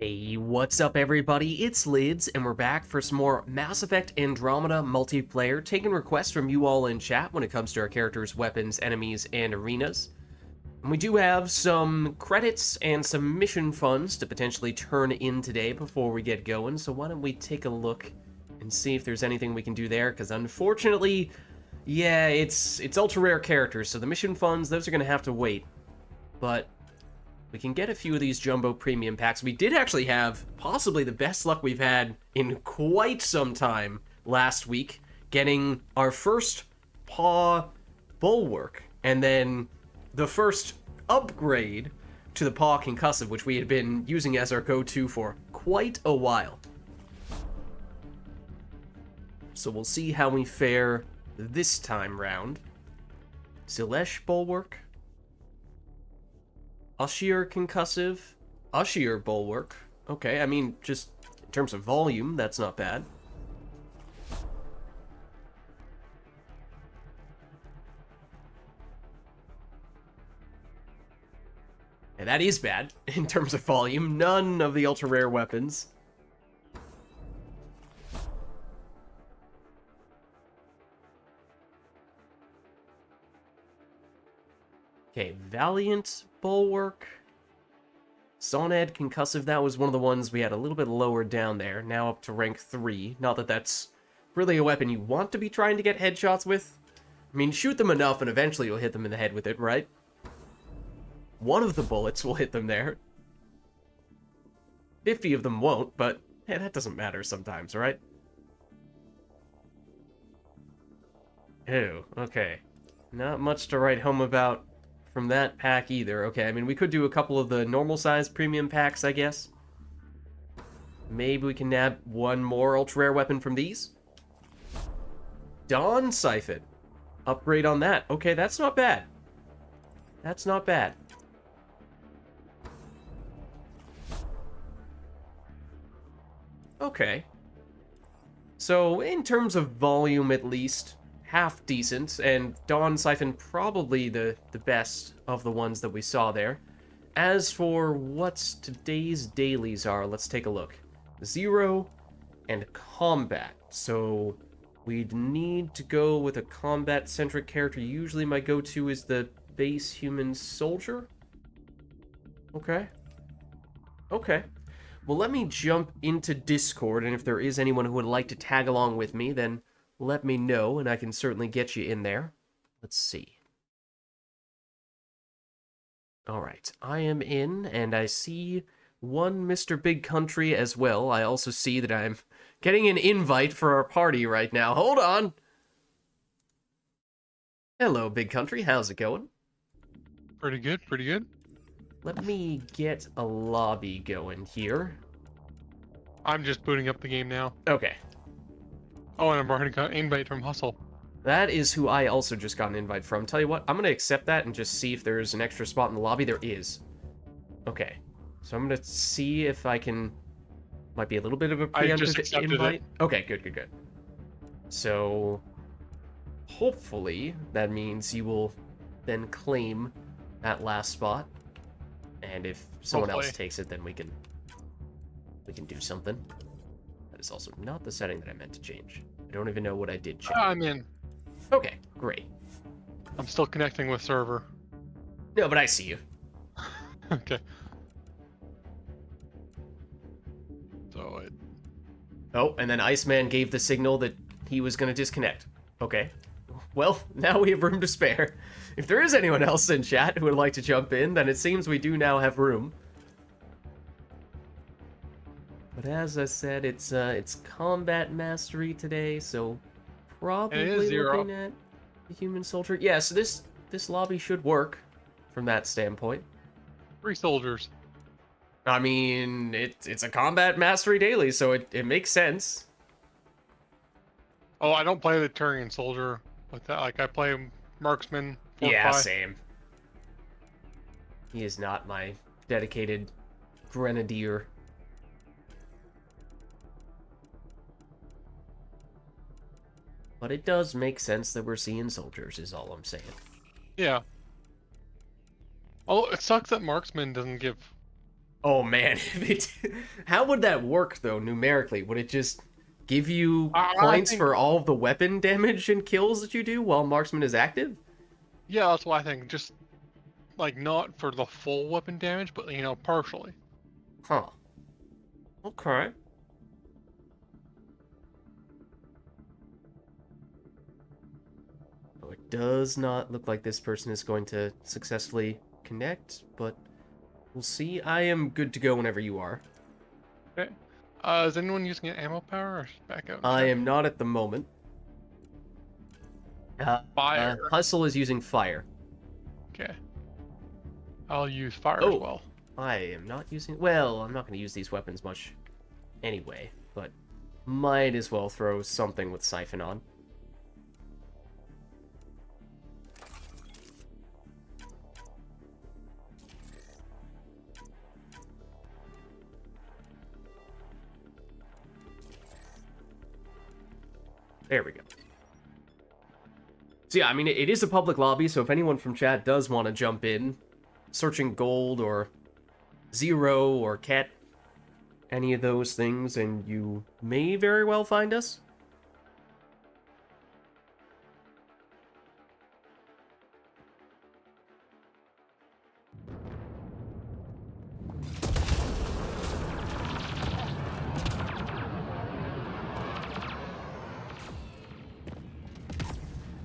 Hey, what's up everybody? It's Lids, and we're back for some more Mass Effect Andromeda multiplayer, taking requests from you all in chat when it comes to our characters, weapons, enemies, and arenas. And we do have some credits and some mission funds to potentially turn in today before we get going, so why don't we take a look and see if there's anything we can do there, because unfortunately, yeah, it's ultra rare characters, so the mission funds, those are going to have to wait. But we can get a few of these jumbo premium packs. We did actually have possibly the best luck we've had in quite some time last week, getting our first paw bulwark, and then the first upgrade to the paw concussive, which we had been using as our go-to for quite a while. So we'll see how we fare this time round. Zilesh bulwark. Ushier concussive, Ushier bulwark. Okay, I mean, just in terms of volume, that's not bad. And that is bad in terms of volume. None of the ultra rare weapons. Okay, Valiant bulwark. Sonad concussive, that was one of the ones we had a little bit lower down there, now up to rank 3. Not that that's really a weapon you want to be trying to get headshots with. I mean, shoot them enough and eventually you'll hit them in the head with it, right? One of the bullets will hit them there. 50 of them won't, but hey, that doesn't matter sometimes, right? Ew, okay. Not much to write home about from that pack either. Okay, I mean, we could do a couple of the normal size premium packs, I guess. Maybe we can nab one more ultra rare weapon from these. Dawn Siphon. Upgrade on that. Okay, that's not bad. That's not bad. Okay. So, in terms of volume at least, half decent, and Dawn Siphon probably the best of the ones that we saw there. As for what today's dailies are, let's take a look. Zero and combat. So we'd need to go with a combat-centric character. Usually my go-to is the base human soldier. Okay. Okay. Well, let me jump into Discord, and if there is anyone who would like to tag along with me, then let me know, and I can certainly get you in there. Let's see. Alright, I am in, and I see one Mr. Big Country as well. I also see that I'm getting an invite for our party right now. Hold on! Hello, Big Country. How's it going? Pretty good, pretty good. Let me get a lobby going here. I'm just booting up the game now. Okay. Oh, and I've already got an invite from Hustle. That is who I also just got an invite from. Tell you what, I'm going to accept that and just see if there's an extra spot in the lobby. There is. Okay. So I'm going to see if I can... Might be a little bit of a preemptive invite. Okay, good, good, good. So... hopefully, that means you will then claim that last spot. And if someone else takes it, then we can do something. That is also not the setting that I meant to change. I don't even know what I did change. I'm in. Okay, great. I'm still connecting with server. No, but I see you. Okay. So it... Oh, and then Iceman gave the signal that he was going to disconnect. Okay. Well, now we have room to spare. If there is anyone else in chat who would like to jump in, then it seems we do now have room. But as I said, it's combat mastery today, so probably looking at the human soldier. Yeah, so this lobby should work from that standpoint. 3 soldiers. I mean, it's a combat mastery daily, so it makes sense. Oh, I don't play the Turian soldier like that. Like I play marksman. Yeah, same. He is not my dedicated grenadier. But it does make sense that we're seeing soldiers, is all I'm saying. Yeah. Oh, it sucks that marksman doesn't give Oh man, how would that work though numerically? Would it just give you I points think, for all of the weapon damage and kills that you do while marksman is active? yeah, that's what I think. Just like not for the full weapon damage, but partially. Huh. Okay. Oh, it does not look like this person is going to successfully connect, but we'll see. I am good to go whenever you are. Okay. Is anyone using an ammo power or just back out and I check? am not at the moment. Fire. Hustle is using fire. Okay. I'll use fire as Oh, well. I am not using. Well, I'm not going to use these weapons much anyway, but might as well throw something with Siphon on. There we go. So yeah, I mean, it is a public lobby, so if anyone from chat does want to jump in, searching gold or zero or cat, any of those things, and you may very well find us.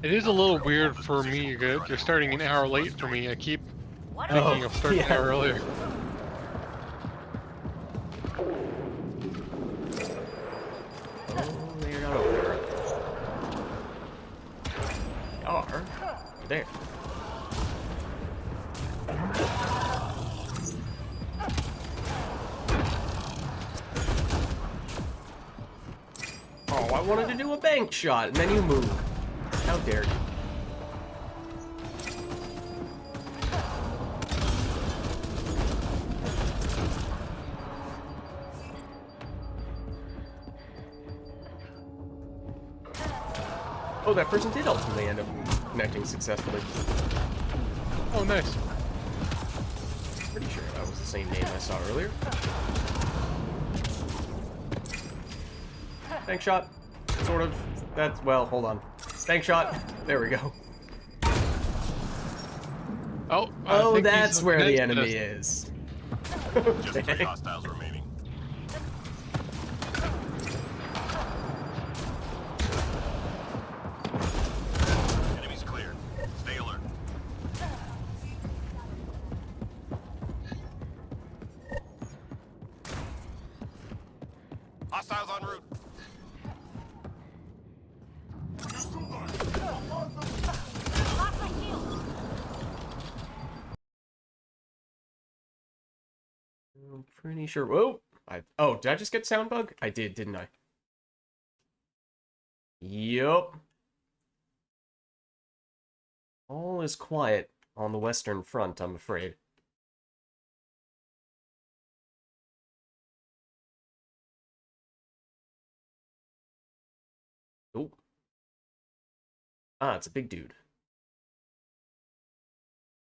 It is a little weird for me. You're starting an hour late for me. I keep thinking Oh, of starting an hour earlier. Oh, they're not over there. They are. They're there. Oh, I wanted to do a bank shot, and then you moved. How dare you? Oh, that person did ultimately end up connecting successfully. Oh, nice. Pretty sure that was the same name I saw earlier. Bank shot. Sort of. That's, well, hold on. Bank shot. There we go. Oh, I Oh, think that's he's where the connected enemy us. is. Just 3 Okay. hostiles remaining. Enemies clear. Stay alert. Hostiles en route. I'm pretty sure. Whoa! Oh, did I just get sound bug? I did, didn't I? Yup. All is quiet on the Western Front, I'm afraid. Oh. Ah, it's a big dude.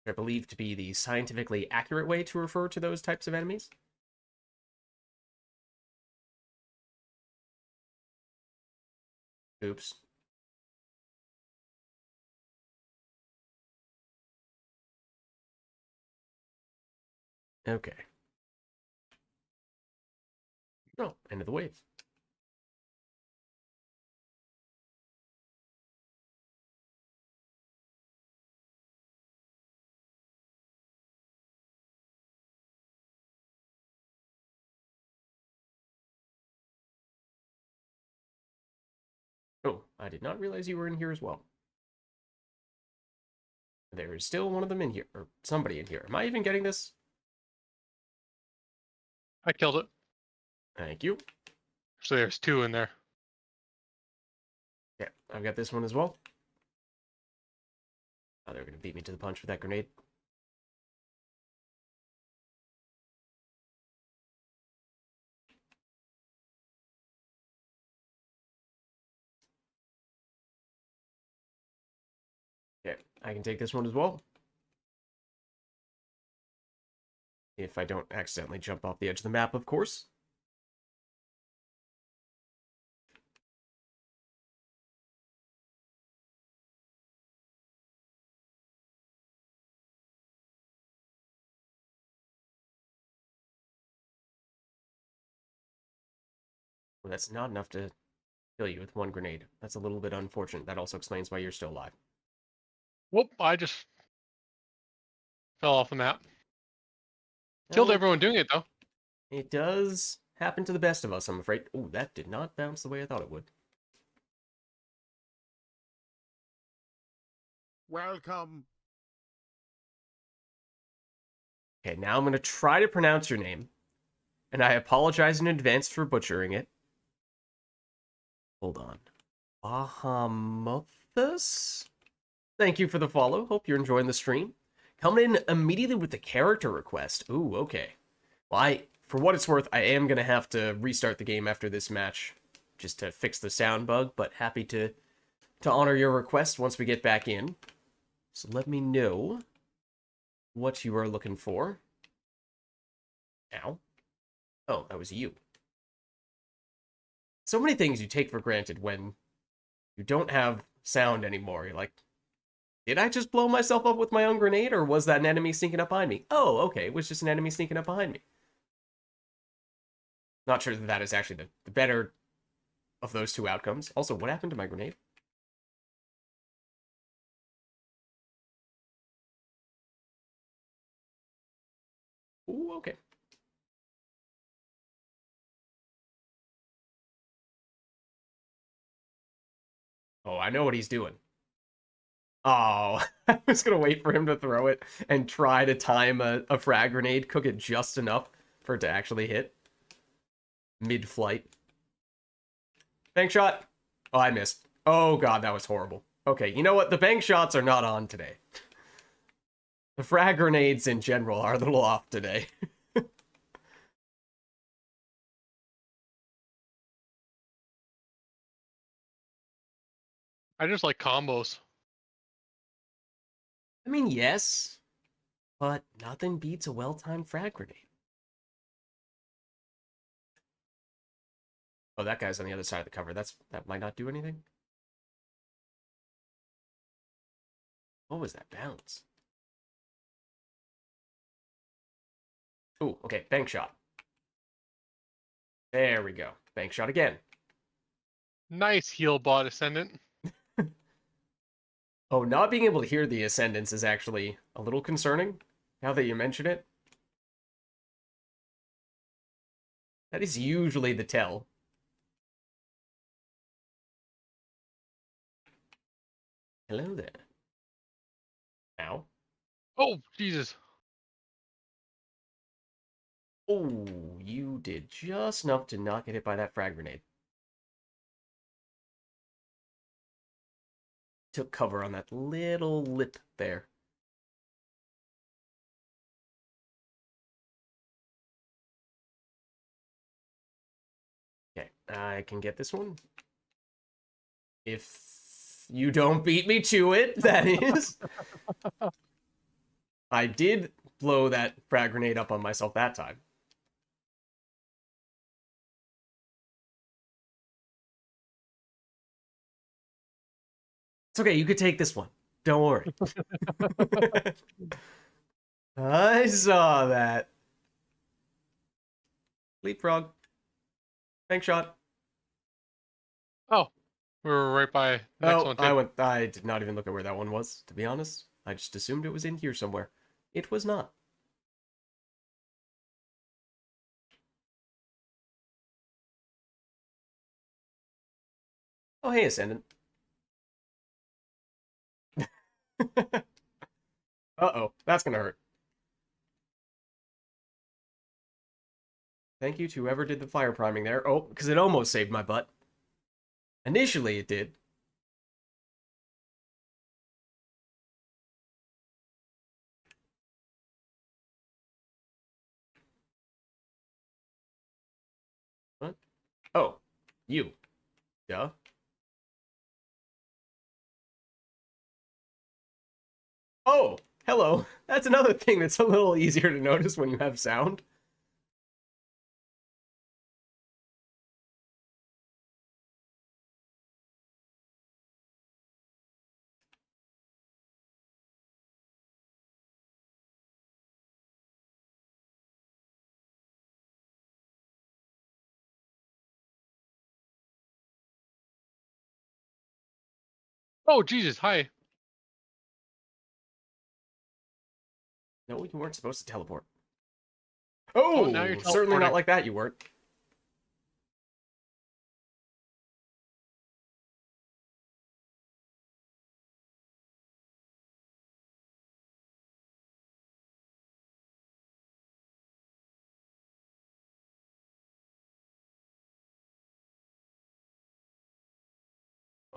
I believe to be the scientifically accurate way to refer to those types of enemies. Oops. Okay. Oh, end of the wave. Oh, I did not realize you were in here as well. There is still one of them in here, or somebody in here. Am I even getting this? I killed it. Thank you. So there's 2 in there. Yeah, I've got this one as well. Oh, they're going to beat me to the punch with that grenade. Okay, I can take this one as well. If I don't accidentally jump off the edge of the map, of course. Well, that's not enough to kill you with one grenade. That's a little bit unfortunate. That also explains why you're still alive. Whoop! I just fell off the map. Killed Well, everyone doing it though. it does happen to the best of us, I'm afraid. Ooh, that did not bounce the way I thought it would. Welcome. Okay, now I'm going to try to pronounce your name. And I apologize in advance for butchering it. Hold on. Bahamuthus? Thank you for the follow. Hope you're enjoying the stream. Coming in immediately with the character request. Ooh, okay. Well, for what it's worth, I am going to have to restart the game after this match just to fix the sound bug, but happy to honor your request once we get back in. So let me know what you are looking for. Ow. Oh, that was you. So many things you take for granted when you don't have sound anymore. You're like, did I just blow myself up with my own grenade, or was that an enemy sneaking up behind me? Oh, okay, it was just an enemy sneaking up behind me. Not sure that that is actually the better of those two outcomes. Also, what happened to my grenade? Ooh, okay. Oh, I know what he's doing. Oh, I was going to wait for him to throw it and try to time a frag grenade, cook it just enough for it to actually hit. Mid-flight. Bank shot. Oh, I missed. Oh, God, that was horrible. Okay, you know what? The bank shots are not on today. The frag grenades in general are a little off today. I just like combos. I mean, yes, but nothing beats a well-timed frag grenade. Oh, that guy's on the other side of the cover. That might not do anything. What was that bounce? Ooh, okay, bank shot. There we go. Bank shot again. Nice heal bot ascendant. Oh, not being able to hear the ascendants is actually a little concerning, now that you mention it. That is usually the tell. Hello there. Ow. Oh Jesus! Oh, you did just enough to not get hit by that frag grenade. Took cover on that little lip there. Okay, I can get this one. If you don't beat me to it, that is. I did blow that frag grenade up on myself that time. It's okay, you could take this one. Don't worry. I saw that. Leapfrog. Bank shot. Oh, we were right by next one too. I did not even look at where that one was, to be honest. I just assumed it was in here somewhere. It was not. Oh, hey, Ascendant. Uh-oh, that's gonna hurt. Thank you to whoever did the fire priming there. Oh, because it almost saved my butt. Initially, it did. What? Oh, you. Duh. Oh, Hello. That's another thing that's a little easier to notice when you have sound. Oh Jesus! Hi. No, you weren't supposed to teleport. Oh, now you're Oh, certainly not teleporting. like that, you weren't.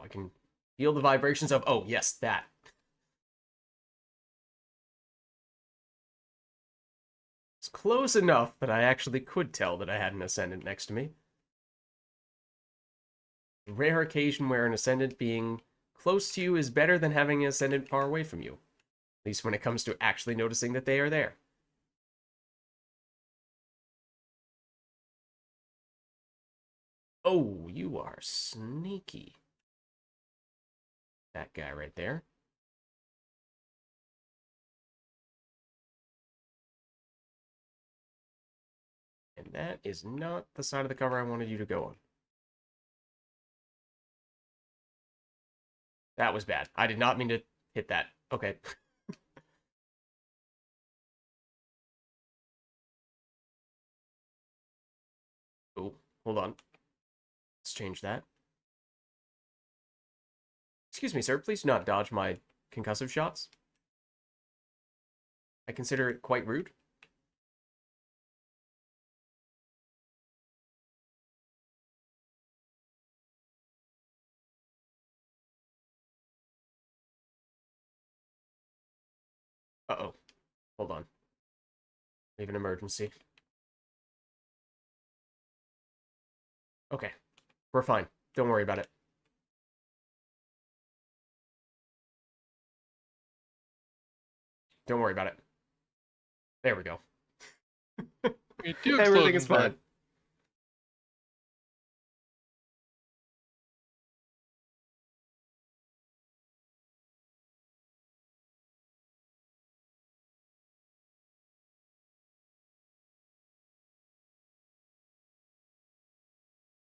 I can feel the vibrations of, oh, yes, that. It's close enough that I actually could tell that I had an Ascendant next to me. Rare occasion where an Ascendant being close to you is better than having an Ascendant far away from you. At least when it comes to actually noticing that they are there. Oh, you are sneaky. That guy right there. And that is not the side of the cover I wanted you to go on. That was bad. I did not mean to hit that. Okay. Oh, hold on. Let's change that. Excuse me, sir. Please do not dodge my concussive shots. I consider it quite rude. Uh-oh. Hold on. We have an emergency. Okay. We're fine. Don't worry about it. Don't worry about it. There we go. You do Everything is explosions, fine.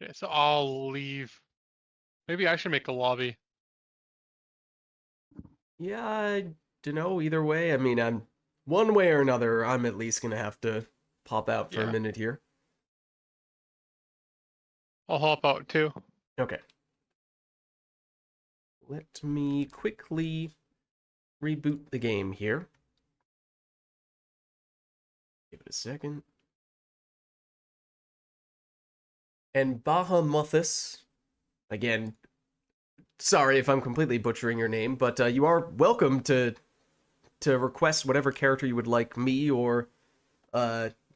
Okay, so I'll leave. Maybe I should make a lobby. Yeah, I don't know. Either way, I mean, I'm one way or another, I'm at least gonna have to pop out for a Yeah. minute here. I'll hop out too. Okay. Let me quickly reboot the game here. Give it a second. And Bahamuthus, again, sorry if I'm completely butchering your name, but you are welcome to request whatever character you would like me or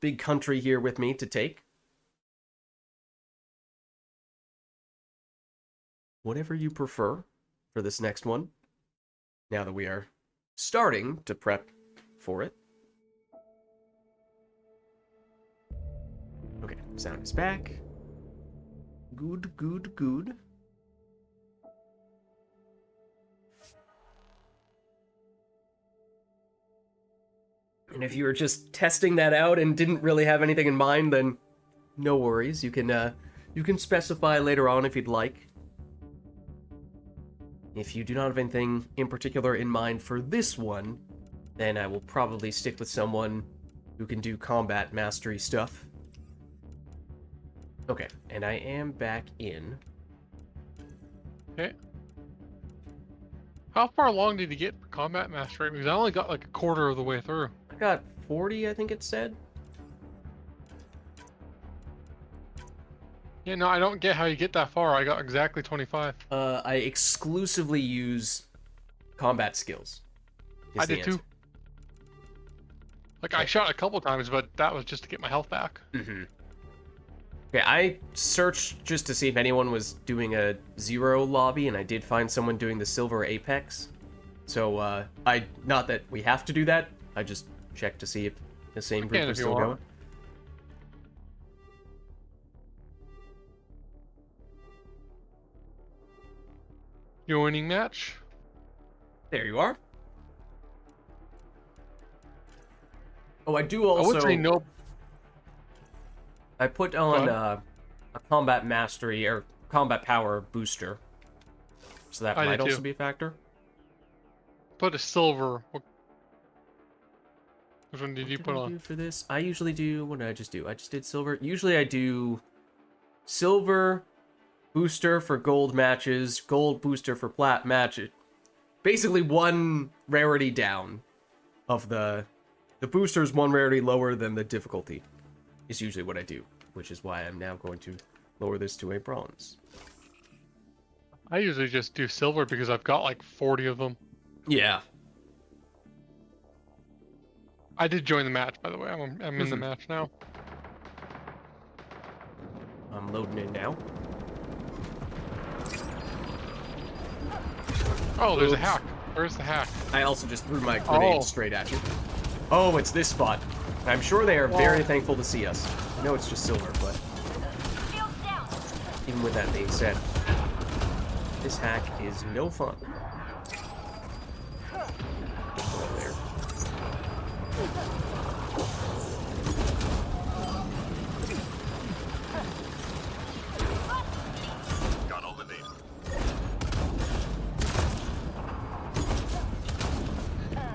Big Country here with me to take. Whatever you prefer for this next one. Now that we are starting to prep for it. Okay, sound is back. Good, good, good. And if you were just testing that out and didn't really have anything in mind, then no worries. You can specify later on if you'd like. If you do not have anything in particular in mind for this one, then I will probably stick with someone who can do combat mastery stuff. Okay, and I am back in. Okay. How far along did you get for combat mastery? Because I only got like a quarter of the way through. I got 40, I think it said. Yeah, no, I don't get how you get that far. I got exactly 25. I exclusively use combat skills. I did too. Like, I shot a couple times, but that was just to get my health back. Mm-hmm. Okay, I searched just to see if anyone was doing a 0 lobby, and I did find someone doing the silver apex. So, not that we have to do that. I just checked to see if the same You group can is if you still want. going. Joining match. There you are. Oh, I do I would say also. no. I put Go on ahead. a combat mastery or combat power booster, so that I might did also too. be a factor. Put a silver. Which one did What you did put I on? do for this? I usually do. What did I just do? I just did silver. Usually I do silver booster for gold matches, gold booster for plat matches. Basically, one rarity down of the booster is one rarity lower than the difficulty. Is usually what I do, which is why I'm now going to lower this to a bronze. I usually just do silver because I've got like 40 of them. Yeah. I did join the match, by the way. I'm in the Mhm. match now. I'm loading in now. Oh, there's a Oops. hack. Where's the hack? I also just threw my grenade Oh. straight at you. Oh, it's this spot. I'm sure they are very thankful to see us. I know it's just silver, but even with that being said, this hack is no fun. There. Got all the data.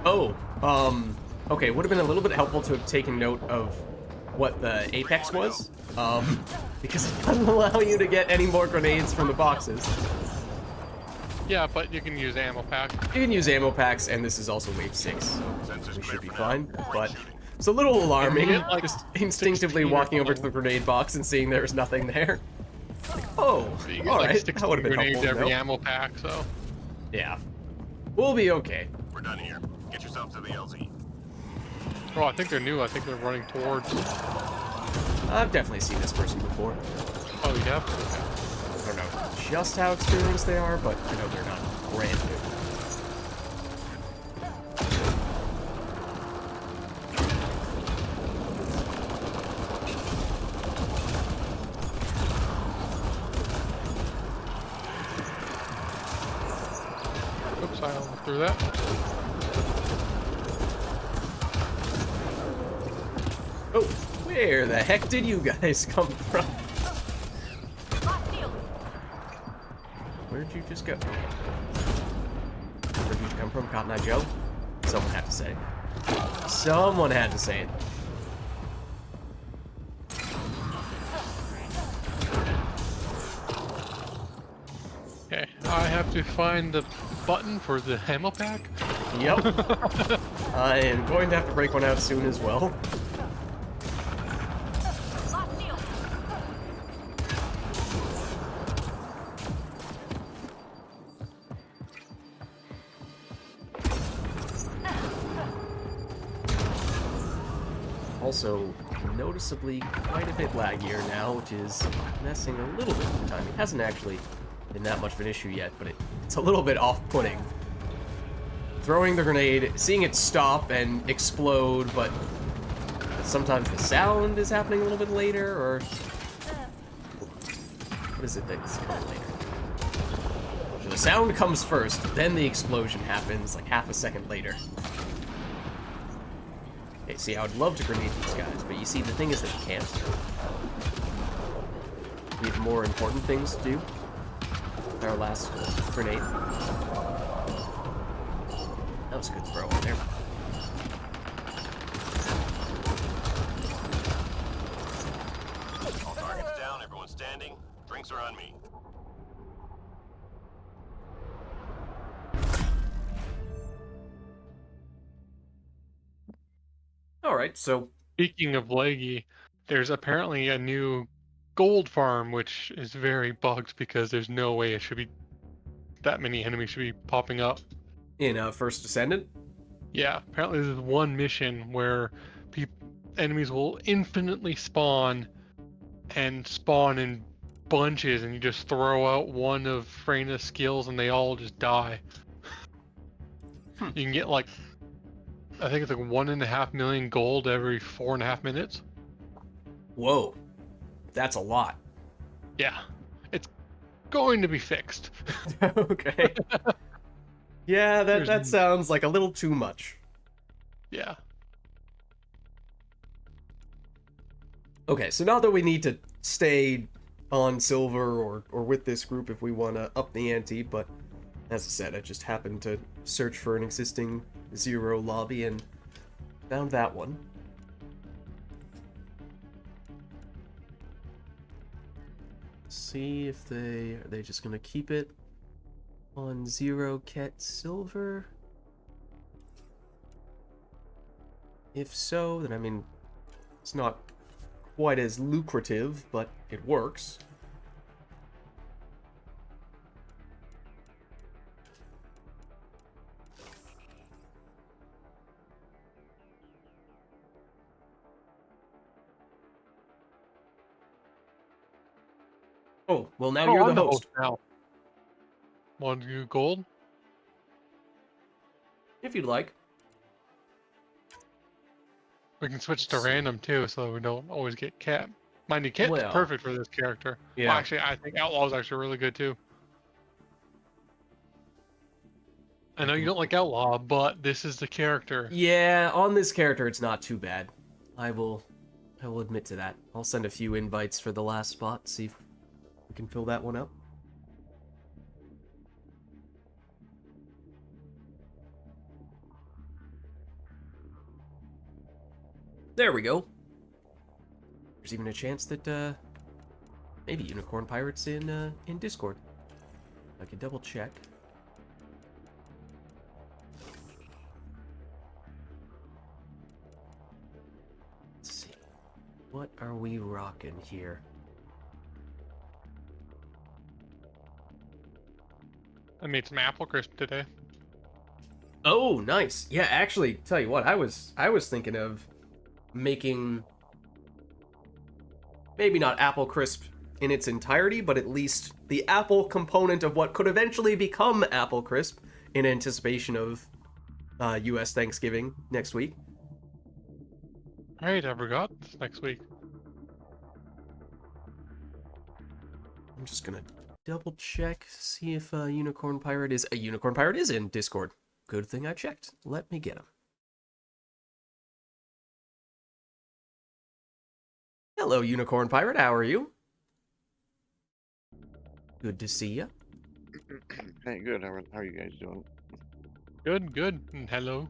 Oh, okay, would have been a little bit helpful to have taken note of what the apex was, because it doesn't allow you to get any more grenades from the boxes. Yeah, but you can use ammo pack. You can use ammo packs, and this is also wave 6, so Sensors we clear should be for now. fine, Great but shooting. it's a little alarming, get, like, just instinctively 16 or walking over to the something. grenade box and seeing there's nothing there. Oh, So you get like alright, 16 that would have been grenades helpful, every no? ammo pack, so. Yeah. We'll be okay. We're done here. Get yourself to the LZ. Oh, I think they're new. I think they're running towards. I've definitely seen this person before. Oh, you have? I don't know just how experienced they are, but I know they're not brand new. Oops, I almost threw that. Oh, where the heck did you guys come from? Where'd you just go? Where'd you come from, Cotton Eye Joe? Someone had to say it. Someone had to say it. Okay, I have to find the button for the ammo pack. Yep. I am going to have to break one out soon as well. Also, noticeably quite a bit laggier now, which is messing a little bit with the timing. It hasn't actually been that much of an issue yet, but it's a little bit off-putting. Throwing the grenade, seeing it stop and explode, but sometimes the sound is happening a little bit later, or... What is it that's coming later? So the sound comes first, then the explosion happens like half a second later. Okay, see, I would love to grenade these guys, but you see, the thing is that you can't. We have more important things to do. Our last grenade. That was a good throw in there. All targets down. Everyone standing. Drinks are on me. Alright, so... Speaking of laggy, there's apparently a new gold farm, which is very bugged because there's no way it should be that many enemies should be popping up. In First Descendant? Yeah, apparently there's one mission where enemies will infinitely spawn and spawn in bunches, and you just throw out one of Freyna's skills and they all just die. You can get like, I think it's like 1.5 million gold every 4.5 minutes. Whoa, that's a lot. Yeah, it's going to be fixed. Okay. Yeah, that There's- sounds like a little too much. Yeah. Okay, so not that we need to stay on silver or with this group if we want to up the ante, but as I said, I just happened to search for an existing zero lobby and found that one. See if are they just gonna keep it on 0 ket silver? If so, then I mean, it's not quite as lucrative, but it works. Oh, well now you're I'm the host. now. Want to do gold? If you'd like. We can switch to random too, so we don't always get Cat. Mind you, Cat's Well, perfect for this character. yeah. Well, actually, I think Outlaw is actually really good too. I know you don't like Outlaw, but this is the character. Yeah, on this character it's not too bad. I will admit to that. I'll send a few invites for the last spot, see if we can fill that one up. There we go. There's even a chance that maybe Unicorn Pirate's in Discord. I can double check. Let's see. What are we rocking here? I made some apple crisp today. Oh, nice. Yeah, actually, tell you what, I was thinking of making maybe not apple crisp in its entirety, but at least the apple component of what could eventually become apple crisp in anticipation of US Thanksgiving next week. Alright, I forgot. It's next week. I'm just gonna double check, see if Unicorn Pirate is Unicorn Pirate is in Discord. Good thing I checked. Let me get him. Hello, Unicorn Pirate. How are you? Good to see you. Hey, good. How are you guys doing? Good, good. And hello.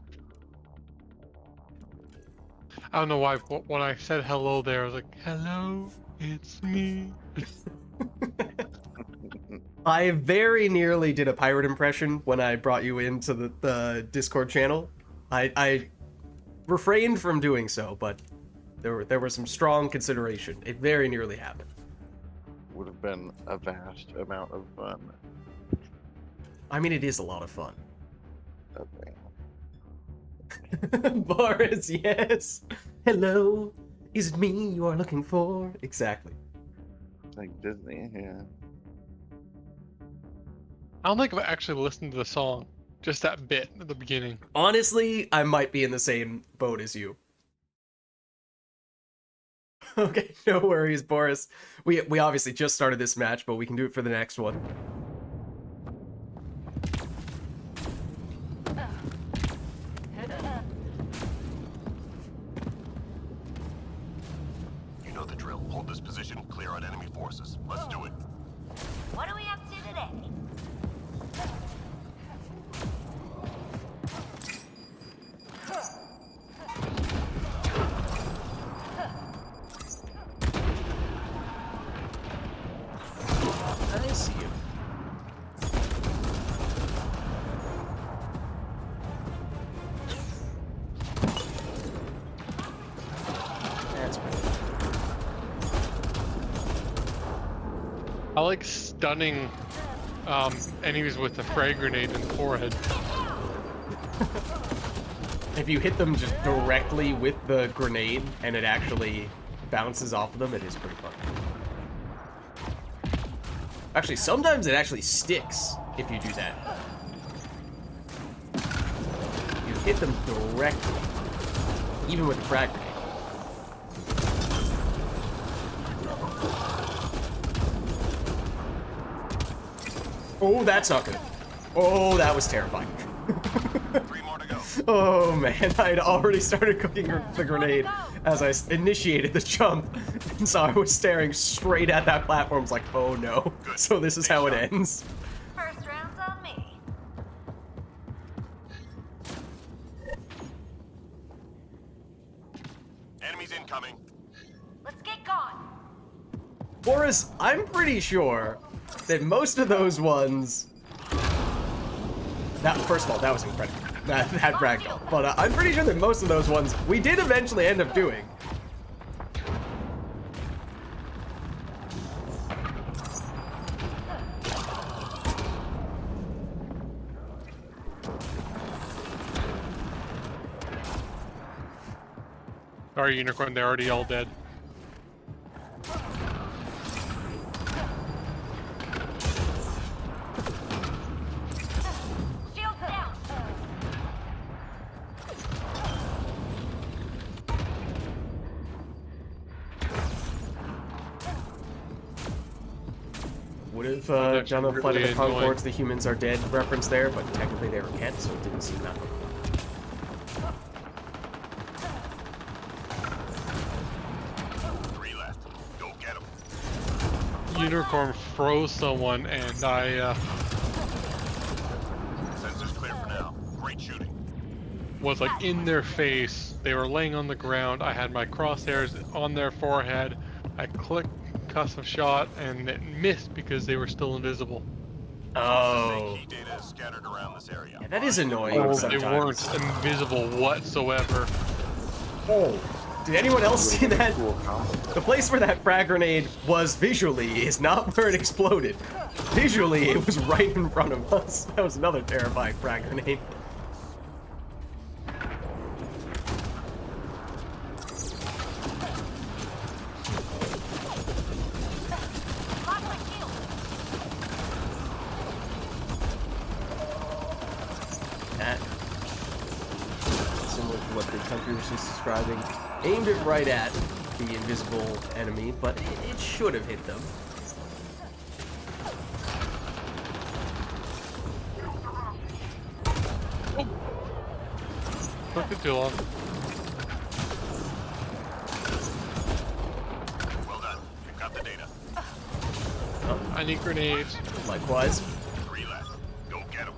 I don't know why, when I said hello there, I was like, hello, it's me. I very nearly did a pirate impression when I brought you into the Discord channel. I refrained from doing so, but there was some strong consideration. It very nearly happened. Would have been a vast amount of fun. I mean, it is a lot of fun. Okay. Boris, yes. Hello. Is it me you are looking for? Exactly. Like Disney, yeah. I don't think I've actually listened to the song. Just that bit at the beginning. Honestly, I might be in the same boat as you. Okay, no worries, Boris. We obviously just started this match, but we can do it for the next one. You know the drill. Hold this position, clear out enemy forces. Let's do it. What are we up to today? I see you. That's better. I like stunning enemies with a frag grenade in the forehead. If you hit them just directly with the grenade and it actually bounces off of them, it is pretty fun. Actually, sometimes it actually sticks if you do that. hit them directly, even with the frag grenade. Oh, that's not good. Oh, that was terrifying. 3 more to go. Oh man, I had already started cooking the grenade as I initiated the jump, and so I was staring straight at that platform. I was like, oh no. So this is how it ends. First round's on me. Enemies incoming. Let's get going. Boris, I'm pretty sure that most of those ones... That, first of all, that was incredible. That ragdoll. But I'm pretty sure that most of those ones we did eventually end up doing. Sorry, Unicorn, they're already all dead. Shield down. Would have that's done a Flight of really the annoying. Conchords, the humans are dead reference there, but technically they were Kent, so it didn't seem that much. Three left. Go get them. Unicorn froze someone, and I Sensors clear for now. Great shooting. was like in their face. They were laying on the ground. I had my crosshairs on their forehead. I clicked custom shot, and it missed because they were still invisible. Oh. Key data is scattered around this area. Yeah, that is annoying They sometimes. weren't invisible whatsoever. Oh. Did anyone else see that? Cool combo. The place where that frag grenade was visually is not where it exploded. Visually, it was right in front of us. That was another terrifying frag grenade. Lock my shield. That, similar to what the country was just describing, aimed it right at the invisible enemy, but it should have hit them. Took it too long. Well done. We've got the data. I need grenades. Likewise. 3 left. Go get them.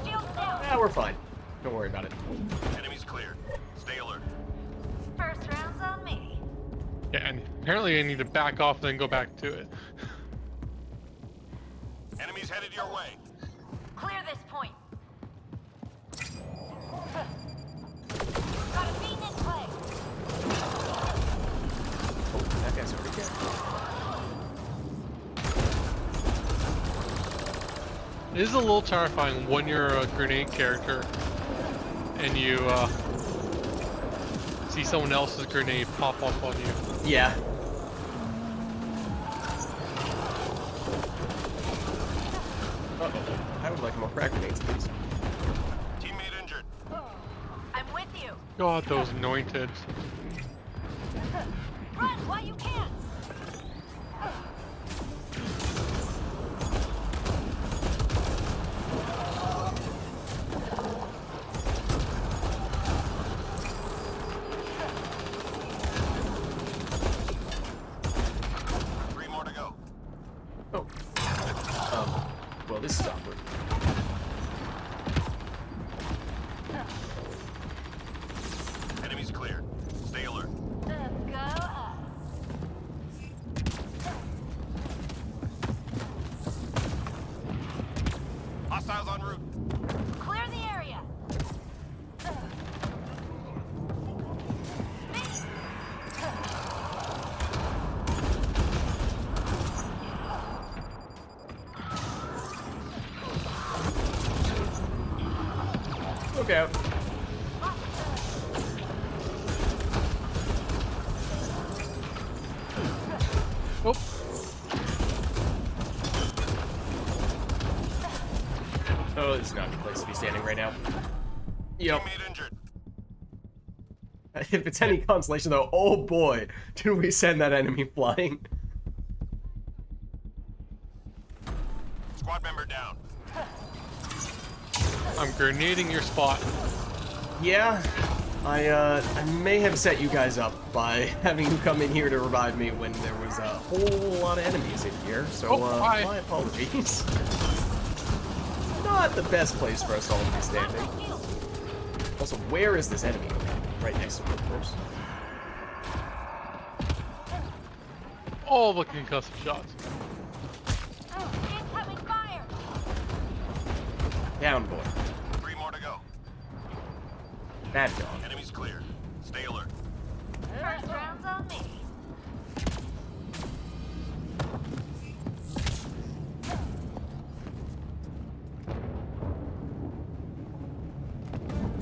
Shield down. Yeah, we're fine. Don't worry about it. Enemies cleared. Stay alert. First round's on me. Yeah, and apparently I need to back off, then go back to it. Enemies headed your way. Clear this point. Got a beam in play. Oh, that guy's already dead. It is a little terrifying when you're a grenade character and you see someone else's grenade pop up on you. Yeah. Uh-oh. I would like more frag grenades, please. Teammate injured. I'm with you. God, those anointed. Run while you can. Three more to go. Oh. Well, this is awkward. Enemies cleared. Stay alert. Go up. Hostiles en route. Clear the area. Look out. Oh, Oh, this is not a good place to be standing right now. Yep. Teammate injured. If it's any consolation, though, oh boy, did we send that enemy flying. Squad member down. I'm grenading your spot. Yeah, I may have set you guys up by having you come in here to revive me when there was a whole lot of enemies in here, so, hi. my apologies. Not the best place for us all to be standing. Also, where is this enemy? Right next to me, of course. All the concussive shots. Incoming fire! Down, boy. 3 more to go. Bad dog. Enemies clear. Stay alert. First round's on me.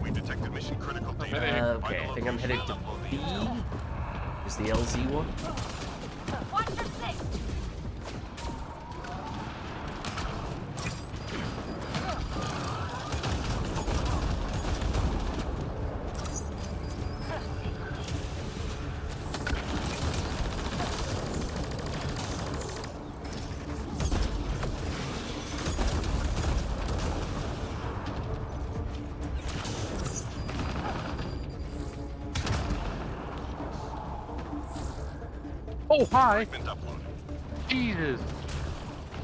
We detected mission critical data. Okay, I think I'm headed to B. Is the LZ one? Watch your six! Oh, hi! Fragment uploaded. Jesus!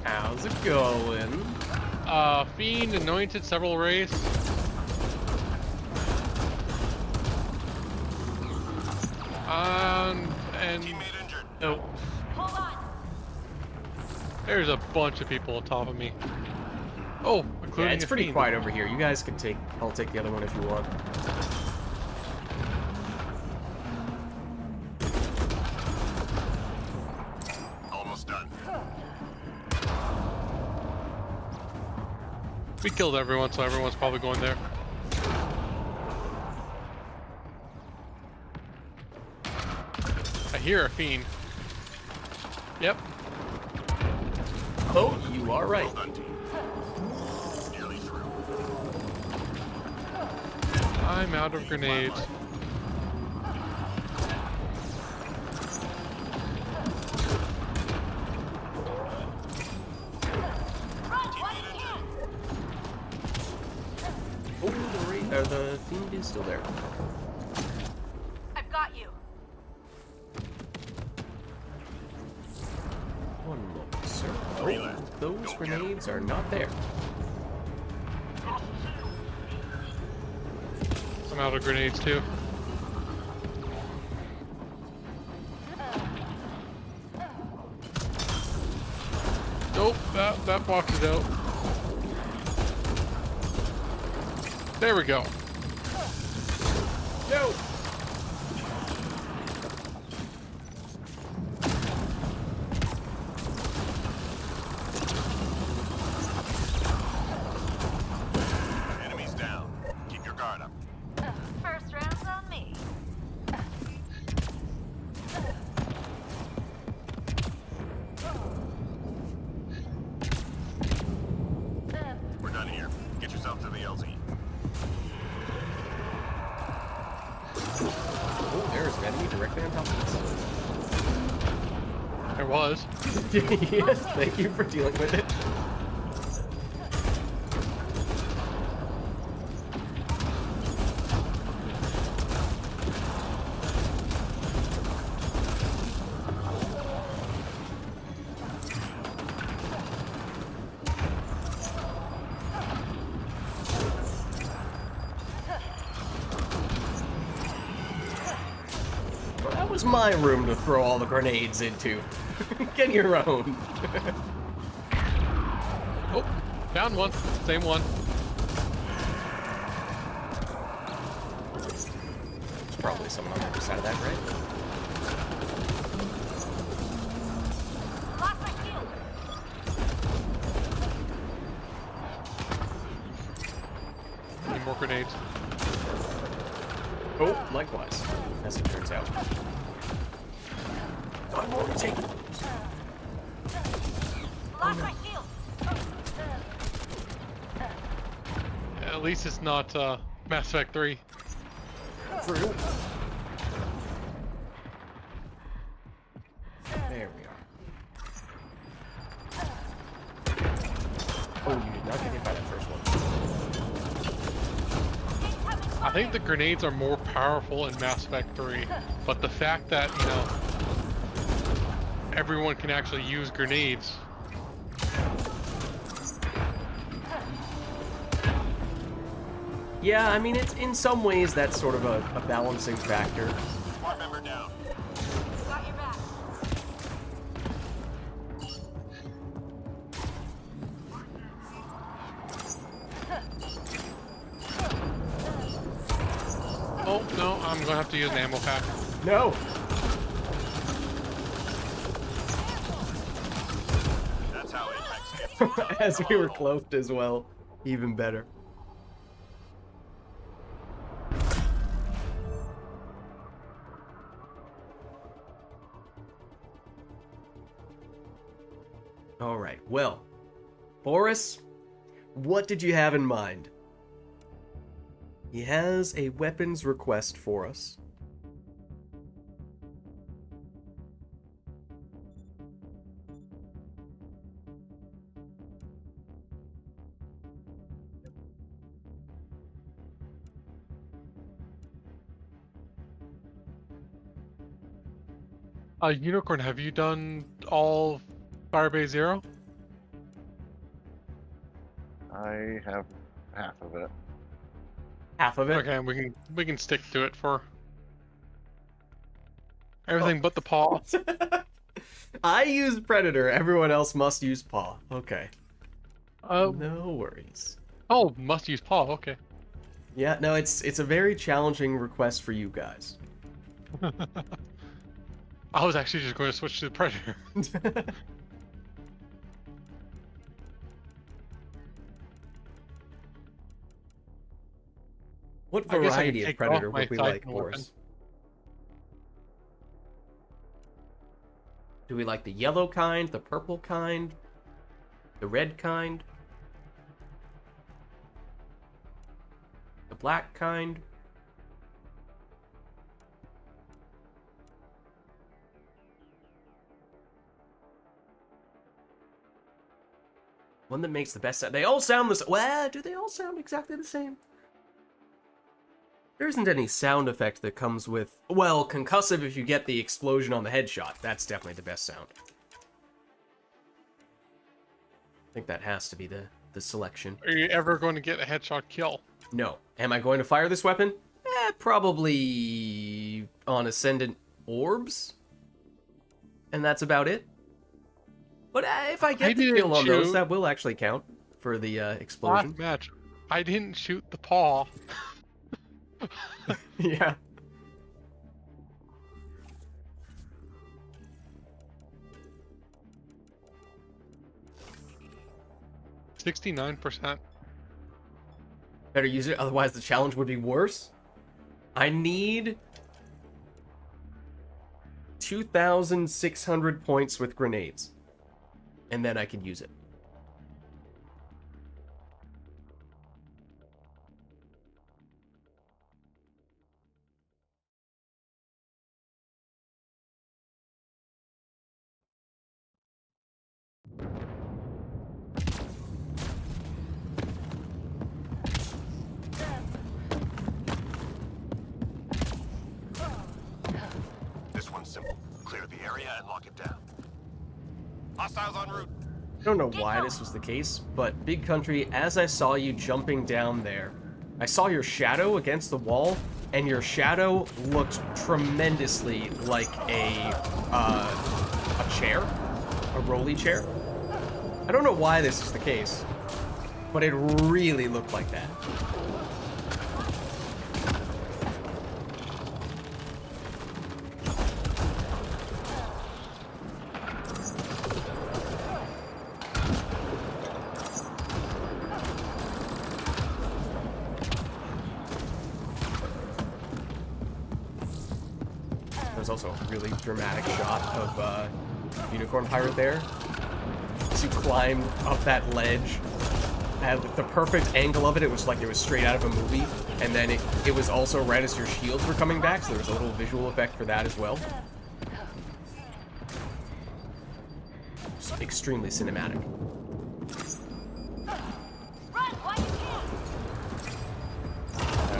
How's it going? Fiend anointed several race. And Teammate injured. Oh, Hold on! there's a bunch of people on top of me. Oh, including yeah, it's a pretty Fiend. quiet over here. You guys can take. I'll take the other one if you want. Almost done. We killed everyone, so everyone's probably going there. I hear a Fiend. Yep. Oh, you are right. Well done, team. Nearly through. I'm out of grenades. Run while you can! Oh, the fiend is still there. I've got you. One moment, sir. Relay. Oh, those grenades are not there. I'm out of grenades too. Nope, that box is out. There we go. No. Enemies down. Keep your guard up. First round's on me. We're done here. Get yourself to the LZ. Oh, there's an enemy directly on top of There was. us. Yes, thank you for dealing with it. Well, that was my room to throw all the grenades into. Get your own. Oh, found one. Same one. There's probably someone on the other side of that, right? Lock my shield. Need more grenades. Oh, likewise, as it turns out. I'm already taking. Lock my shield. At least it's not Mass Effect 3. True. There we are. Oh, you did not get hit by that first one. I think the grenades are more powerful in Mass Effect 3, but the fact that, you know, everyone can actually use grenades. Yeah, I mean, it's in some ways that's sort of a balancing factor. Squad member down. Got your back. Oh, no, I'm gonna have to use an ammo pack. No! That's how Apex gets. As we were cloaked as well. Even better. Alright, well. Boris, what did you have in mind? He has a weapons request for us. Unicorn, have you done all Firebase Zero? I have half of it. Half of it? Okay, we can stick to it for everything but the paw. I use Predator. Everyone else must use Paw. Okay. Oh, No worries. oh, must use paw. Okay. Yeah, no, it's a very challenging request for you guys. I was actually just going to switch to the Predator. What I guess I can variety of take Predator off my would we like, siphon weapon. Boris? Do we like the yellow kind, the purple kind, the red kind, the black kind? One that makes the best sound. They all sound the same. Well, do they all sound exactly the same? There isn't any sound effect that comes with... Well, concussive if you get the explosion on the headshot. That's definitely the best sound. I think that has to be the selection. Are you ever going to get a headshot kill? No. Am I going to fire this weapon? Probably on Ascendant Orbs. And that's about it. But if I get the kill on those, shoot. that will actually count for the explosion. Last match, I didn't shoot the paw. Yeah. $69%. Better use it, otherwise the challenge would be worse. I need 2,600 points with grenades. And then I can use it. This one's simple. Clear the area and lock it down. Hostiles en route. I don't know why this was the case, but Big Country, as I saw you jumping down there, I saw your shadow against the wall, and your shadow looked tremendously like a chair, a rolly chair. I don't know why this is the case, but it really looked like that. There's also a really dramatic shot of Unicorn Pirate there. As you climb up that ledge. had the perfect angle of it. It was like it was straight out of a movie, and then it was also right as your shields were coming back, so there was a little visual effect for that as well. It's extremely cinematic. Run while you can.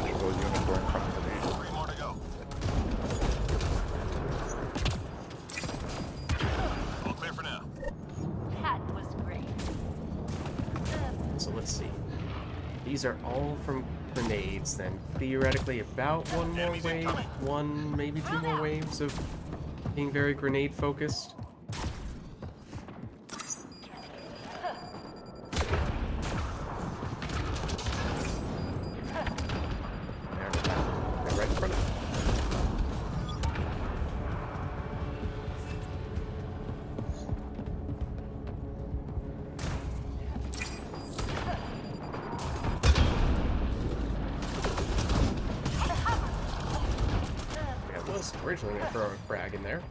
Magical unicorn company. 3 more to go. All clear for now. That was great. So let's see. These are all from grenades, then theoretically about one more Enemies wave, incoming. one, maybe 2 more waves of being very grenade focused. There, they're right in front of me. Yeah, I was originally going to throw a frag in there.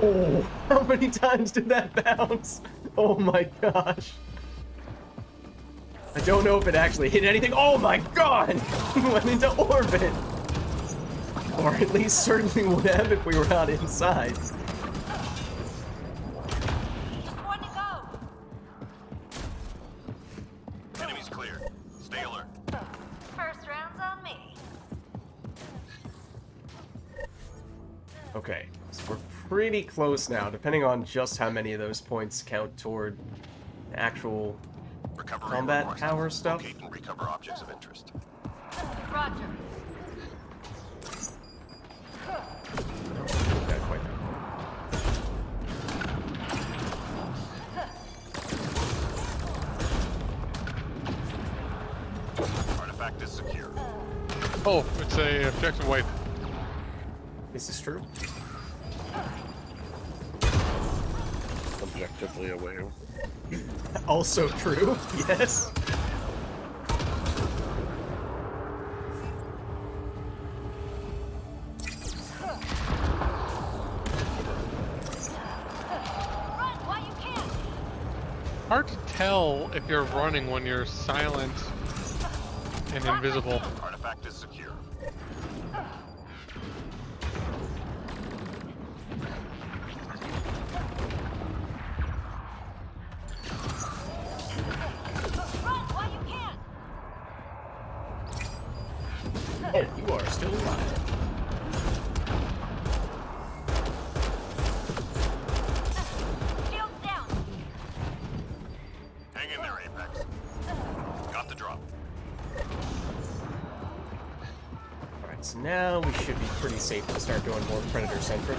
Oh, how many times did that bounce? Oh my gosh. I don't know if it actually hit anything. Oh my god! Went into orbit! Or at least certainly would have if we were not inside. Just one to go. Enemies clear. Stay alert. First round's on me. Okay, so we're pretty close now, depending on just how many of those points count toward actual Recovery combat requested. power stuff. Locate and recover objects of interest. Roger. Not quite there. Artifact is secure. Oh, it's a objective wipe. This is true. Objectively a wave. Also true, yes. Run while you can. Hard to tell if you're running when you're silent and invisible. Artifact is secure. Run while you can. Oh, you are still alive. Shields down. Hang in there, Apex. Got the drop. Alright, so now we should be pretty safe to start doing more Predator-centric.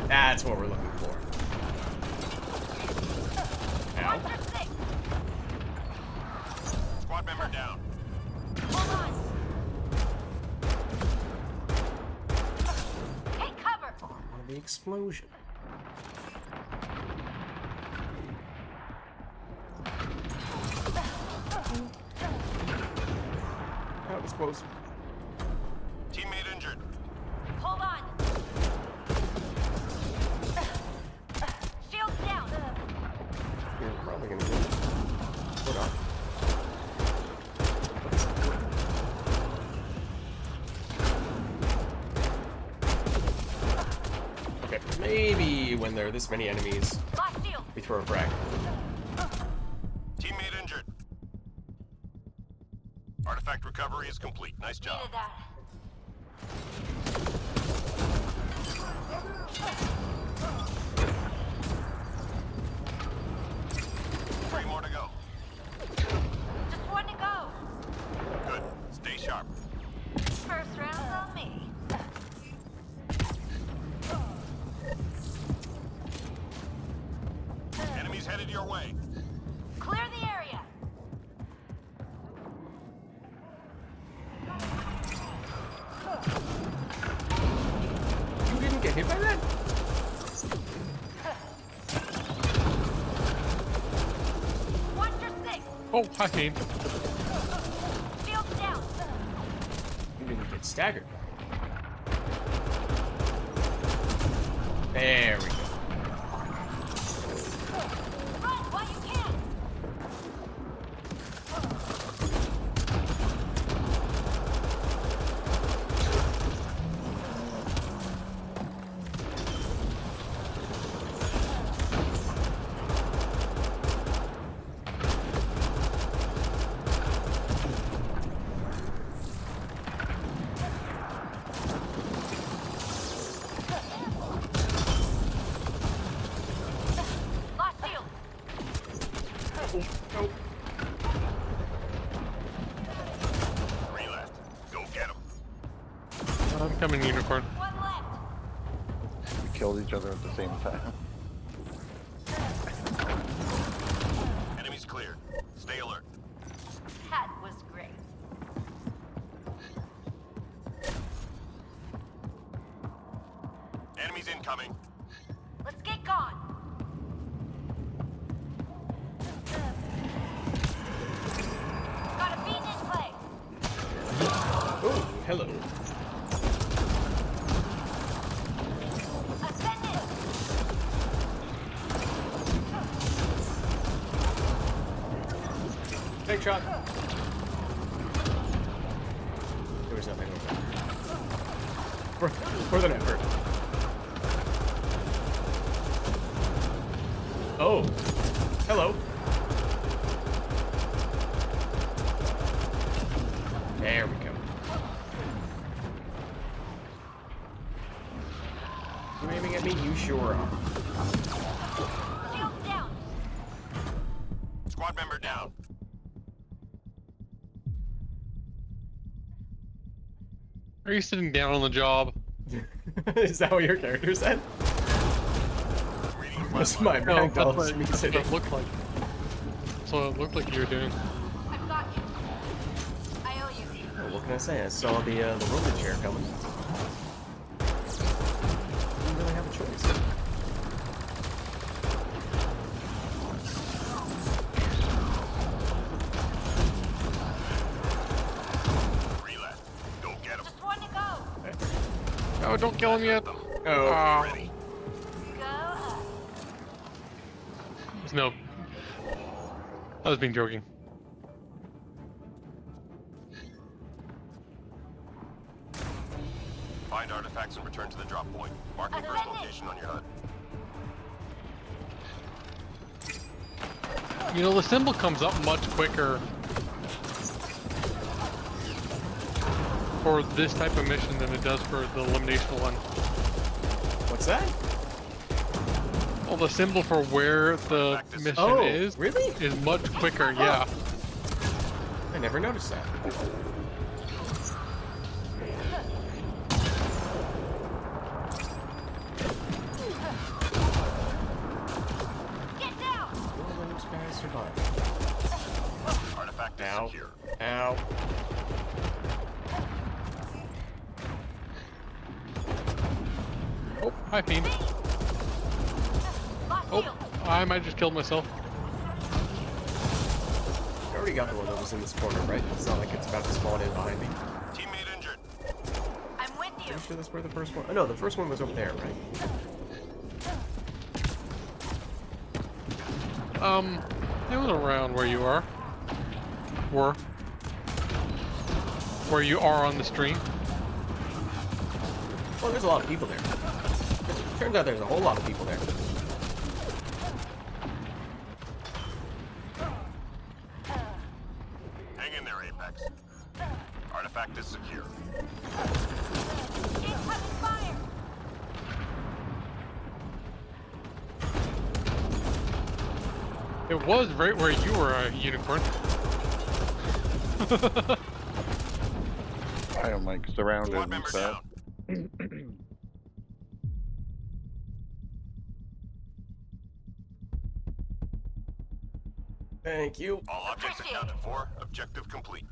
That's what we're looking for. Ow. Watch your six. Squad member down. Hold on. Take cover. Oh, I wanted the explosion. That was close. Teammate injured. Hold on. Shields down. You're probably gonna get it. Hold on. Okay, maybe when there are this many enemies, Lock shield. we throw a frag. Teammate injured. Artifact recovery is complete. Nice job. Needed that. Three more to go. Just one to go. Good. Stay sharp. First round's on me. Enemies headed your way. Clear the area. You didn't get hit by that? Watch your six. Oh, hi, team. Shields down. You didn't get staggered. There we go. Run while you can. Lost shield. Three left. Go get them. I'm coming, Unicorn. One left. We killed each other at the same time. Enemies cleared. Stay alert. That was great. Enemies incoming. Let's get gone. Got a beat in play. Oh, hello. Ascended. Big shot. There was nothing over there. More than effort. Oh. Hello. There we go. You aiming at me? You sure are. Shield down. Squad member down. Are you sitting down on the job? Is that what your character said? Reading your That's flatline. my No, McDonald's me that's sitting. what it looked like. That's what it looked like you were doing. I've got you. I owe you. Well, what can I say? I saw the rolling chair coming. Didn't really have a choice. Three left. Go get them. Just one to go. Oh, don't kill him yet. Oh. Ah. Ready. Go up. No. I was being joking. Find artifacts and return to the drop point. Marking first location on your HUD. You know, the symbol comes up much quicker for this type of mission than it does for the elimination one. What's that? Well, the symbol for where the mission Oh, is really? is much quicker, yeah. I never noticed that. Get down. Will those guys survive? Artifact is Ow. secure. Ow. Oh, hi, Fiend. Lost Oh, shield. I might just killed myself. I already got the one that was in this corner, right? It's not like it's about to spawn in behind me. Teammate injured. I'm with you. Pretty sure that's where the first one... Oh, no, the first one was over there, right? It was around where you are. Where you are on the stream. Well, there's a lot of people there. Turns out there's a whole lot of people there. Hang in there, Apex. Artifact is secure. Incoming fire. It was right where you were, Unicorn. I am like surrounded Squad and member stuff. down. Thank you. All objects Appreciate accounted it. for. Objective complete.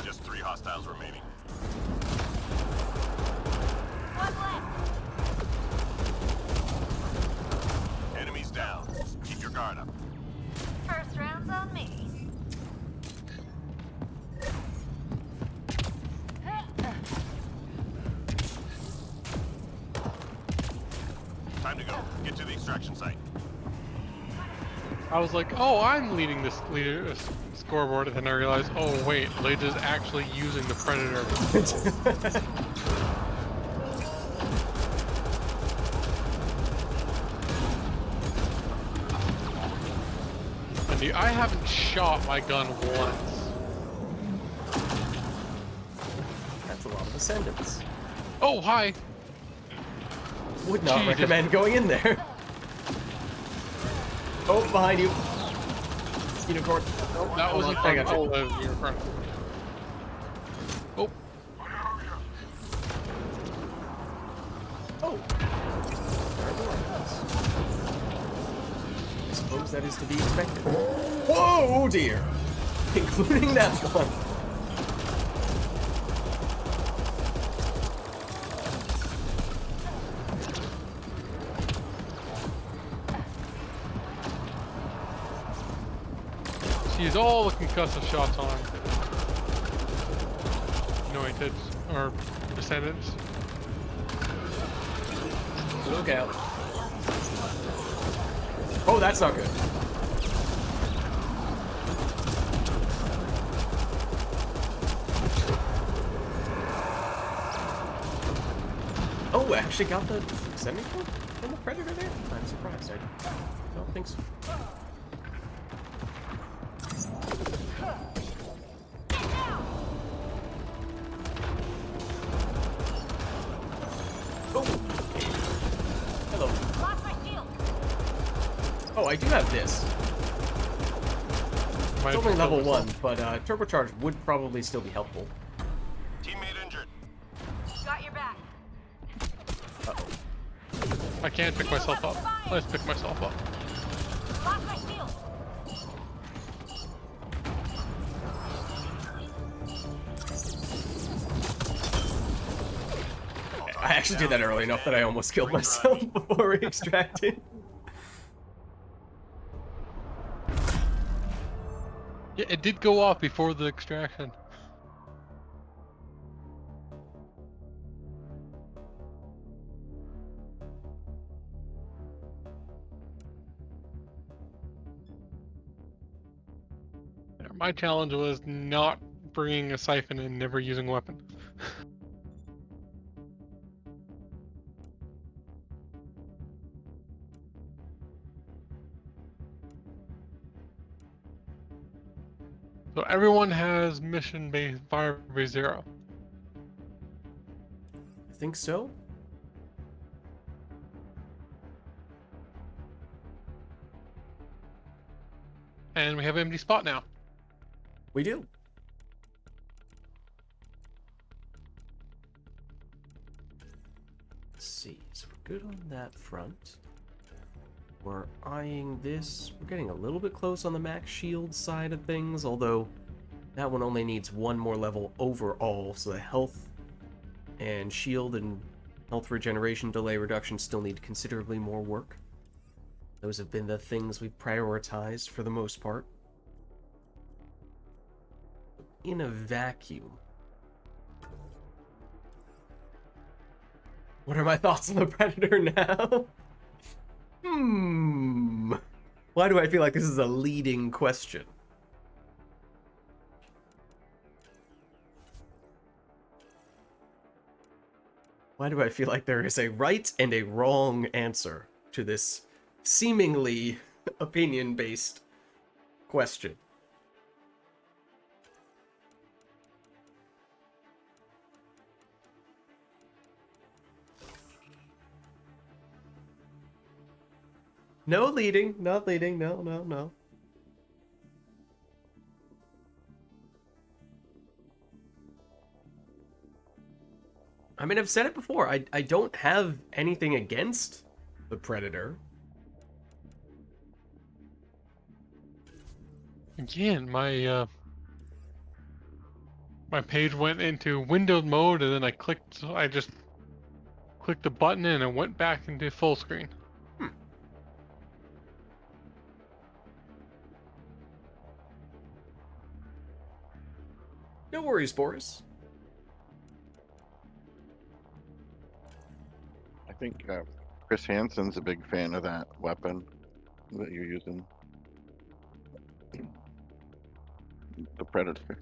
Just 3 hostiles remaining. One left. on me. Time to go. Get to the extraction site. I was like, oh, I'm leading this scoreboard, and then I realized, oh wait, Liz is actually using the Predator. And I haven't shot my gun once. That's a lot of ascendants. Oh, hi! Would not Jesus. recommend going in there. Oh, behind you. Unicorn. Nope, that wasn't I from got you. Olive, you were from... Oh, Oh. I suppose that is to be expected. Whoa, dear. Including that one. she's all the concussive shots on anointed, or descendants. Look out. Oh, that's not good. Oh, I actually got the semi-core from the Predator there? I'm surprised. I don't think so. Oh! Hello. Lost my shield. Oh, I do have this. Might It's have only to level kill 1, myself. but turbocharge would probably still be helpful. Teammate injured. Got your back. I can't pick myself up. Let's pick myself up. Lost my shield. I actually did that early enough that I almost killed myself before we extracted. Yeah, it did go off before the extraction. Yeah, my challenge was not bringing a siphon and never using a weapon. So everyone has mission base fire base 0. I think so. And we have an empty spot now. We do. Let's see. So we're good on that front. We're eyeing this. We're getting a little bit close on the max shield side of things, although that one only needs one more level overall, so the health and shield and health regeneration delay reduction still need considerably more work. Those have been the things we've prioritized for the most part. In a vacuum, what are my thoughts on the Predator now? Why do I feel like this is a leading question? Why do I feel like there is a right and a wrong answer to this seemingly opinion-based question? No leading, not leading, no, no, no. I mean, I've said it before, I don't have anything against the Predator. Again, my page went into windowed mode, and then I just clicked the button and it went back into full screen. No worries, Boris. I think Chris Hansen's a big fan of that weapon that you're using. The Predator.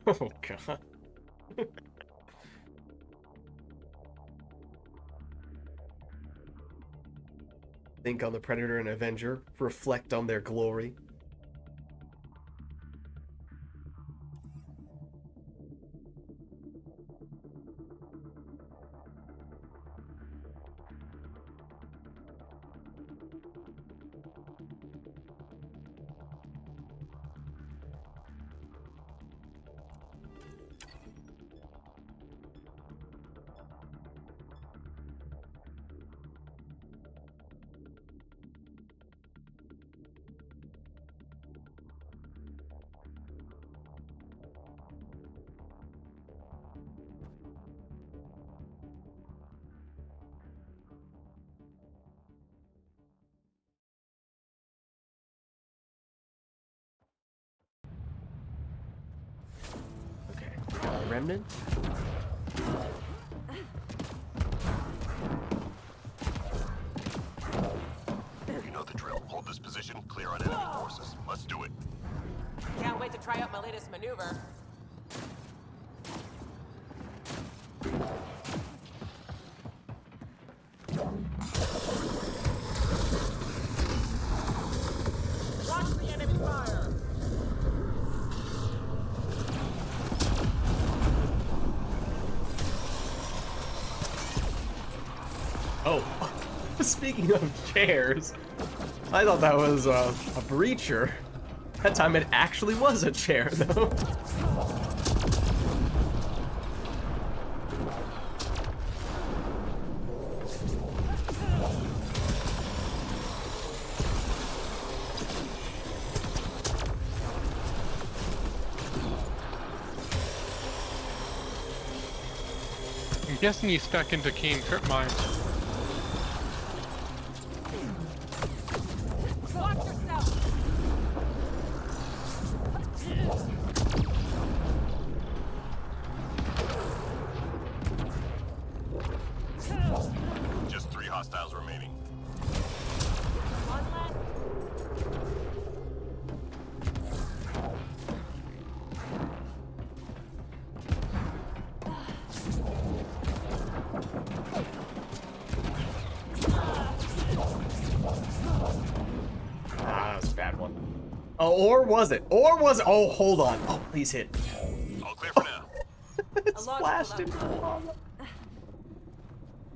Oh, God. Think on the Predator and Avenger. Reflect on their glory. Okay, got a remnant. You know the drill. Hold this position, clear on enemy forces. Let's do it. Can't wait to try out my latest maneuver. Watch the enemy fire! Oh, speaking of chairs, I thought that was a breacher. That time it actually was a chair, though. I'm guessing you stuck into Keen trip mines. Watch yourself! Just 3 hostiles remaining. One left. Ah, that was a bad one. Oh, or was it? Or was it? Oh, hold on. Oh, please hit. All clear for now. It A large splashed into the lava.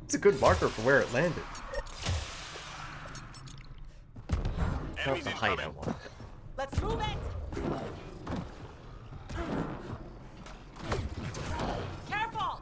It's a good marker for where it landed. Not Enemies the height I incoming. want. Let's move it! Careful!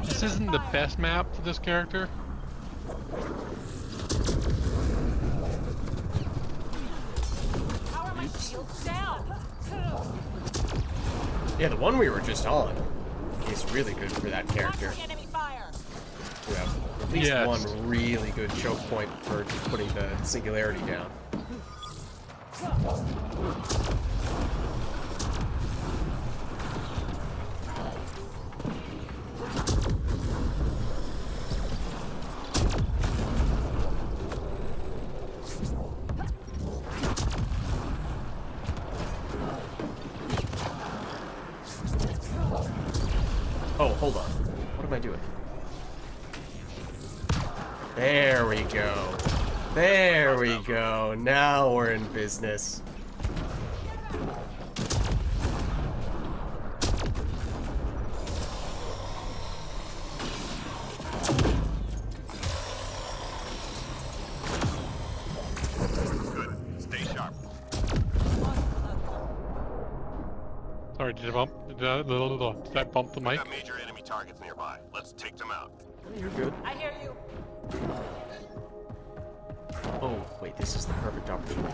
This isn't the best map for this character. How are my shields down? Yeah, the one we were just on is really good for that Watch character. the enemy fire! You have at least Yes. one really good choke point for just putting the singularity down. Oh, hold on. What am I doing? There we go. There we go. Now we're in business. Good. Stay sharp. Sorry, did I bump the We mic? got major enemy targets nearby. Let's take them out. You're good. I hear you. Oh, wait, this is the perfect opportunity.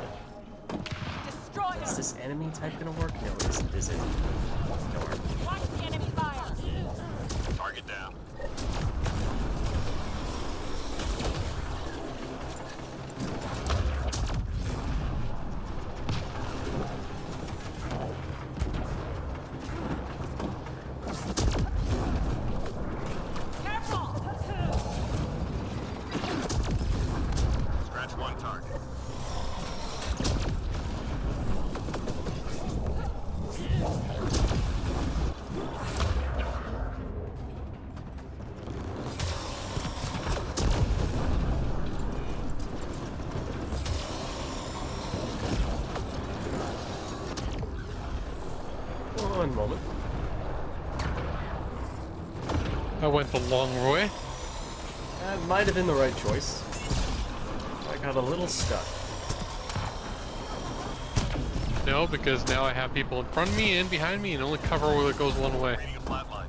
Destroy Is them. this enemy type gonna work? No, it isn't, is it? No. Watch the enemy fire. Target down. Careful. Scratch one target. One moment. I went the long way. That might have been the right choice. I got a little stuck. No, because now I have people in front of me and behind me and only cover where it goes one way. Reading a flat line.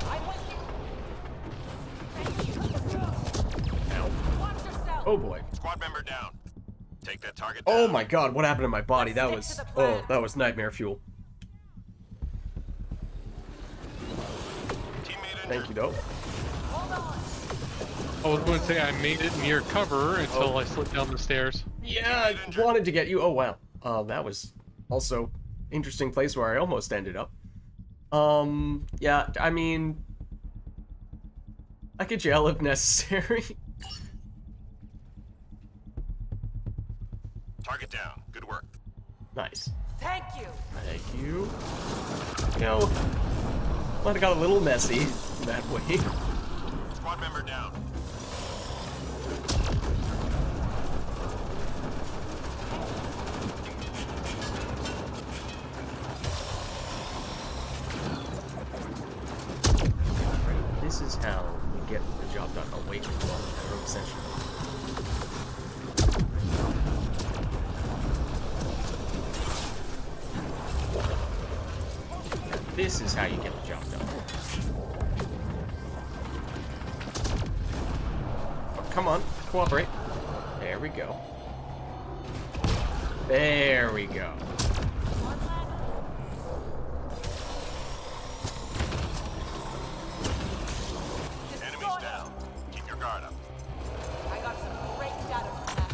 I'm with you. Thank you. Ow. Watch yourself. Oh boy. Squad member down. Take that target down. Oh my god, what happened to my body? That Let's was... stick to the plan. Oh, that was nightmare fuel. Teammate injured. Thank you, though. Hold on. I was going to say I made it near cover until I slid down the stairs. Yeah, I wanted to get you. Oh, wow. That was also interesting place where I almost ended up. Yeah, I mean... I could yell if necessary. Target down. Good work. Nice. Thank you. Thank you. You know, might have got a little messy that way. Squad member down. This is how we get the job done away from the wall, essentially. This is how you get the job done. Oh, come on, cooperate. There we go. There we go. Enemies down. Keep your guard up. I got some great data from that.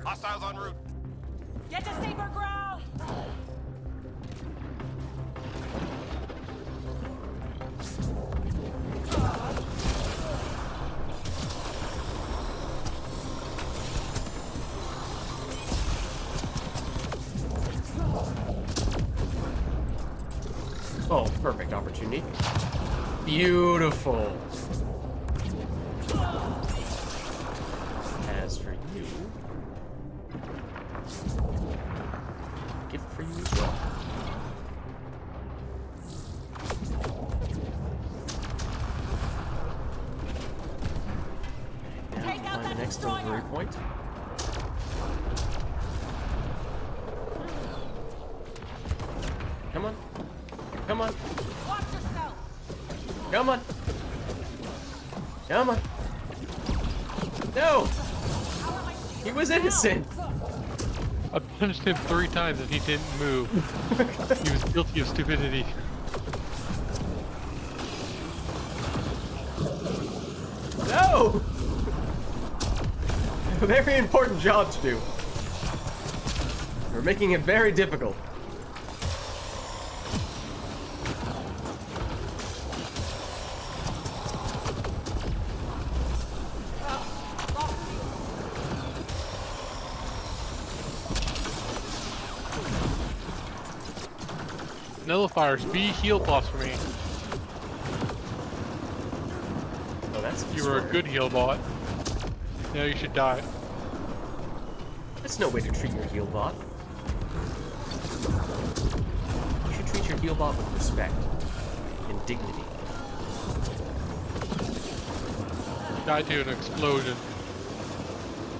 Hostiles en route. Get to safer ground. Oh, perfect opportunity. Beautiful. As for you, gift for you as well. Now Take out find the that next destroyer. delivery point. Come on. Come on. Watch yourself. Come on. Come on. No! How are my shields He was down? innocent! I punched him 3 times and he didn't move. He was guilty of stupidity. No! A very important job to do. We're making it very difficult. Nullifiers, be heal boss for me. Oh, that's You were a good heal bot. Now you should die. That's no way to treat your heal bot. You should treat your heal bot with respect and dignity. Died to an explosion.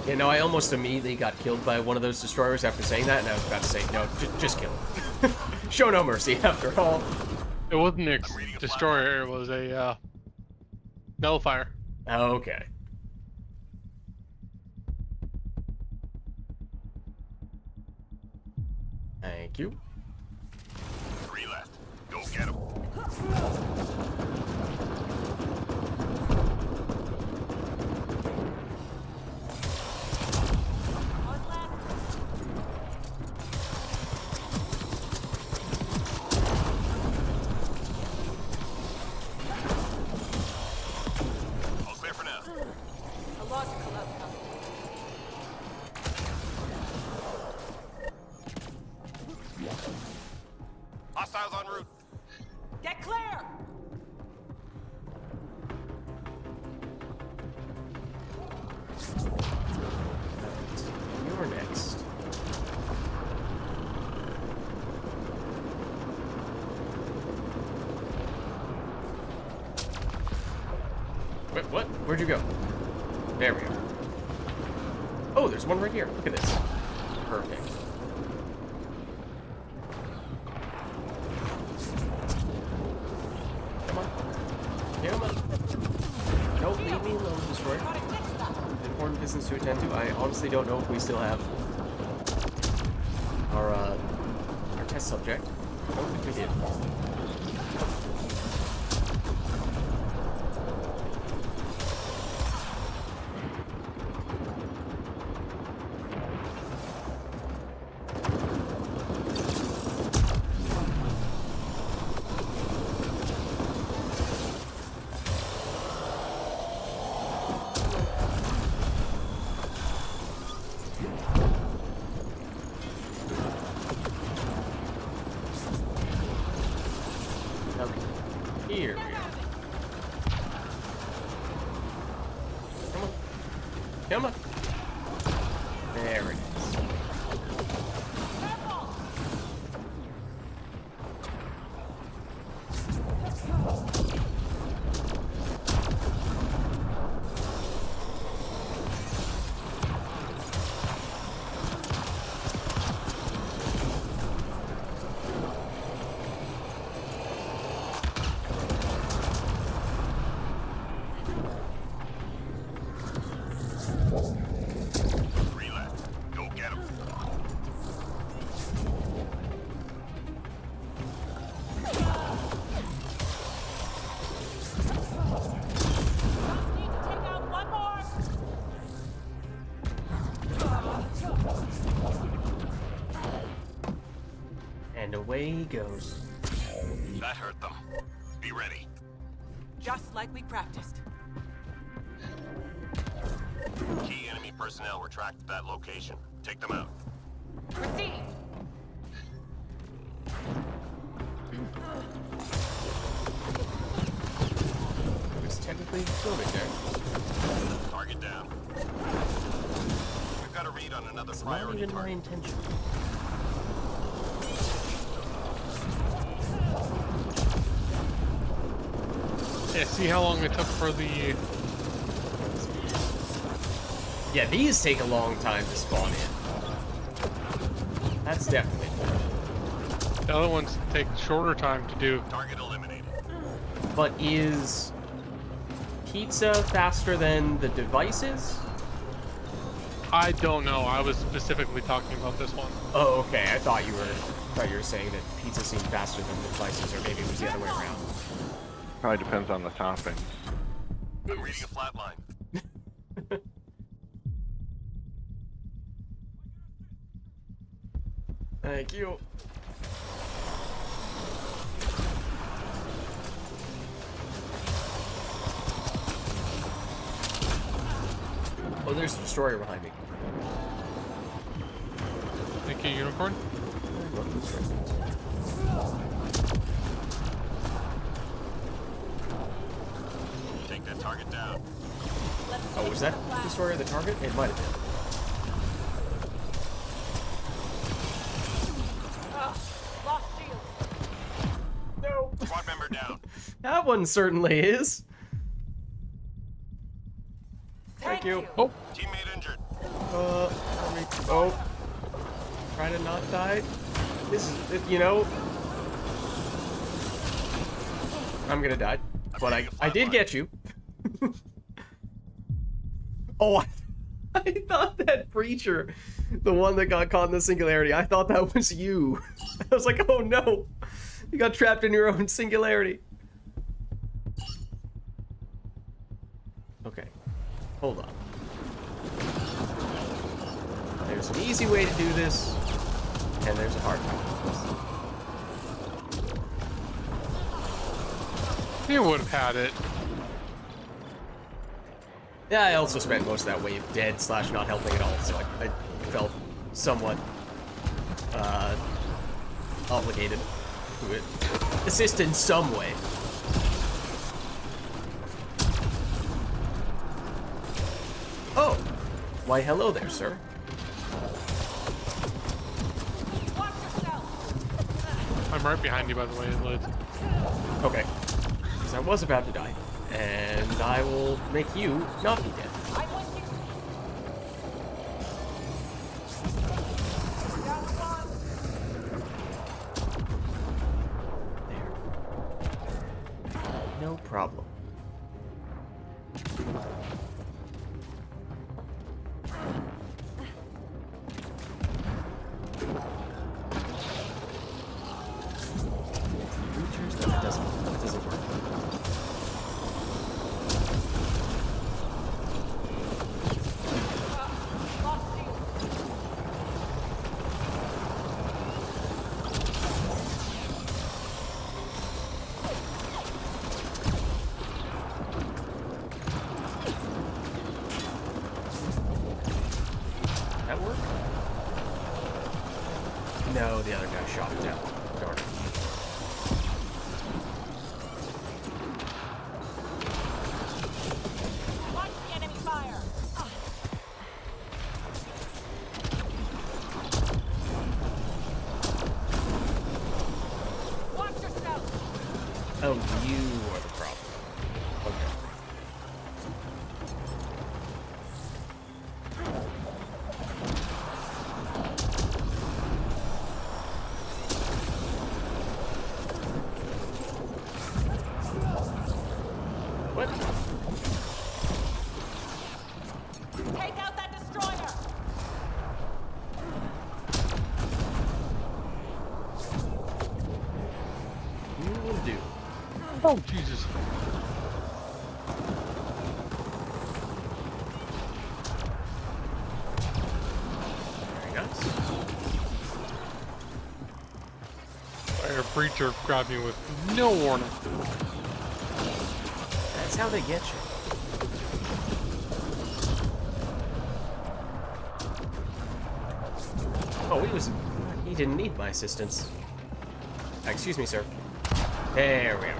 Yeah, no, I almost immediately got killed by one of those destroyers after saying that, and I was about to say, no, just kill him. Show no mercy, after all. It wasn't an destroyer, it was a nullifier. Okay. Thank you. 3 left. Go get them. One left. All clear for now. A logical outcome. Hostiles en route. Get clear! You're next. Wait, what? Where'd you go? There we go. Oh, there's one right here. Look at this. Perfect. Come on. Come on. Don't leave me alone, destroyer. Gotta fix that. Important business to attend to. I honestly don't know if we still have our test subject. I don't think we did. Okay. Here we go. Come on. Come on. There it is. Three left. Go get them. Need to take out one more. And away he goes. That hurt them. Be ready. Just like we practiced. Key enemy personnel were tracked to that location. Take them out. Proceed. It's technically filming there. Target down. We've got a read on another It's not priority even my target. intention. Yeah, see how long it took for the... Yeah, these take a long time to spawn in. That's definitely true. The other ones take shorter time to do. Target eliminated. But is pizza faster than the devices? I don't know. I was specifically talking about this one. Oh, okay. I thought you were saying that pizza seemed faster than the devices, or maybe it was the other way around. Probably depends on the toppings. I'm reading a flat line. Thank you. Oh, there's a destroyer behind me. Thank you, Unicorn. Take that target down. Oh, was that destroyer the target? It might have been. Lost shield. No. Squad member down. That one certainly is. Thank you. Oh, Teammate injured. Oh. Try to not die. This is, you know. I'm gonna die. But I did get you. Oh, I thought that preacher, the one that got caught in the singularity, I thought that was you. I was like, oh no. You got trapped in your own singularity. Okay. Hold on. There's an easy way to do this, and there's a hard way to do this. you would have had it. Yeah, I also spent most of that wave dead / not helping at all, so I felt somewhat obligated to assist in some way. Oh! Why, hello there, sir. Watch yourself. I'm right behind you, by the way, Liz. Okay. Because I was about to die. And I will make you not be dead. I'm with you. Down one. There. No problem. Creatures? No, that doesn't work. Lost shield. That work? No, the other guy shot it down. Darn it. Watch the enemy fire. Watch yourself. Oh, you are the problem. Okay. What? Take out that destroyer. You will do. Oh, Jesus. Very nice. Fire Preacher grabbed me with no warning. That's how they get you. Oh, he didn't need my assistance. Excuse me, sir. There we are.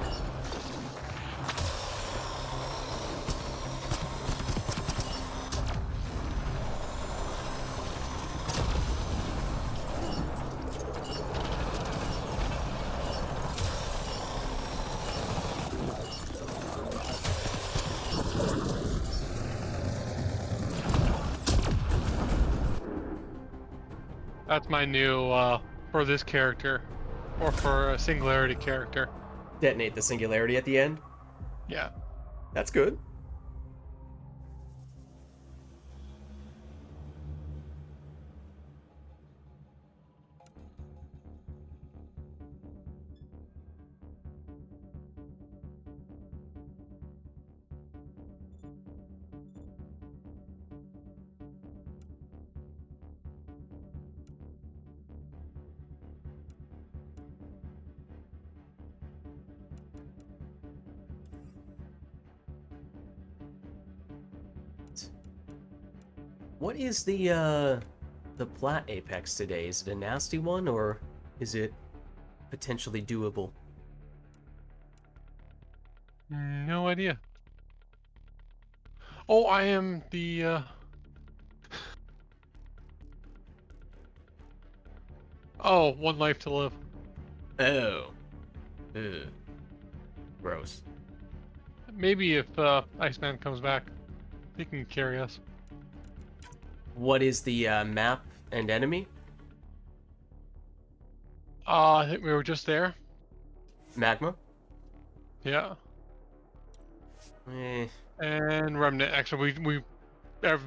That's my new, for this character. Or for a singularity character. Detonate the singularity at the end. Yeah. That's good. What is the plat apex today? Is it a nasty one or is it potentially doable? No idea. Oh, I am the, Oh, one life to live. Oh. Ugh. Gross. Maybe if, Iceman comes back. He can carry us. What is the map and enemy? I think we were just there. Magma? Yeah. Eh. And Remnant. Actually,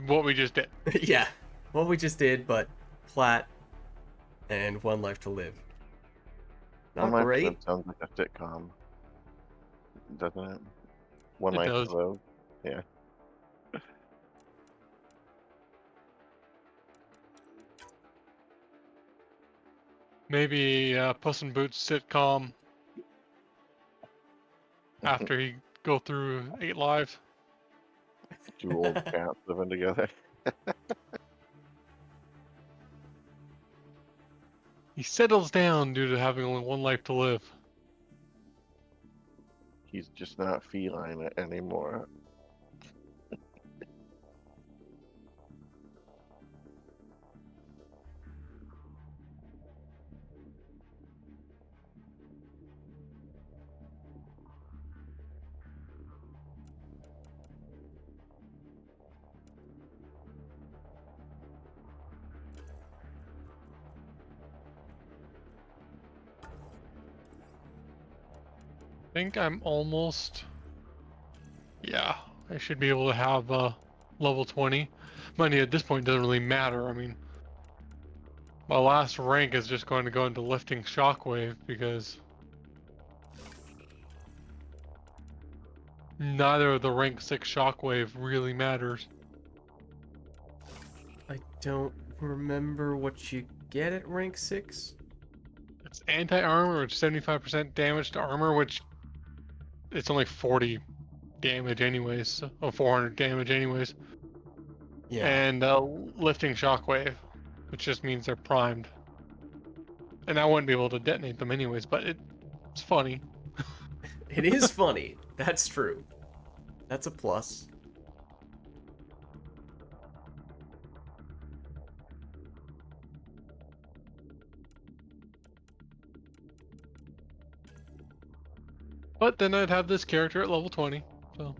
what we just did. Yeah. What we just did, but Plat and One Life to Live. Not One Life to great. Live sounds like a sitcom, doesn't it? One It Life does. to Live. Yeah. Maybe Puss in Boots sitcom after he go through 8 lives. Two old cats living together. He settles down due to having only 1 life to live. He's just not feline anymore. I think I'm almost. Yeah, I should be able to have level 20. Mind you, at this point, it doesn't really matter. I mean, my last rank is just going to go into lifting shockwave because neither of the rank 6 shockwave really matters. I don't remember what you get at rank 6. It's anti-armor, which 75% damage to armor, which it's only 40 damage anyways, or 400 damage anyways. Yeah. And lifting shockwave, which just means they're primed. And I wouldn't be able to detonate them anyways, but it's funny. It is funny. That's true. That's a plus. But then I'd have this character at level 20, so.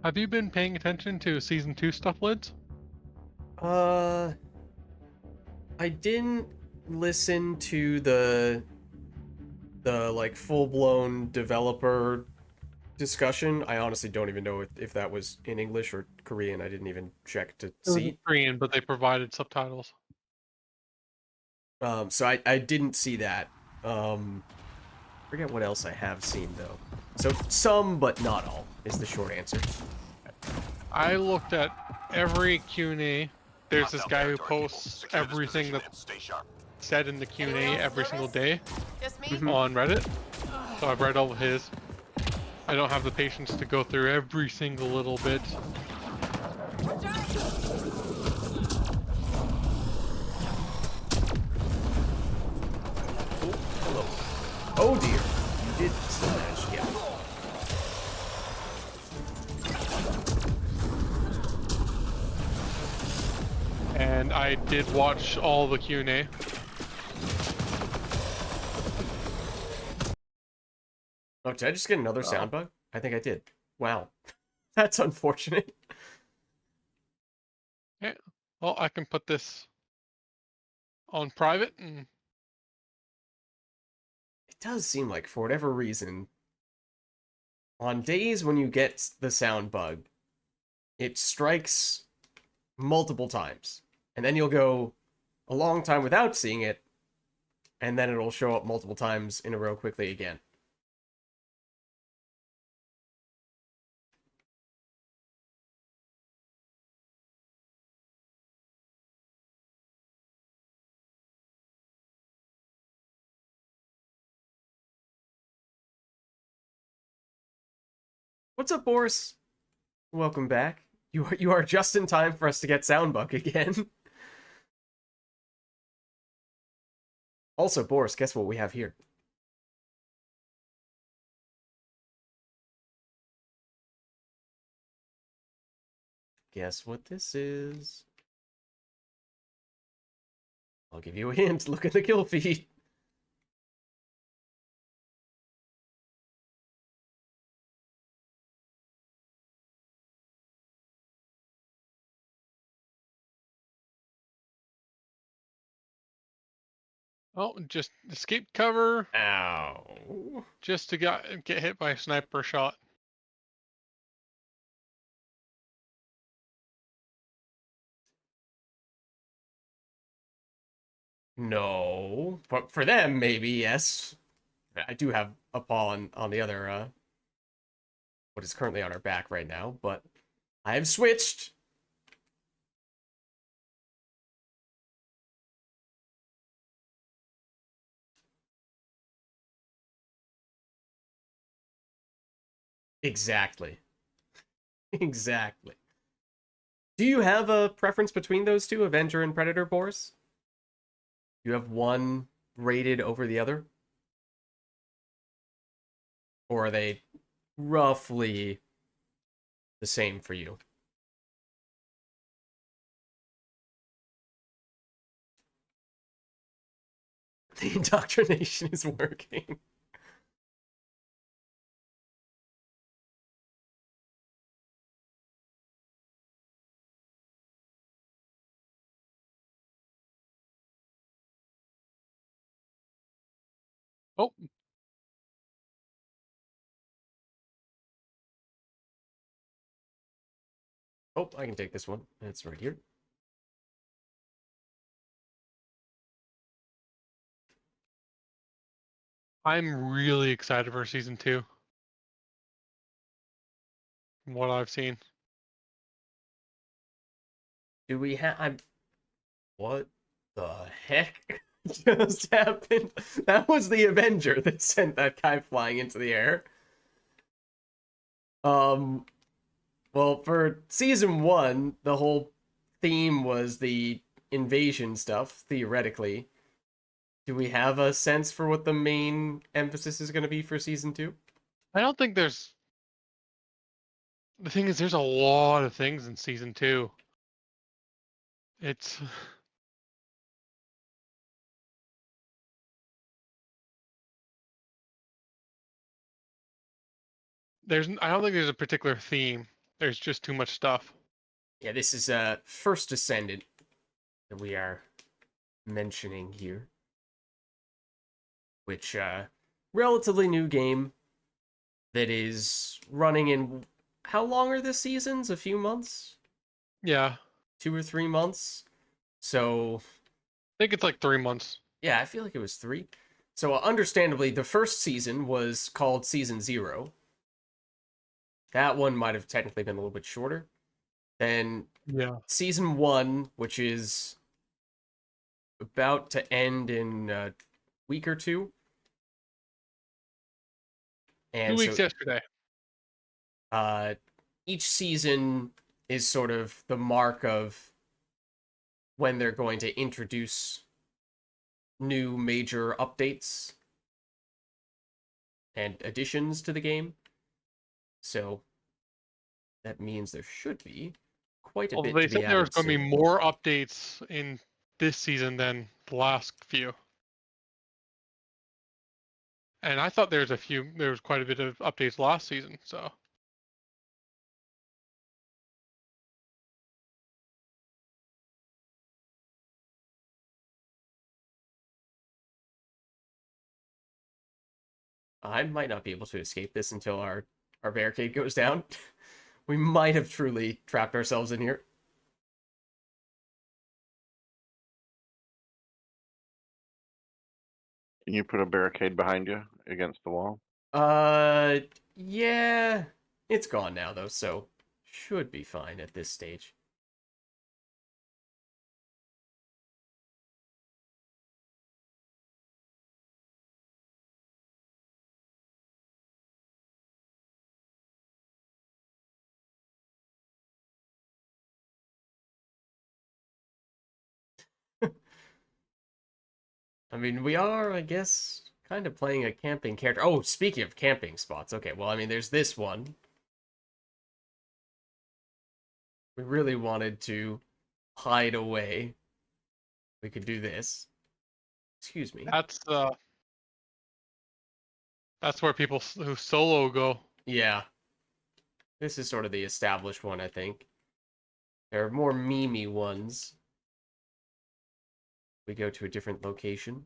Have you been paying attention to Season 2 stuff, Lids? I didn't listen to the like full-blown developer discussion. I honestly don't even know if that was in English or Korean. I didn't even check to It was in see. Korean, but they provided subtitles. So I didn't see that. Forget what else I have seen though. So some, but not all, is the short answer. I looked at every Q&A. There's this Hostile guy who territory people. posts Secure this everything position that's and stay sharp. said in the Q&A Anyone else every single nervous? day Just me? Mhm. on Reddit. So I've read all of his. I don't have the patience to go through every single little bit. Hello. Oh dear. You did still manage to get me. And I did watch all the Q&A. Oh, did I just get another sound bug? I think I did. Wow. That's unfortunate. Yeah. Well, I can put this on private and It does seem like, for whatever reason, on days when you get the sound bug, it strikes multiple times. And then you'll go a long time without seeing it, and then it'll show up multiple times in a row quickly again. What's up, Boris? Welcome back. You are just in time for us to get Soundbuck again. Also, Boris, guess what we have here? Guess what this is? I'll give you a hint. Look at the kill feed. Oh, just escape cover Ow. just to get hit by a sniper shot. No. But for them, maybe, yes. I do have a paw on the other, what is currently on our back right now, but I have switched. Exactly. Exactly. Do you have a preference between those two, Avenger and Predator, Boris? You have one rated over the other? Or are they roughly the same for you? The indoctrination is working. Oh, Oh, I can take this one. It's right here. I'm really excited for season 2. From what I've seen. Do we have... What the heck just happened? That was the Avenger that sent that guy flying into the air. Well, for season 1, the whole theme was the invasion stuff, theoretically. Do we have a sense for what the main emphasis is going to be for season 2? I don't think there's. The thing is, there's a lot of things in season 2. It's. I don't think there's a particular theme. There's just too much stuff. Yeah, this is First Descendant that we are mentioning here, which relatively new game that is running in how long are the seasons? A few months? Yeah. 2 or 3 months. So I think it's like 3 months. yeah, I feel like it was 3. So understandably, the first season was called Season 0. That one might have technically been a little bit shorter. Then Yeah. Season 1, which is about to end in a week or two. 2 And weeks so yesterday. uh, each season is sort of the mark of when they're going to introduce new major updates and additions to the game. So that means there should be quite a Although bit they to said be there was added going to be soon. more updates in this season than the last few. And I thought there was quite a bit of updates last season, so. I might not be able to escape this until our barricade goes down. We might have truly trapped ourselves in here. Can you put a barricade behind you against the wall? Yeah. It's gone now, though, so should be fine at this stage. I mean, we are, I guess, kind of playing a camping character. Oh, speaking of camping spots, okay, well, I mean, there's this one. We really wanted to hide away. We could do this. Excuse me. That's where people who solo go. Yeah. This is sort of the established one, I think. There are more memey ones. We go to a different location.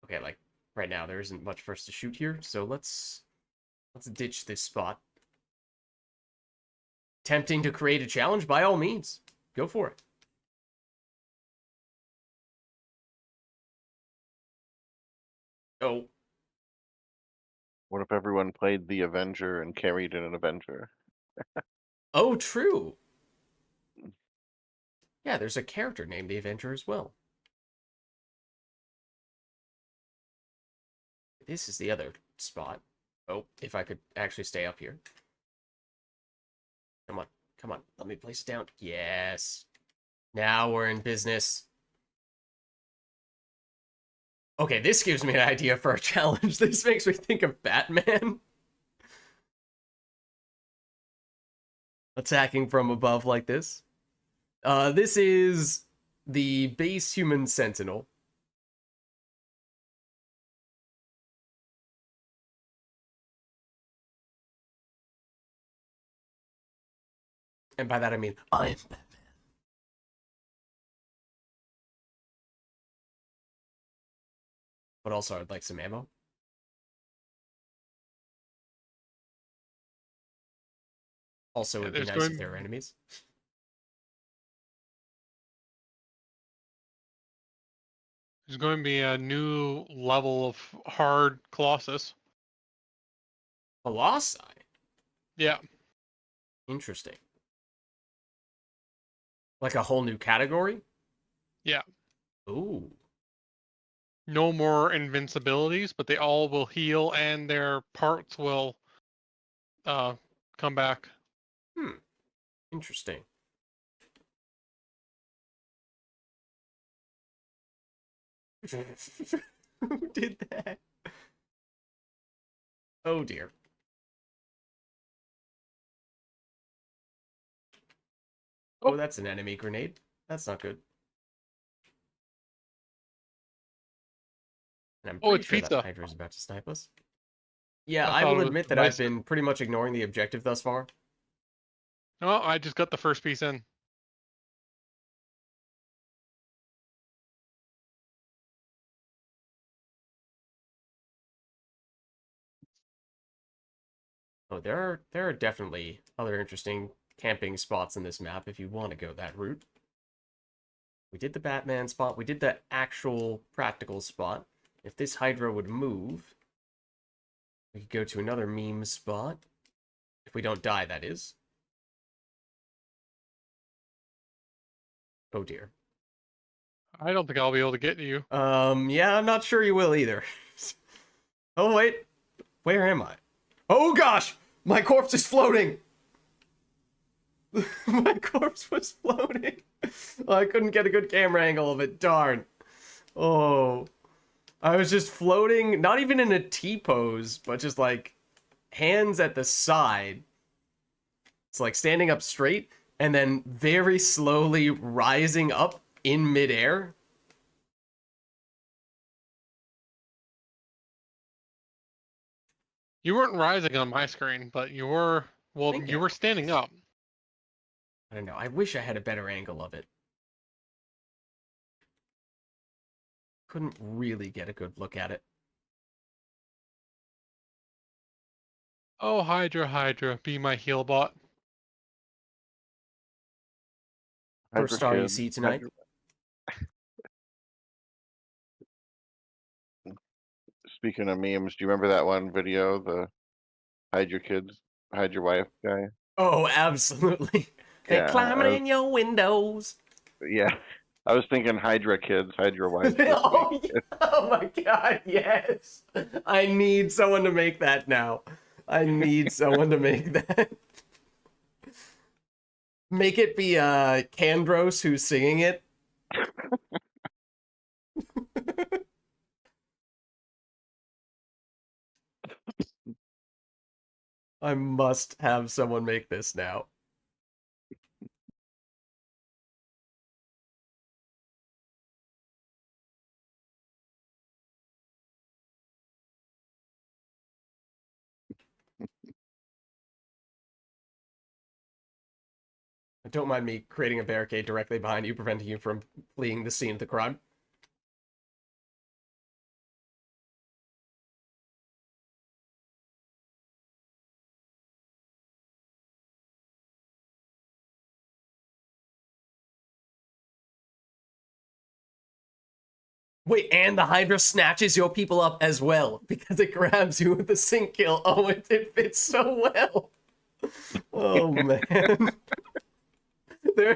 Okay, like right now there isn't much for us to shoot here, so let's ditch this spot. Tempting to create a challenge, by all means. Go for it. Oh. What if everyone played the Avenger and carried in an Avenger? Oh, true. Yeah, there's a character named the Avenger as well. This is the other spot. Oh, if I could actually stay up here. Come on, come on. Let me place it down. Yes. Now we're in business. Okay, this gives me an idea for a challenge. This makes me think of Batman. Attacking from above like this. This is the base human sentinel. And by that I mean, I am Batman. But also, I'd like some ammo. Also, it'd be nice if there were enemies. There's going to be a new level of hard Colossus. Colossi? Yeah. Interesting. Like a whole new category? Yeah. Ooh. No more invincibilities, but they all will heal and their parts will come back. Interesting. Who did that? Oh dear. Oh, that's an enemy grenade. That's not good. And I'm pretty It's sure pizza. that Hydra is about to snipe us. Yeah, I I thought will it was admit that I've divisive. been pretty much ignoring the objective thus far. No, I just got the first piece in. Oh, there are definitely other interesting camping spots in this map if you want to go that route. We did the Batman spot. We did the actual practical spot. If this Hydra would move, we could go to another meme spot. If we don't die, that is. Oh dear. I don't think I'll be able to get to you. Yeah, I'm not sure you will either. Oh, wait. Where am I? Oh gosh! My corpse is floating! My corpse was floating. I couldn't get a good camera angle of it. Darn. Oh. I was just floating, not even in a T-pose, but just like hands at the side. It's like standing up straight and then very slowly rising up in midair. You weren't rising on my screen, but you were, well, Thank you you. were standing up. I don't know. I wish I had a better angle of it. Couldn't really get a good look at it. Oh, Hydra, Hydra, be my heal bot. First Hydra star you kid, see tonight. Speaking of memes, do you remember that one video, the Hydra kids, Hydra wife guy? Oh, absolutely. They're Yeah, climbing in your windows. yeah. I was thinking Hydra kids, Hydra wife. Oh, yeah. Oh my god, yes. I need someone to make that now. I need someone to make that. Make it be Kandros who's singing it. I must have someone make this now. Don't mind me creating a barricade directly behind you, preventing you from fleeing the scene of the crime. Wait, and the Hydra snatches your people up as well, because it grabs you with the sync kill. Oh, it fits so well. Oh, man.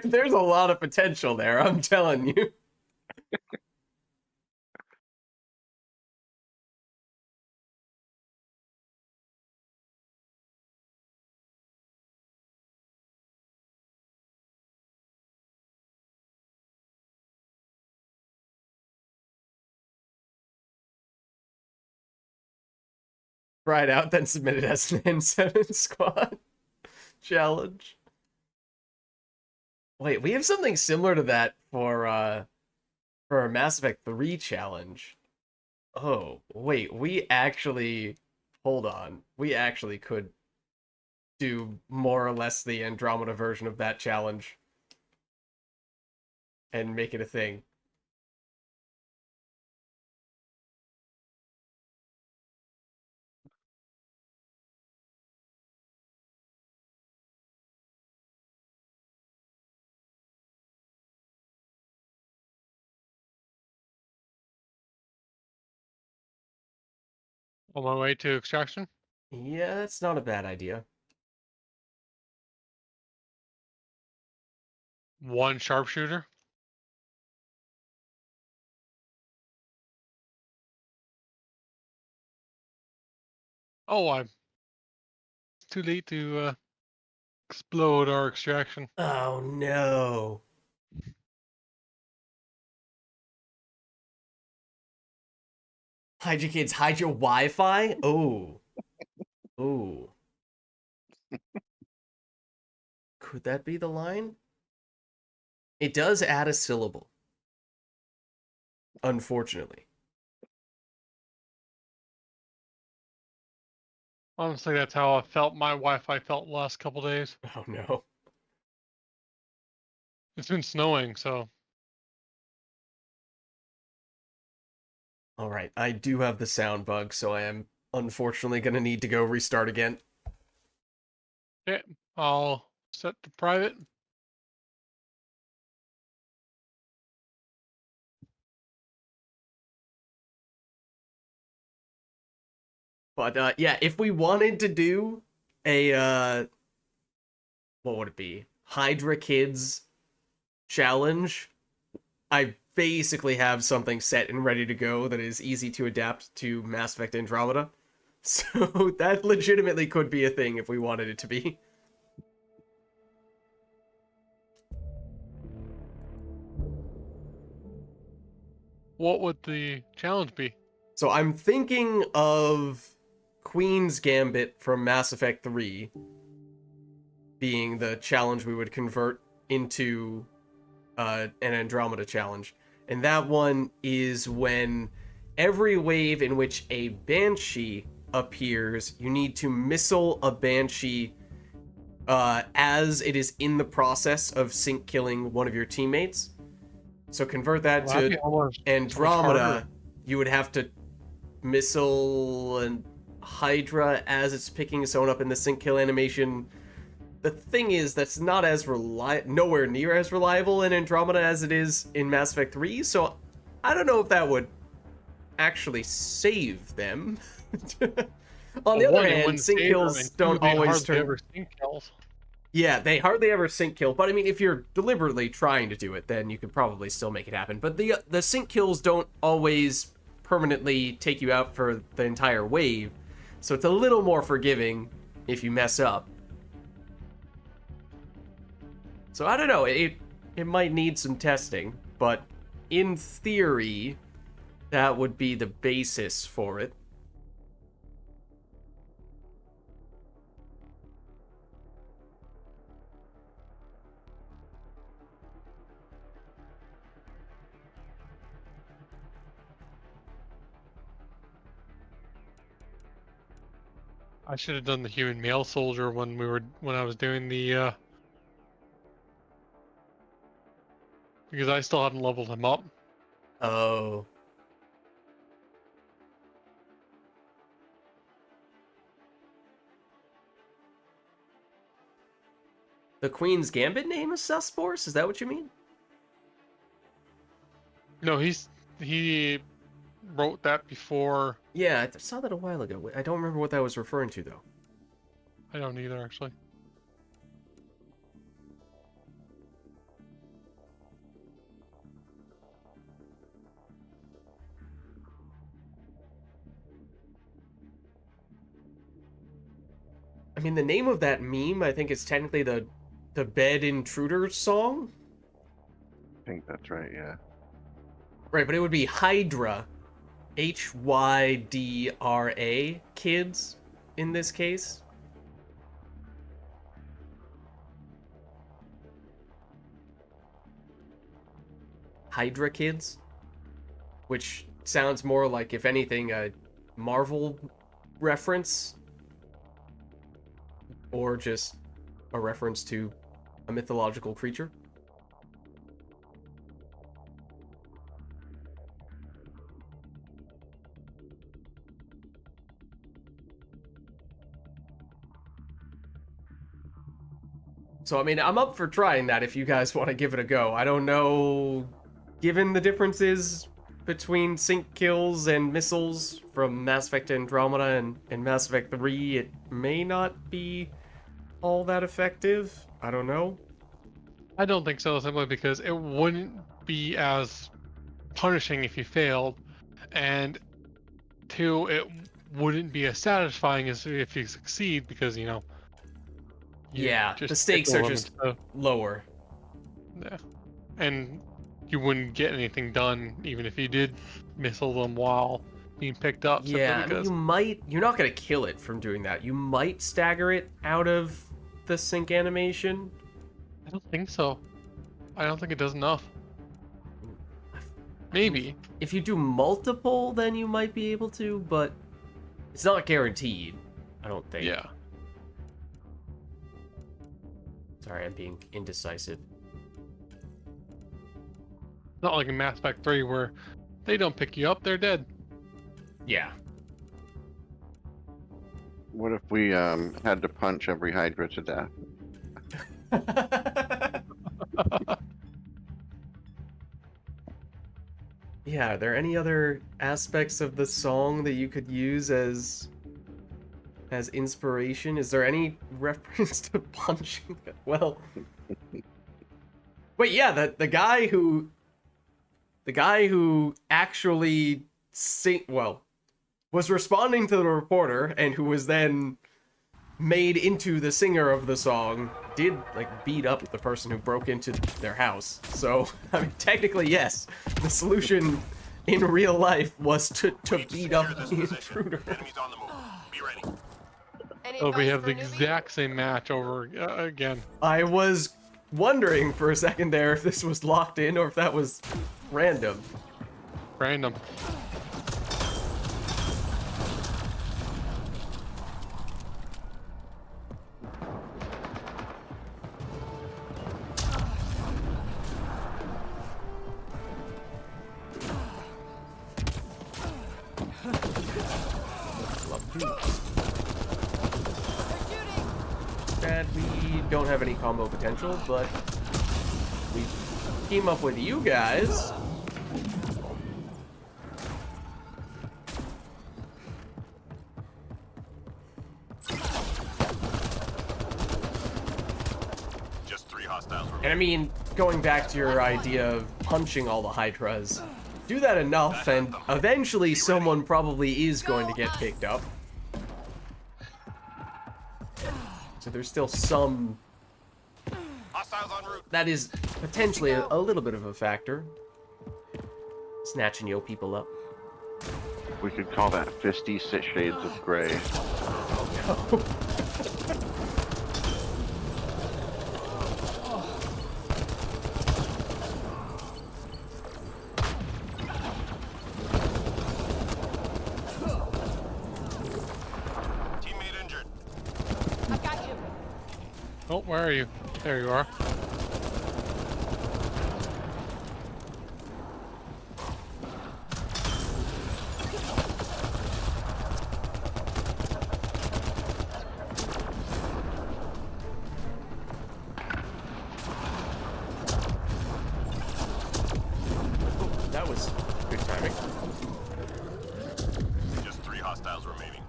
There's a lot of potential there, I'm telling you. Try it out, then submit it as an N7 squad challenge. Wait, we have something similar to that for our Mass Effect 3 challenge. Oh, wait, we actually... Hold on. We actually could do more or less the Andromeda version of that challenge and make it a thing. On my way to extraction. Yeah, that's not a bad idea. One sharpshooter. Oh, I'm too late to explode our extraction. Oh, no. Hide your kids, hide your Wi-Fi? Oh. Oh. Could that be the line? It does add a syllable. Unfortunately. Honestly, that's how I felt. My Wi-Fi felt the last couple days. Oh, no. It's been snowing, so All right, I do have the sound bug, so I am unfortunately going to need to go restart again. yeah, I'll set the private. But yeah, if we wanted to do a what would it be? Hydra Kids challenge, I basically have something set and ready to go that is easy to adapt to Mass Effect Andromeda. So that legitimately could be a thing if we wanted it to be. What would the challenge be? So I'm thinking of Queen's Gambit from Mass Effect 3 being the challenge we would convert into an Andromeda challenge. And that one is when every wave in which a Banshee appears, you need to missile a Banshee as it is in the process of sync killing one of your teammates. So convert that Well, that'd to be almost Andromeda. harder. You would have to missile and Hydra as it's picking someone up in the sync kill animation. The thing is, that's not as nowhere near as reliable in Andromeda as it is in Mass Effect 3, so I don't know if that would actually save them. On the other hand, sync kills don't always turn... Ever sync kills. Yeah, they hardly ever sync kill, but I mean, if you're deliberately trying to do it, then you could probably still make it happen. But the sync kills don't always permanently take you out for the entire wave, so it's a little more forgiving if you mess up. So I don't know, it might need some testing, but in theory, that would be the basis for it. I should have done the human male soldier when I was doing the because I still haven't leveled him up. Oh. The Queen's Gambit name is Susforce? Is that what you mean? No, he wrote that before. Yeah, I saw that a while ago. I don't remember what that was referring to, though. I don't either, actually. I mean, the name of that meme, I think, is technically the Bed Intruder song. I think that's right, yeah. Right, but it would be Hydra. Hydra kids, in this case. Hydra kids. Which sounds more like, if anything, a Marvel reference. Or just a reference to a mythological creature. So, I mean, I'm up for trying that if you guys want to give it a go. I don't know, given the differences between sync kills and missiles from Mass Effect Andromeda and Mass Effect 3, it may not be all that effective. I don't know. I don't think so, simply because it wouldn't be as punishing if you failed, and two, it wouldn't be as satisfying as if you succeed, because you Yeah, just the stakes tickle are them just and stuff. lower. Yeah, and you wouldn't get anything done even if you did missile them while being picked up. Yeah, Simply I because mean, you're not going to kill it from doing that. You might stagger it out of the sync animation. I don't think so. I don't think it does enough. Maybe. If you do multiple, then you might be able to, but it's not guaranteed, I don't think. Yeah. Sorry, I'm being indecisive. Not like in Mass Effect 3 where they don't pick you up, they're dead. Yeah. What if we had to punch every Hydra to death? Yeah, are there any other aspects of the song that you could use as inspiration? Is there any reference to punching? Well, wait, yeah, the guy who actually was responding to the reporter and who was then made into the singer of the song did beat up the person who broke into their house. So, I mean, technically, yes, the solution in real life was to beat up the intruder. Enemies on the move. Be ready. Any So we advice have for the a newbie? exact same match over again. I was wondering for a second there if this was locked in or if that was random. Random. And we don't have any combo potential, but we team up with you guys. hostiles remaining. And I mean, going back to your idea of punching all the Hydras, do that enough, and eventually someone probably is going to get picked up. So there's still some... Hostiles en route. That is potentially a little bit of a factor. Snatching yo people up. We could call that 56 Shades of Grey. Teammate injured. I got you. Oh, where are you? There you are. That was good timing. Just 3 hostiles remaining.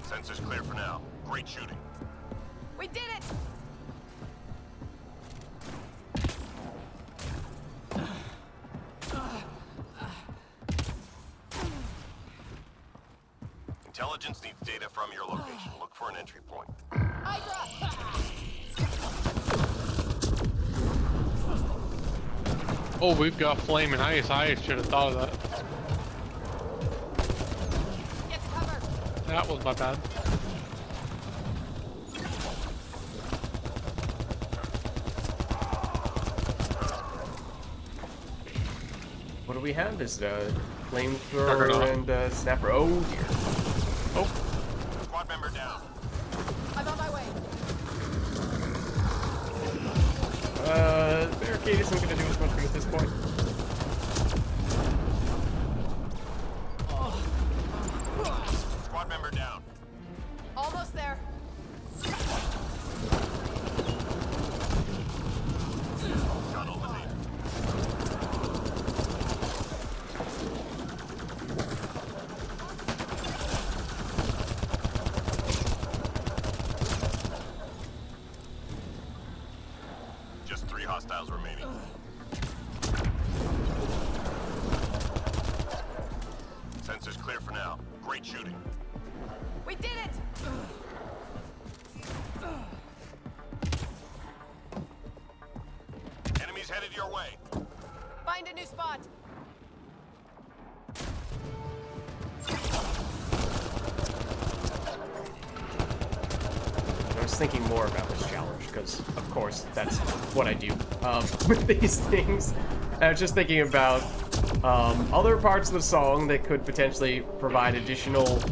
Sensors clear for now. Great shooting. We did it. Intelligence needs data from your location. Look for an entry point. Hydra. Oh, we've got flaming ice. I should have thought of that. Get cover. That was my bad. What do we have? Is it a flamethrower Juggernaut. and a snapper? Oh dear. Oh, Squad member down. I'm on my way. Barricade isn't going to do as much good at this point. Squad member down. Almost there. Gun eliminated. Just 3 hostiles remaining. Sensors clear for now. Great shooting. We did it. Enemies headed your way. Find a new spot. I was thinking more about this challenge, because, of course, that's what I do with these things. I was just thinking about other parts of the song that could potentially provide additional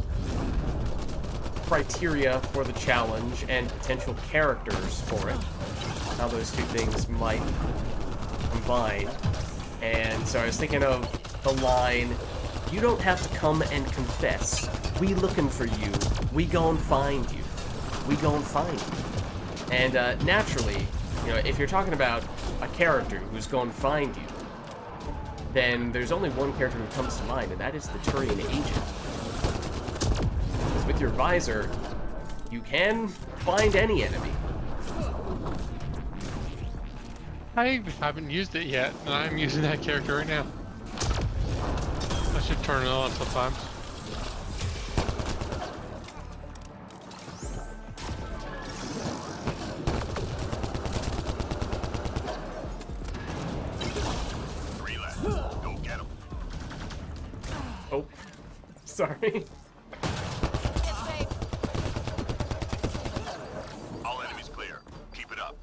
criteria for the challenge and potential characters for it. How those two things might combine. And so I was thinking of the line, "You don't have to come and confess. We looking for you. We gon' find you. We gon' find you." And naturally, you know, if you're talking about a character who's gonna find you, then there's only one character who comes to mind, and that is the Turian agent. Because with your visor, you can find any enemy. I haven't used it yet, and I'm using that character right now. I should turn it on sometimes. Three left. Go get them. Oh, sorry. Get safe. All enemies clear. Keep it up.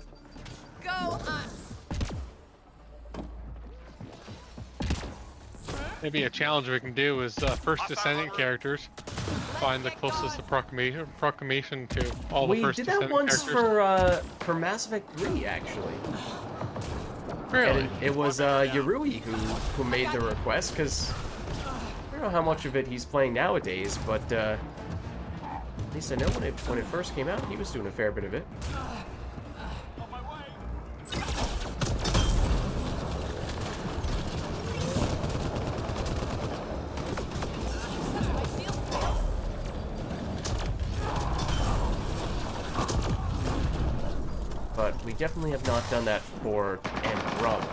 Go us. Maybe a challenge we can do is first descendant characters find the closest approximation to all the We first did that descendant once characters. for Mass Effect 3, actually. Really? And it was Yarui who made the request, because I don't know how much of it he's playing nowadays, but at least I know when it first came out, he was doing a fair bit of it. but we definitely have not done that for Andromeda.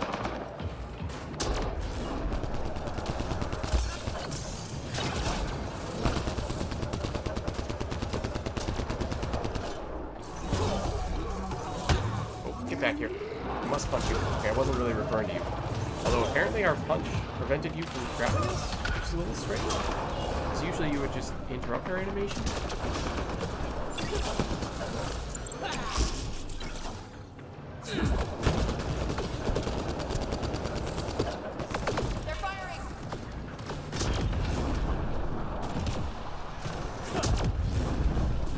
Oh, get back here. I must punch you. Okay, I wasn't really referring to you. Although apparently our punch prevented you from grabbing us, which is a little strange. Because usually you would just interrupt our animation. They're firing.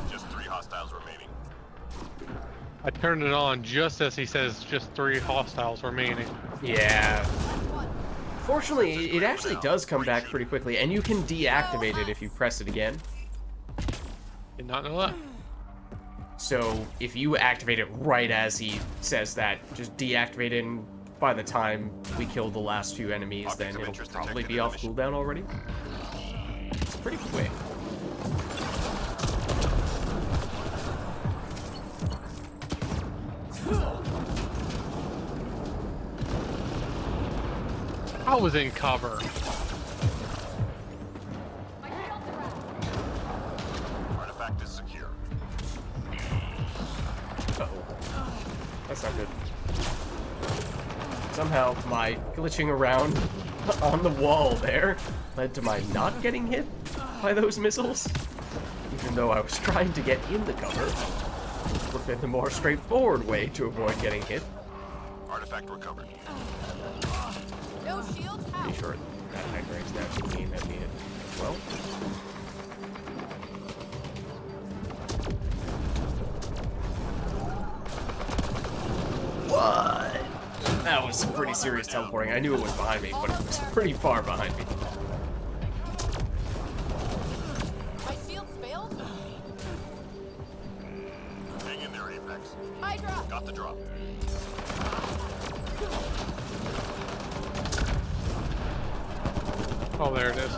Just 3 hostiles remaining. I turned it on just as he says just 3 hostiles remaining. Yeah. Fortunately, it actually does come back pretty quickly, and you can deactivate it if you press it again. Did not know that. So if you activate it right as he says that, just deactivate it, and by the time we kill the last few enemies, then it'll probably be off cooldown already. It's pretty quick. I was in cover. My shield's around. Artifact is secure. Uh-oh. That's not good. Somehow, my glitching around on the wall there led to my not getting hit by those missiles. Even though I was trying to get in the cover, which would have been the more straightforward way to avoid getting hit. Artifact recovered. No shields out. Pretty sure that Hydra is now being that we hit as well. What? That was some pretty serious teleporting. I knew it was behind me, but it was pretty far behind me. My shields failed. Hang in there, Apex. Hydra. Got the drop. Oh, there it is.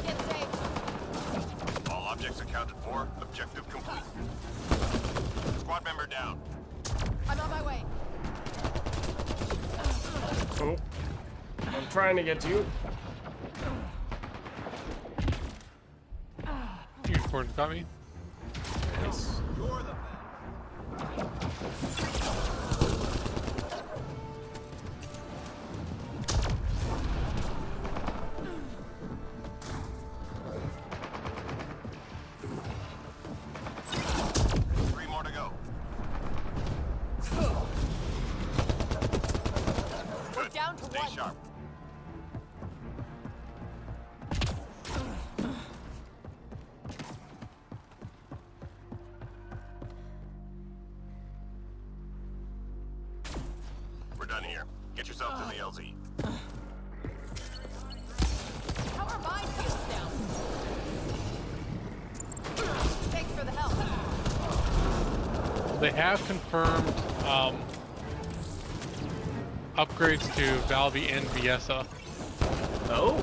Get safe. All objects accounted for. Objective complete. Squad member down. I'm on my way. Oh. I'm trying to get to you. Unicorn got me. Nice. Three more to go. We're down to Stay one. sharp. We're done here. Get yourself to the LZ. How are my shields down? Thanks for the help. They have confirmed upgrades to Valve and Viesa. Oh.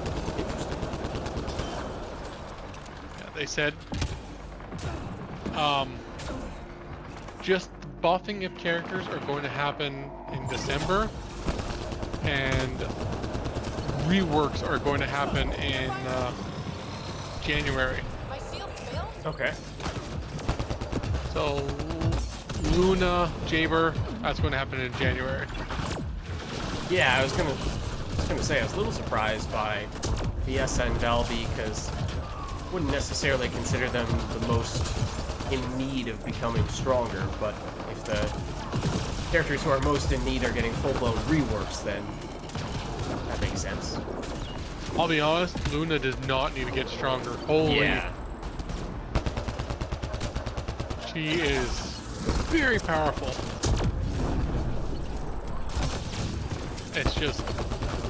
Yeah, they said just the buffing of characters are going to happen in December, and reworks are going to happen in January. My shields failed. Okay. So Luna, Jaber, that's going to happen in January. Yeah, I was gonna say I was a little surprised by Viesa and Valby because wouldn't necessarily consider them the most in need of becoming stronger, but if the characters who are most in need are getting full-blown reworks, then that makes sense. I'll be honest, Luna does not need to get stronger. Holy, Yeah. she is very powerful. It's just,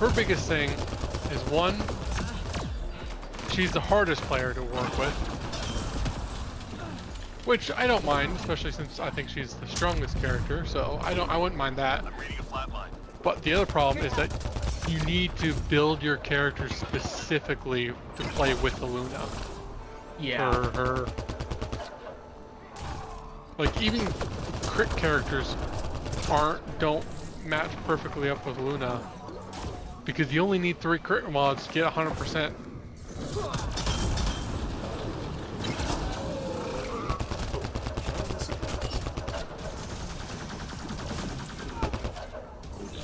her biggest thing is one, she's the hardest player to work with. Which I don't mind, especially since I think she's the strongest character, so I wouldn't mind that. I'm reading a flat line. But the other problem is that you need to build your character specifically to play with the Luna. Yeah. For her. Like even crit characters don't match perfectly up with Luna because you only need 3 crit mods to get 100%.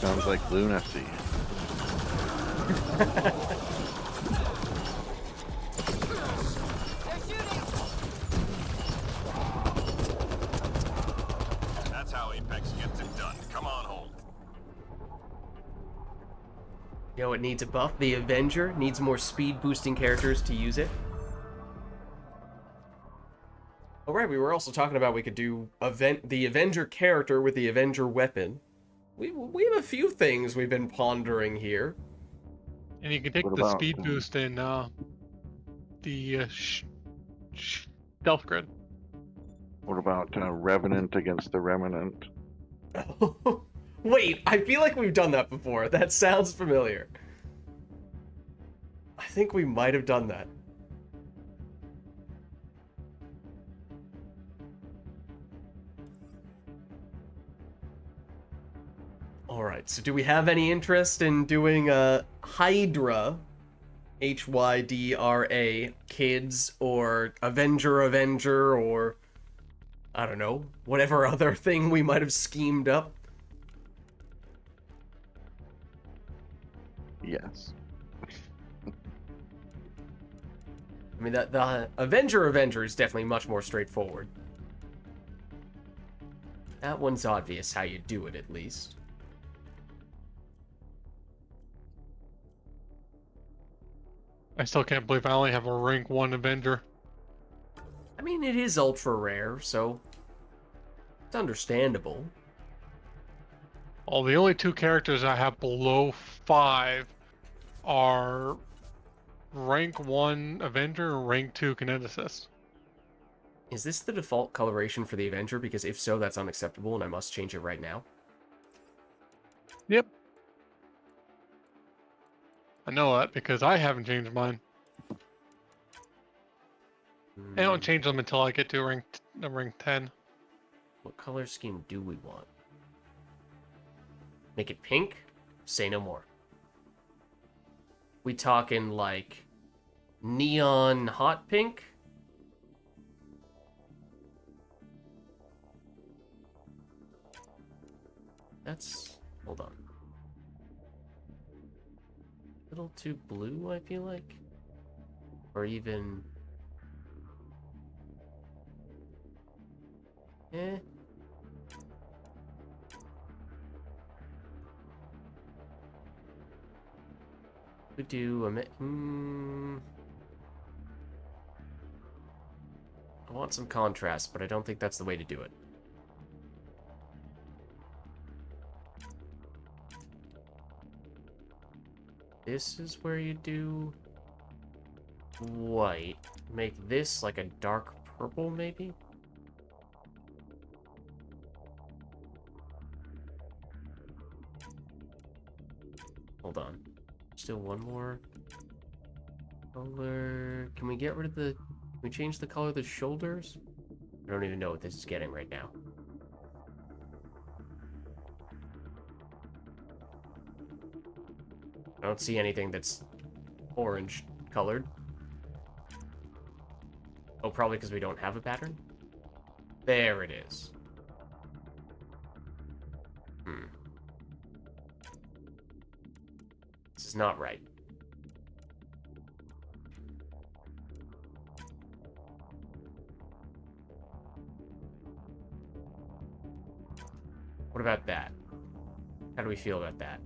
Sounds like lunacy. They're shooting. That's how Apex gets it done. Come on, hold. You know, it needs a buff. The Avenger needs more speed boosting characters to use it. Oh, right, we were also talking about we could do the Avenger character with the Avenger weapon. We have a few things we've been pondering here. And you can take What the about, speed boost in the stealth grid. What about Revenant against the Remnant? Wait, I feel like we've done that before. That sounds familiar. I think we might have done that. Alright, so do we have any interest in doing a Hydra, Hydra, kids, or Avenger, or I don't know, whatever other thing we might have schemed up? Yes. I mean, the Avenger is definitely much more straightforward. That one's obvious how you do it, at least. I still can't believe I only have a rank 1 Avenger. I mean, it is ultra rare, so it's understandable. Well, the only 2 characters I have below 5 are rank 1 Avenger and rank 2 Kineticist. Is this the default coloration for the Avenger? Because if so, that's unacceptable, and I must change it right now. Yep. I know that because I haven't changed mine. I don't change them until I get to rank 10. What color scheme do we want? Make it pink? Say no more. We talking like neon hot pink? That's... hold on. A little too blue, I feel like? Or even... eh. We do a I want some contrast, but I don't think that's the way to do it. This is where you do white. Make this like a dark purple, maybe? Hold on. Still one more color. Can we get rid of the... can we change the color of the shoulders? I don't even know what this is getting right now. I don't see anything that's orange colored. Oh, probably because we don't have a pattern? There it is. This is not right. What about that? How do we feel about that?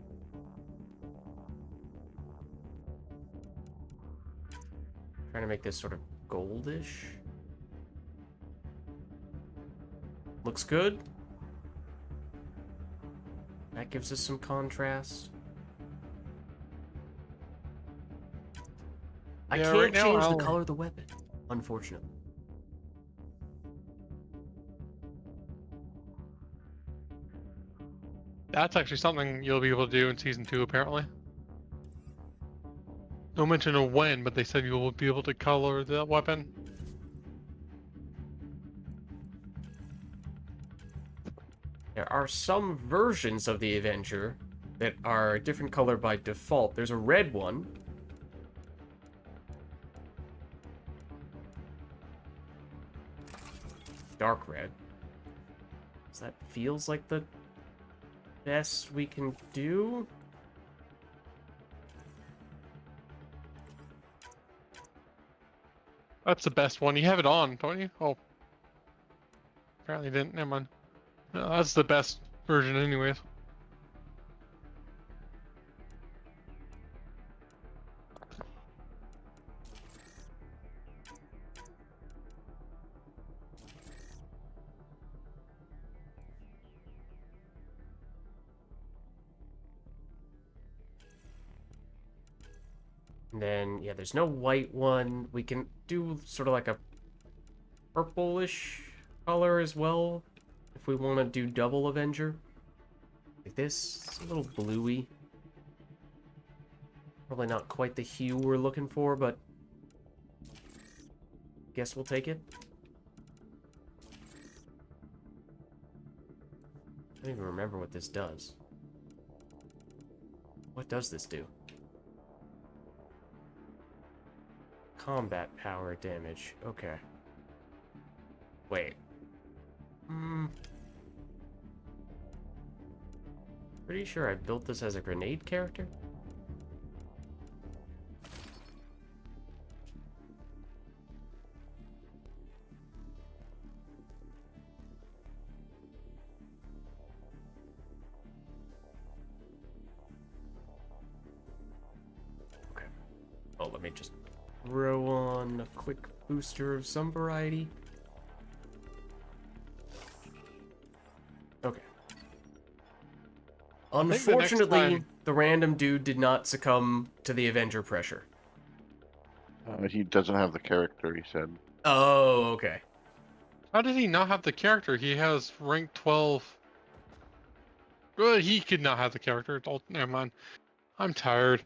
Trying to make this sort of goldish. Looks good. That gives us some contrast. I Yeah, can't right now, change the color of the weapon, unfortunately. That's actually something you'll be able to do in Season 2, apparently. No mention of when, but they said you will be able to color the weapon. are some versions of the Avenger that are a different color by default. There's a red one. Dark red. So that feels like the best we can do. That's the best one. You have it on, don't you? Oh. Apparently didn't. Never mind. No, that's the best version anyways. And then, yeah, there's no white one. We can do sort of like a purplish color as well, if we want to do double Avenger. Like this, it's a little bluey. Probably not quite the hue we're looking for, but guess we'll take it. I don't even remember what this does. What does this do? Combat power damage. Okay. Wait. Pretty sure I built this as a grenade character. Okay. Oh, let me just throw on a quick booster of some variety. Okay. Unfortunately, the random dude did not succumb to the Avenger pressure. He doesn't have the character, he said. Oh, okay. How did he not have the character? He has rank 12. Well, he could not have the character. Oh, never mind. I'm tired.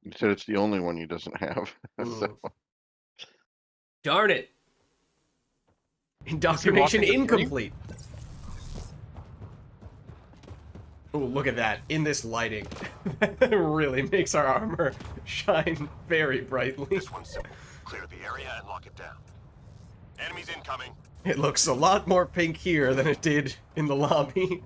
He said it's the only one he doesn't have. So, Darn it. Indoctrination watching the incomplete. Oh, look at that. In this lighting. That really makes our armor shine very brightly. This one's simple. Clear the area and lock it down. Enemies incoming. It looks a lot more pink here than it did in the lobby.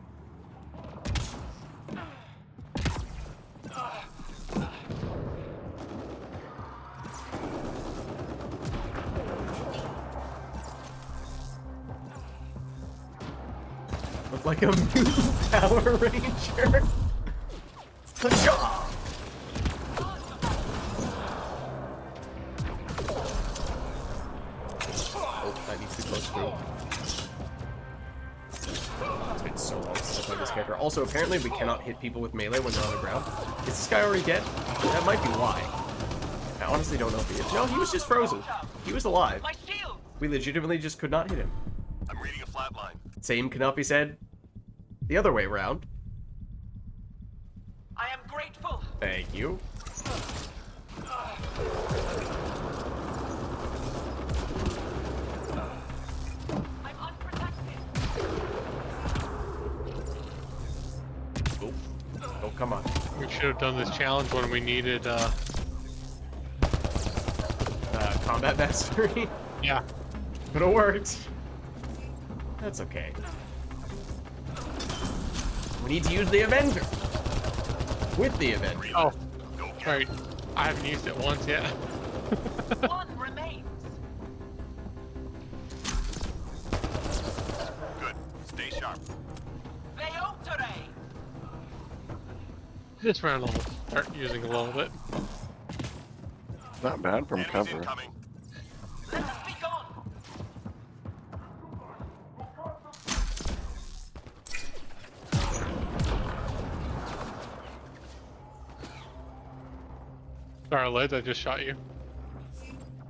Look like a mutant Power Ranger. Ha-cha! Oh, that needs to be close through. It's been so long since I played this character. Also, apparently we cannot hit people with melee when they're on the ground. Is this guy already dead? That might be why. I honestly don't know if he is. No, he was just frozen. He was alive. My shield! We legitimately just could not hit him. I'm reading a flat line. Same cannot be said the other way around. I am grateful. Thank you. I'm unprotected. Oh, oh, come on. We should have done this challenge when we needed, Combat mastery. yeah. Could have worked. That's okay. We need to use the Avenger. With the Avenger. Oh, right. I haven't used it once yet. One remains. Good. Stay sharp. Biotic! This round I'll start using a little bit. not bad from Enemies cover. incoming. Let us be gone. Sorry, Liz, I just shot you.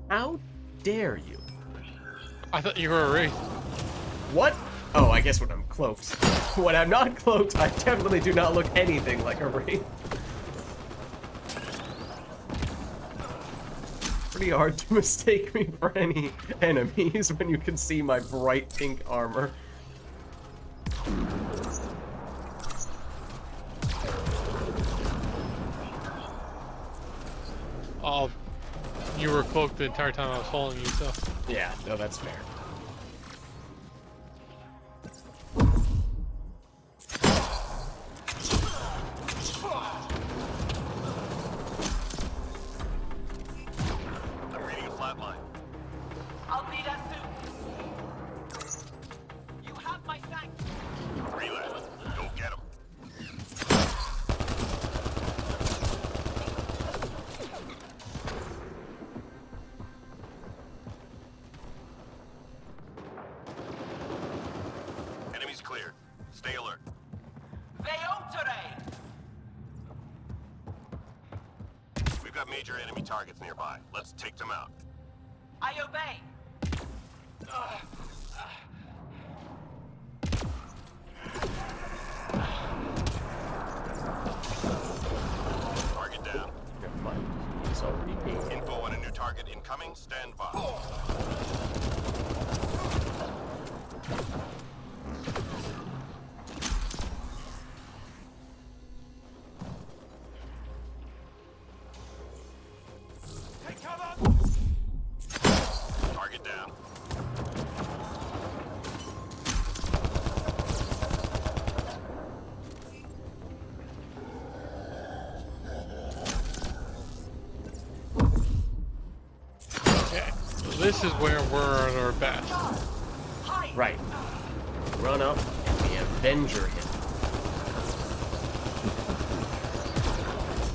How dare you? I thought you were a wraith. What? Oh, I guess when I'm cloaked. When I'm not cloaked, I definitely do not look anything like a wraith. Pretty hard to mistake me for any enemies when you can see my bright pink armor. Oh, you were cloaked the entire time I was following you, so. Yeah, no, that's fair. I'm reading a flat line. I'll be there soon. You have my thanks. Relay. Go get him. Enemies cleared. Stay alert. Biotic! We've got major enemy targets nearby. Let's take them out. I obey. Target down. Never mind. He's already being. Info on a new target incoming. Stand by. Take cover! Target down. Okay. So this is where we're at our best. Hide! Right. Run up and we Avenger him.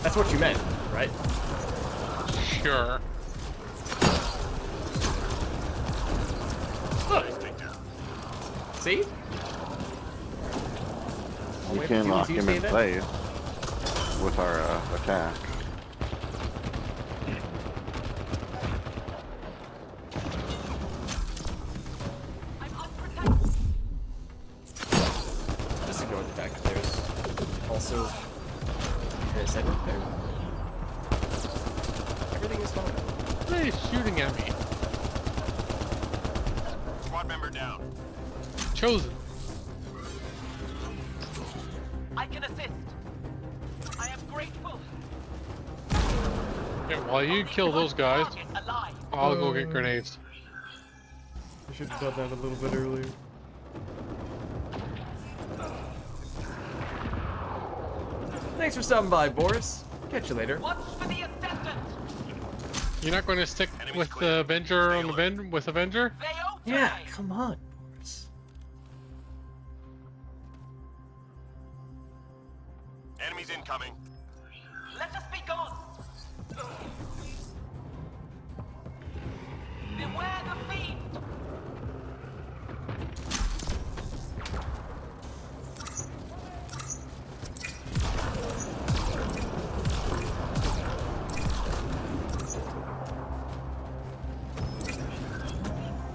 That's what you meant, right? Sure. Look, Nice takedown. see? All We have to can do is lock use him the in event. place with our attack. I'm unprotected. Just ignore the fact that there's also an incentive there. Everything is fine. What are they shooting at me? Squad member down. Chosen. I can assist. I am grateful. Yeah, while you kill those guys, Target alive. I'll go get grenades. I should have done that a little bit earlier. Thanks for stopping by, Boris. Catch you later. Watch for the assassin. You're not going to stick Enemies with clear. the Avenger Stay on the alert. with Avenger? Biotic! Yeah, come on, Boris. Enemies incoming. Let us be gone. Beware the fiend.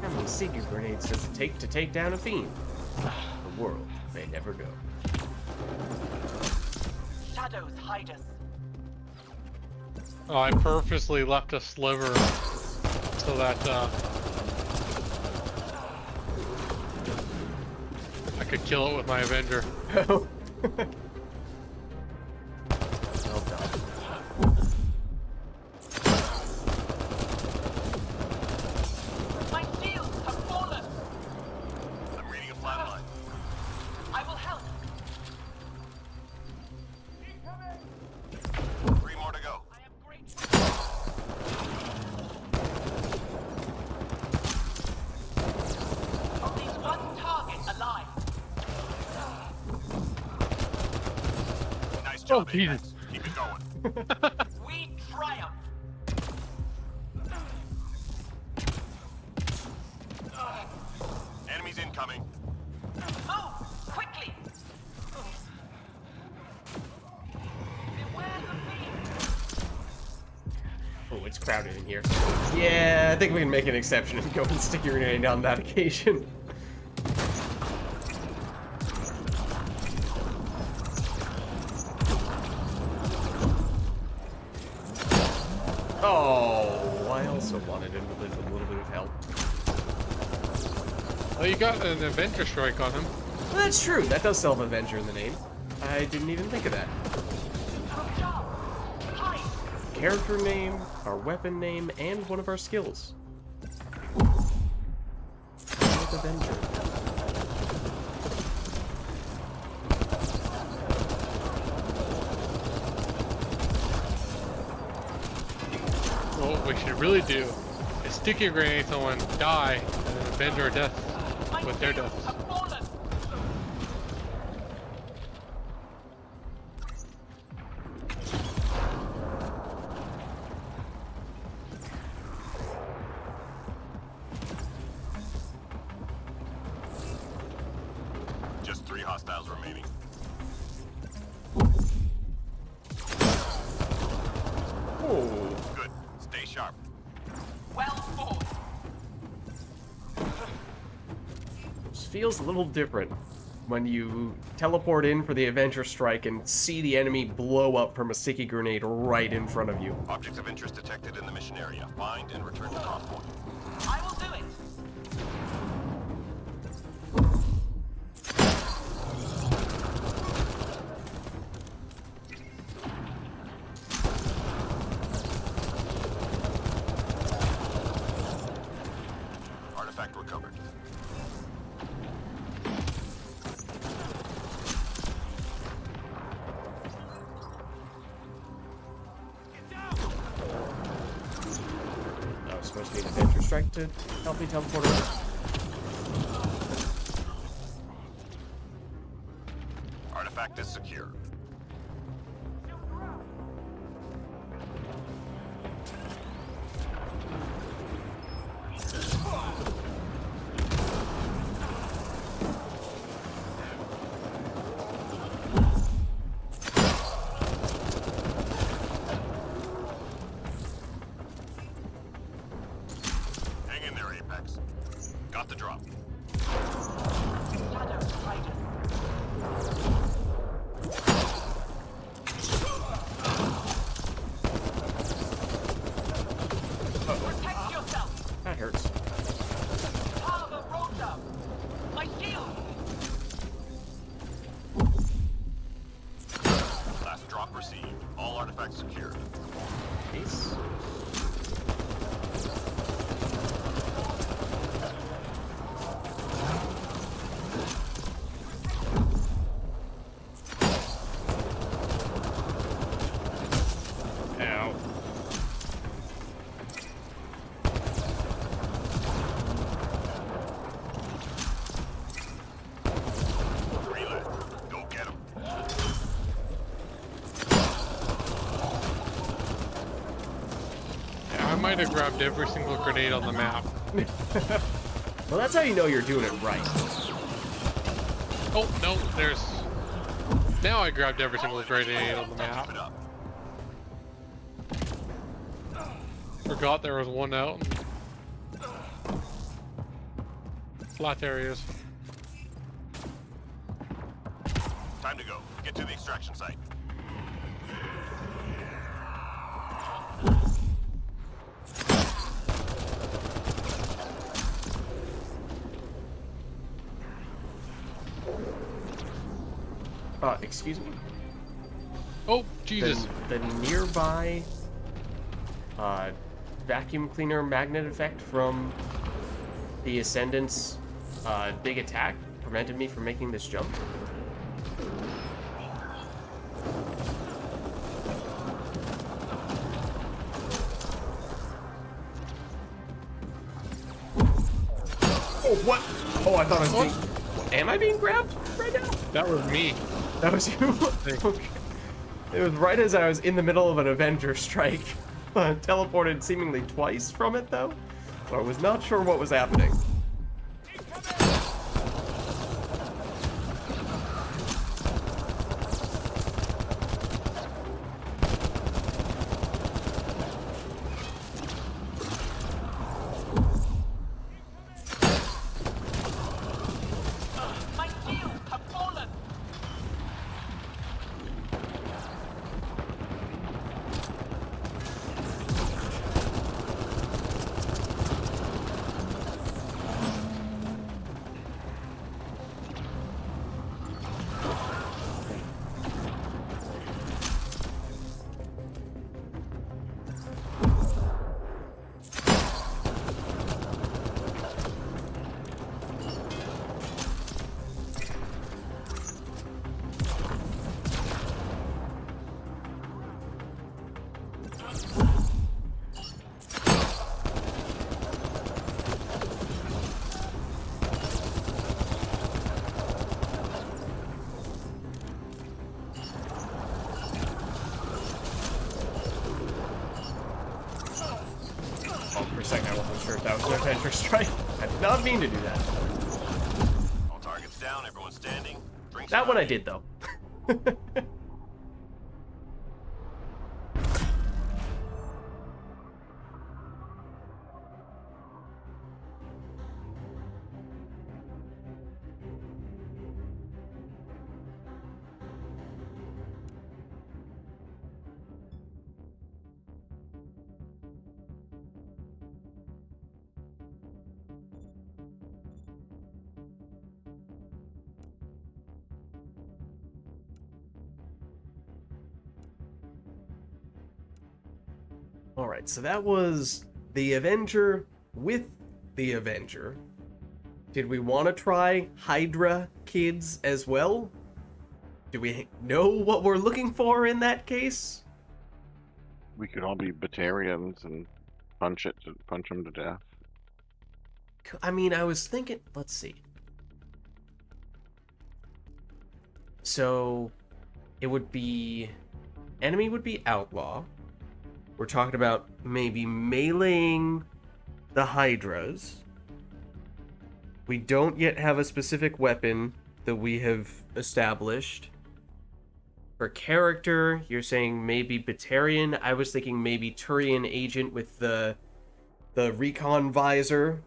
How many Seeker grenades does it take to take down a fiend? The world may never know. Shadows hide us. Oh, I purposely left a sliver so that I could kill it with my Avenger. Oh. Well done. My shields have fallen. I'm reading a flat line. I will help. 3 more to go. I am grateful. Only one target alive. Nice Oh, job, Jesus. Apex. Keep it going. We triumph. Enemies incoming. Move quickly. Beware the fiend. Oh, it's crowded in here. Yeah, I think we can make an exception and go and stick your grenade on that occasion. Oh, I also wanted him with a little bit of help. Well, you got an Avenger strike on him. Well, that's true. That does still have Avenger in the name. I didn't even think of that. Good job. Hide. Character name, our weapon name, and one of our skills. Avenger. Well, what we should really do is stick your grenade, someone die, and then avenge our death My with their shields deaths. have fallen. Just 3 hostiles remaining. Oh, Good. Stay sharp. Well fought. this feels a little different when you teleport in for the Avenger strike and see the enemy blow up from a sticky grenade right in front of you. Objects of interest detected in the mission area. Find and return to drop point. I will do it. Artifact recovered. That was supposed to be an Avenger strike to help me teleport over. Artifact is secure. Hang in there, Apex. Got the drop. Shadow Rider. Protect yourself. That hurts. Father Rosa. My shield. Last drop received. All artifacts secured. Peace. Ow. Relay. Go get him. Yeah, I might have grabbed every single grenade on the map. Well, that's how you know you're doing it right. Oh, no, there's... Now I grabbed every single grenade on the Keep map. it up. Forgot there was one out. Flat areas. Time to go. Get to the extraction site. Excuse me? Oh, Jesus. The nearby vacuum cleaner magnet effect from the Ascendant's big attack prevented me from making this jump. Oh, what? Oh, I thought I was being... Am I being grabbed right now? That was me. That was you? Okay. It was right as I was in the middle of an Avenger strike. Teleported seemingly twice from it, though. So I was not sure what was happening. My shields have fallen. Oh, for a second I wasn't sure if that was an Avenger strike. I did not mean to do that. All targets down, everyone standing. Drinks That are one I ready. did, though. Alright, so that was the Avenger with the Avenger. Did we want to try Hydra kids as well? Do we know what we're looking for in that case? We could all be Batarians and punch them to death. I mean, I was thinking, let's see. So, it would be, enemy would be outlaw. We're talking about maybe meleeing the Hydras. We don't yet have a specific weapon that we have established. For character, you're saying maybe Batarian. I was thinking maybe Turian agent with the recon visor,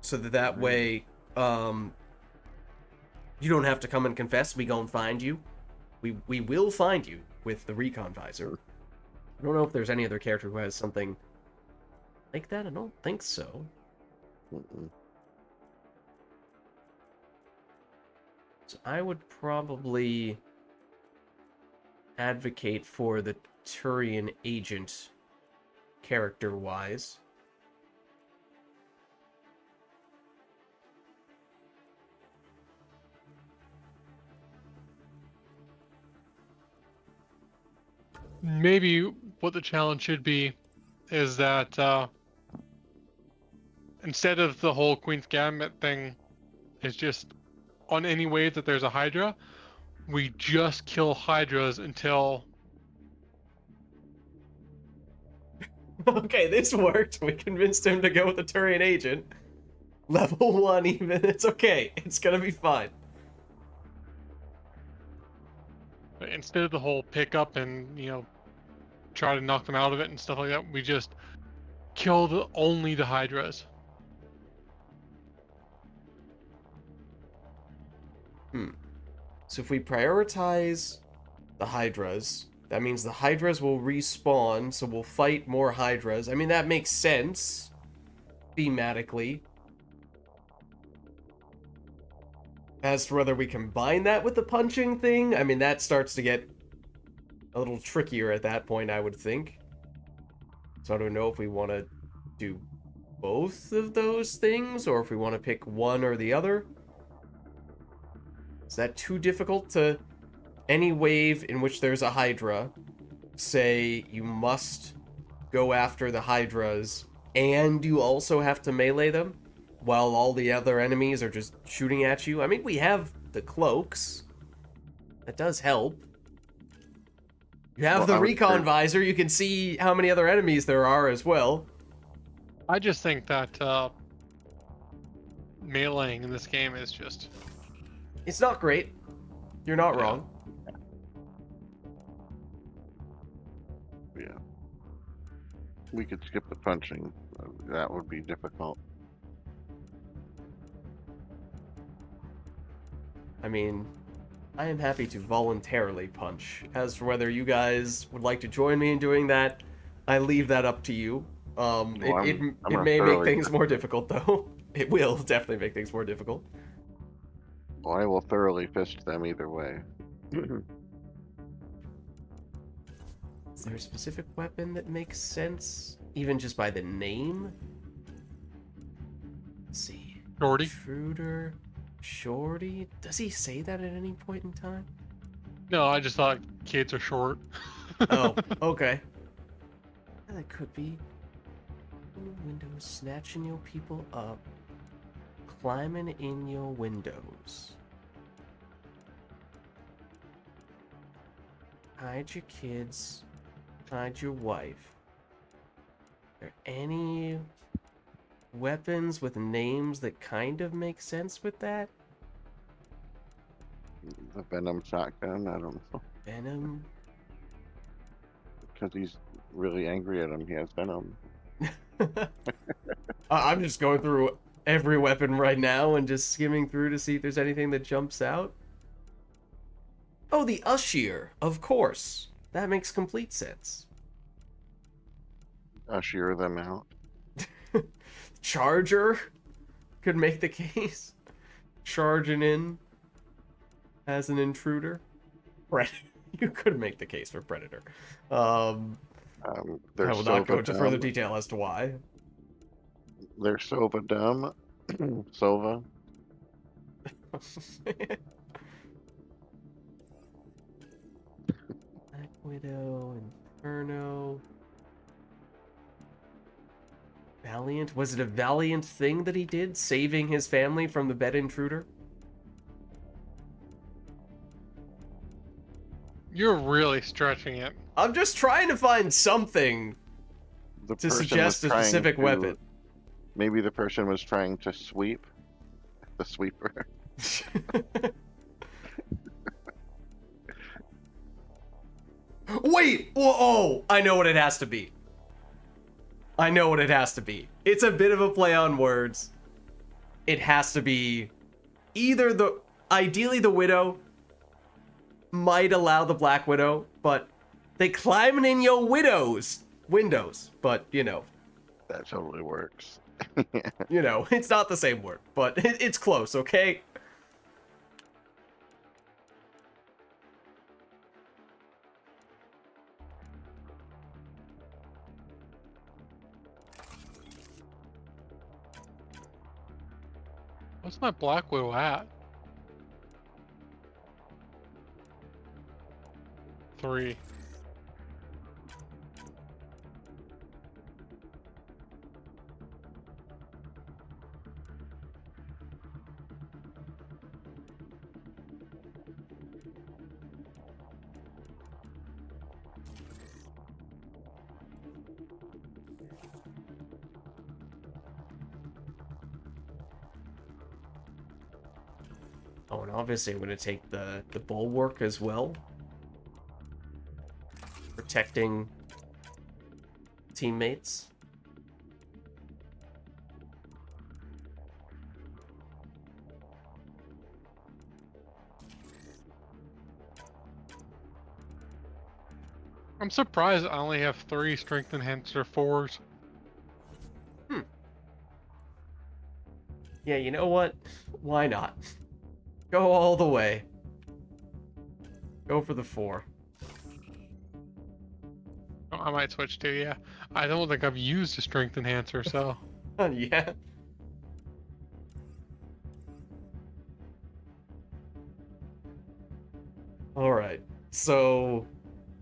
so that way, you don't have to come and confess. We gon' find you. We will find you with the recon visor. I don't know if there's any other character who has something like that. I don't think so. Mm-mm. So I would probably advocate for the Turian agent character-wise. Maybe what the challenge should be is that instead of the whole Queen's Gambit thing, is just on any wave that there's a Hydra, we just kill Hydras until Okay, this worked. We convinced him to go with the Turian agent. Level 1 even. It's okay. It's gonna be fine. instead of the whole pick up and try to knock them out of it and stuff like that, we just kill only the Hydras. So if we prioritize the Hydras, that means the Hydras will respawn, so we'll fight more Hydras. I mean, that makes sense thematically. As for whether we combine that with the punching thing, I mean, that starts to get a little trickier at that point, I would think. So I don't know if we want to do both of those things, or if we want to pick one or the other. Is that too difficult to... Any wave in which there's a Hydra, say you must go after the Hydras, and you also have to melee them, while all the other enemies are just shooting at you? I mean, we have the cloaks. That does help. You have the recon visor, you can see how many other enemies there are as well. I just think that meleeing in this game is just... It's not great. You're not Yeah. wrong. Yeah. We could skip the punching. That would be difficult. I mean, I am happy to voluntarily punch. As for whether you guys would like to join me in doing that, I leave that up to you. It may make things more difficult, though. It will definitely make things more difficult. Well, I will thoroughly fist them either way. Is there a specific weapon that makes sense? Even just by the name? Let's see. Shorty? Intruder. Shorty? Does he say that at any point in time? No, I just thought kids are short. Oh, okay. that could be. Windows, snatching your people up, climbing in your windows. Hide your kids, hide your wife. Are there any weapons with names that kind of make sense with that? The Venom shotgun, I don't know. Venom? Because he's really angry at him. He has Venom. I'm just going through every weapon right now and just skimming through to see if there's anything that jumps out. Oh, the Usher, of course. That makes complete sense. Usher them out. Charger could make the case. Charging in as an intruder. Right. You could make the case for Predator. I will not go into further detail as to why. They're Sova dumb. Sova. Black Widow, Inferno. Valiant? Was it a valiant thing that he did, saving his family from the bed intruder? You're really stretching it. I'm just trying to find something The to person suggest a was trying specific to- weapon. Maybe the person was trying to sweep. The sweeper. Wait! Whoa, oh! I know what it has to be. I know what it has to be. It's a bit of a play on words. It has to be either the... Ideally, the Widow might allow the Black Widow, but they climbing in your windows, but, you know, That totally works. it's not the same word, but it's close, okay? What's my Black Widow at? 3. Oh, and obviously I'm going to take the bulwark as well. Protecting teammates. I'm surprised I only have 3 strength enhancer 4s. Yeah, you know what? Why not? Go all the way. Go for the 4. Oh, I might switch to, yeah. I don't think I've used a strength enhancer, so. Yeah. Alright, so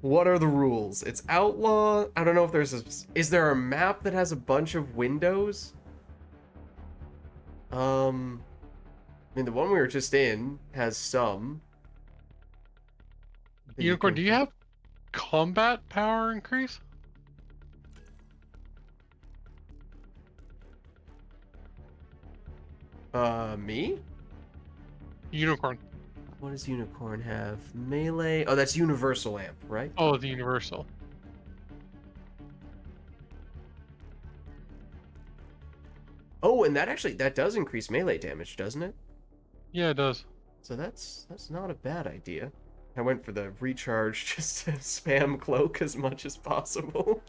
what are the rules? It's outlaw. I don't know if there's a... Is there a map that has a bunch of windows? I mean, the one we were just in has some. that you Unicorn, can- do you have combat power increase? Me? Unicorn. What does Unicorn have? Melee? Oh, that's Universal Amp, right? Oh, the universal. Oh, and that does increase melee damage, doesn't it? Yeah, it does. So that's not a bad idea. I went for the recharge just to spam cloak as much as possible.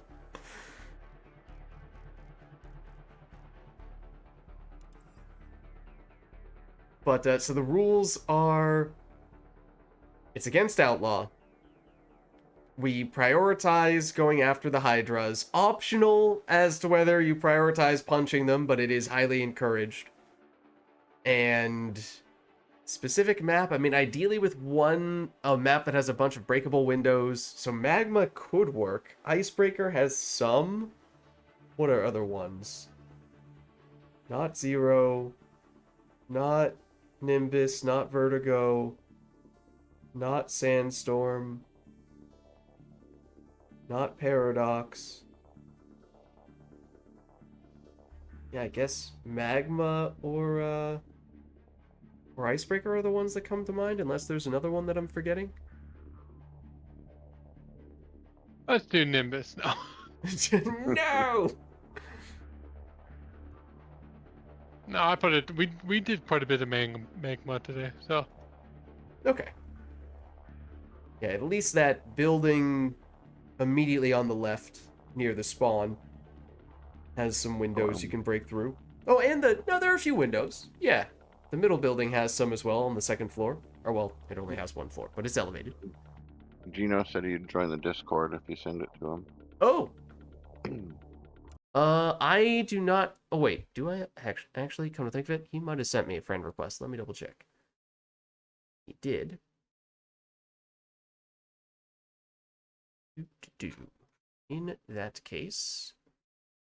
But so the rules are, it's against outlaw. We prioritize going after the Hydras. Optional as to whether you prioritize punching them, but it is highly encouraged. And Specific map, I mean, ideally with a map that has a bunch of breakable windows, so Magma could work. Icebreaker has some. What are other ones? Not Zero, not Nimbus, not Vertigo, not Sandstorm, not Paradox. Yeah, I guess Magma or Icebreaker are the ones that come to mind, unless there's another one that I'm forgetting. Let's do Nimbus now. No! No, I put it. We did quite a bit of magma today, so Okay. Yeah, at least that building immediately on the left near the spawn has some windows you can break through. Oh, and no, there are a few windows. Yeah. The middle building has some as well on the second floor. Or, well, it only has one floor, but it's elevated. Gino said he'd join the Discord if you send it to Oh! him. I do not... Oh, wait. Do I... Actually, come to think of it, he might have sent me a friend request. Let me double check. He did. In that case,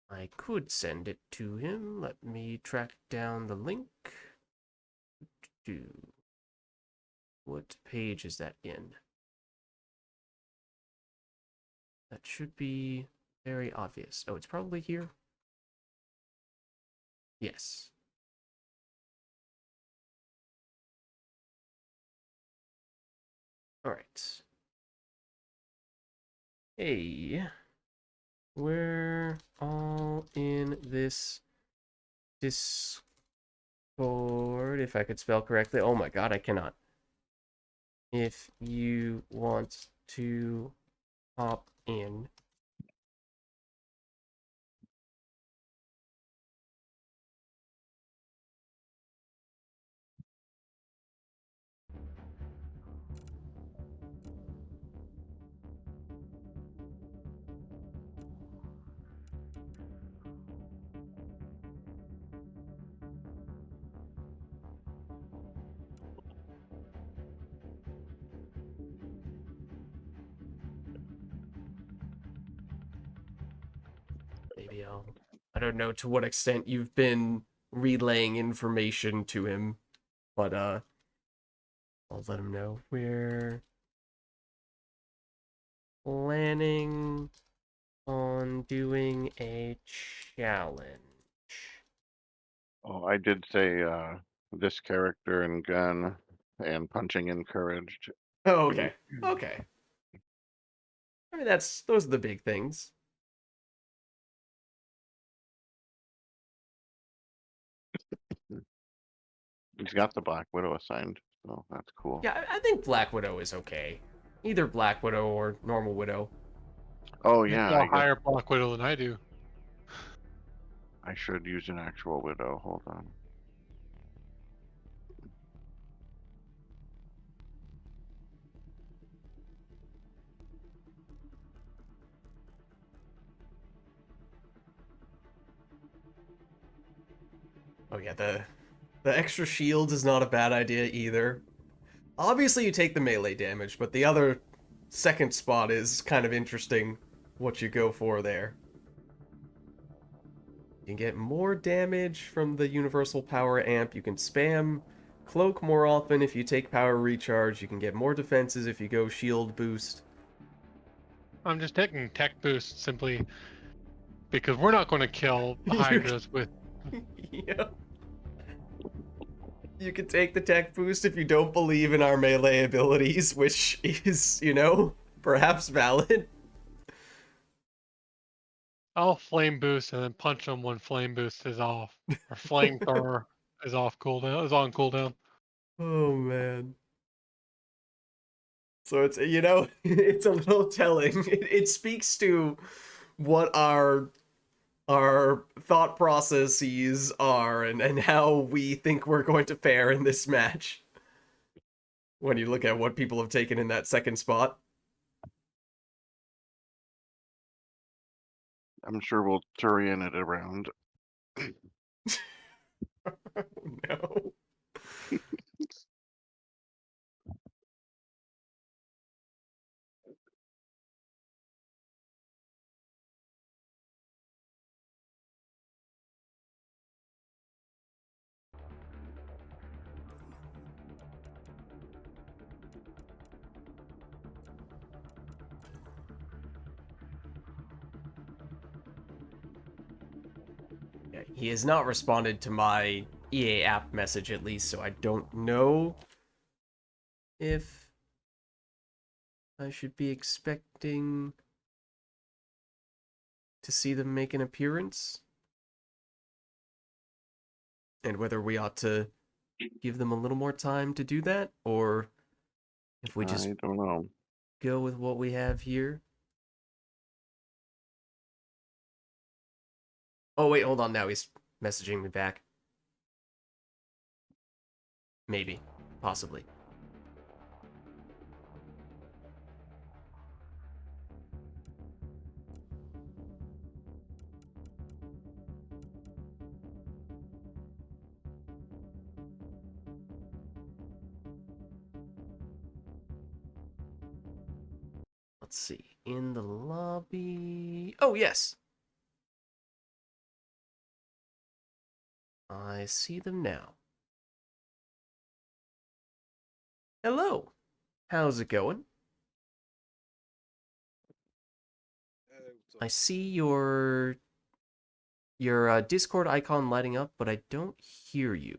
I could send it to him. Let me track down the link. What page is that in? That should be very obvious. Oh, it's probably here. Yes. All right. Hey, we're all in this Discord, if I could spell correctly. Oh my god, I cannot. If you want to hop in. Maybe I don't know to what extent you've been relaying information to him, but I'll let him know. We're planning on doing a challenge. Oh, I did say this character and gun and punching encouraged. Oh, okay. Okay. I mean, those are the big things. He's got the Black Widow assigned, so that's cool. Yeah, I think Black Widow is okay. Either Black Widow or normal Widow. Oh you yeah, got I a guess higher Black Widow than I do. I should use an actual Widow. Hold on. Oh yeah, the extra shield is not a bad idea either. Obviously, you take the melee damage, but the other second spot is kind of interesting what you go for there. You can get more damage from the universal power amp. You can spam cloak more often if you take power recharge. You can get more defenses if you go shield boost. I'm just taking tech boost simply because we're not going to kill Hydras with. Yeah. You can take the tech boost if you don't believe in our melee abilities, which is, perhaps valid. I'll flame boost and then punch them when flame boost is off, or flamethrower is off cooldown. Is on cooldown. Oh man. So it's it's a little telling. It speaks to what our thought processes are and how we think we're going to fare in this match. When you look at what people have taken in that second spot. I'm sure we'll Turian it around. Oh no. Yeah, he has not responded to my EA app message at least, so I don't know if I should be expecting to see them make an appearance, and whether we ought to give them a little more time to do that, or if we just I don't know. go with what we have here. Oh wait, hold on, now he's messaging me back. Maybe. Possibly. Let's see. In the lobby. Oh, yes. I see them now. Hello. How's it going? I see your Discord icon lighting up, but I don't hear you.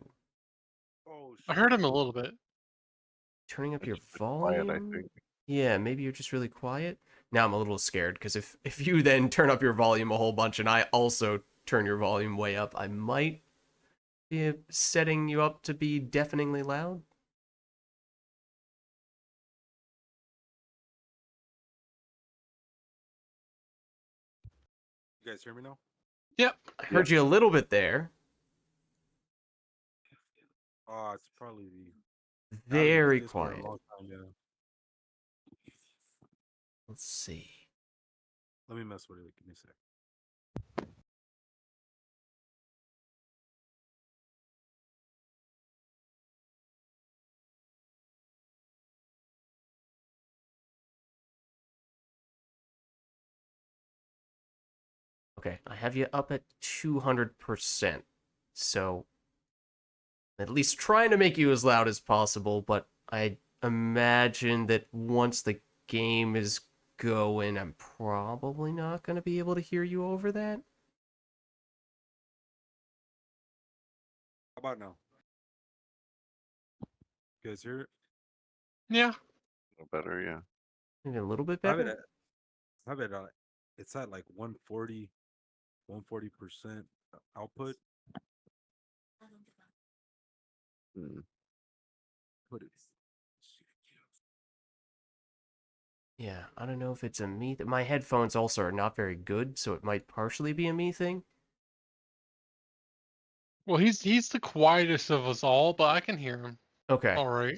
Oh, I heard him a little bit. Turning up your It's a bit quiet, volume? I think. Yeah, maybe you're just really quiet. Now I'm a little scared because if you then turn up your volume a whole bunch and I also turn your volume way up, I might be setting you up to be deafeningly loud. you guys hear me now? Yep. I heard you a little bit there. Oh, it's probably the. I haven't used Very Discord in quiet. a long time, yeah. Let's see. Let me mess with it. Give me a sec. Okay, I have you up at 200%. So, at least trying to make you as loud as possible, but I imagine that once the game is going, I'm probably not going to be able to hear you over that. How about now? You guys hear it? Yeah. A little better, yeah. Maybe a little bit I have it better. at. I have it at. It's at like 140, 140% output. Hmm. Put it. Yeah, I don't know if it's a me. My headphones also are not very good, so it might partially be a me thing. Well, he's the quietest of us all, but I can hear him. Okay. All right.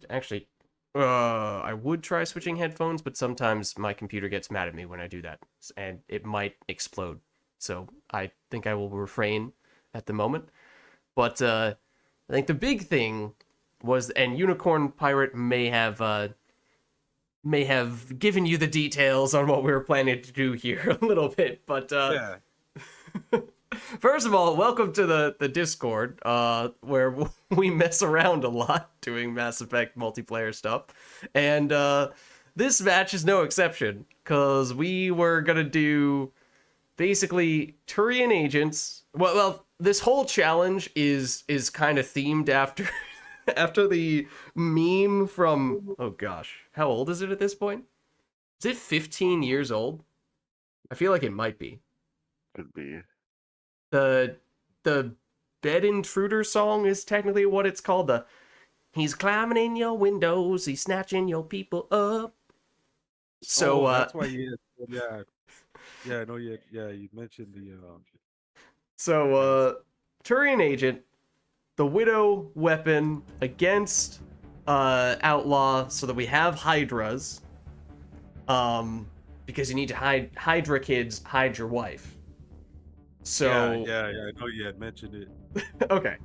Actually, I would try switching headphones, but sometimes my computer gets mad at me when I do that, and it might explode. So I think I will refrain at the moment. But I think the big thing was, and Unicorn Pirate may have given you the details on what we were planning to do here a little bit, but Yeah. first of all, welcome to the Discord, where we mess around a lot doing Mass Effect multiplayer stuff. And this match is no exception, because we were going to do basically Turian agents. Well, this whole challenge is kind of themed after after the meme from, oh gosh, how old is it at this point? Is it 15 years old? I feel like it might be. Could be. The bed intruder song is technically what it's called. The he's climbing in your windows, he's snatching your people up. So that's why you. Yeah. Yeah. No. Yeah. Yeah. You mentioned the. so Turian agent, the widow weapon against outlaw, so that we have hydras. Because you need to hide Hydra kids, hide your wife. So Yeah. I know you had mentioned it. okay.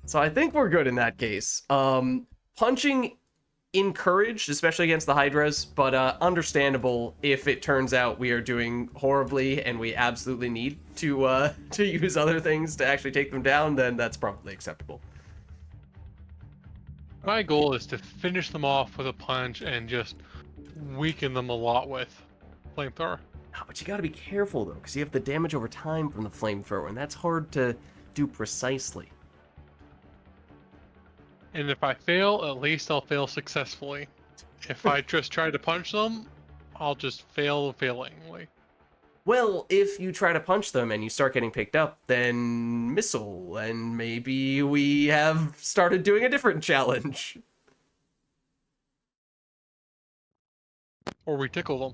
So I think we're good in that case. Punching encouraged, especially against the Hydras, but understandable if it turns out we are doing horribly and we absolutely need to use other things to actually take them down, then that's probably acceptable. My goal is to finish them off with a punch and just weaken them a lot with flamethrower. Oh, but you gotta be careful though, because you have the damage over time from the flamethrower, and that's hard to do precisely. And if I fail, at least I'll fail successfully. If I just try to punch them, I'll just fail failingly. Well, if you try to punch them and you start getting picked up, then missile, and maybe we have started doing a different challenge. Or we tickle them.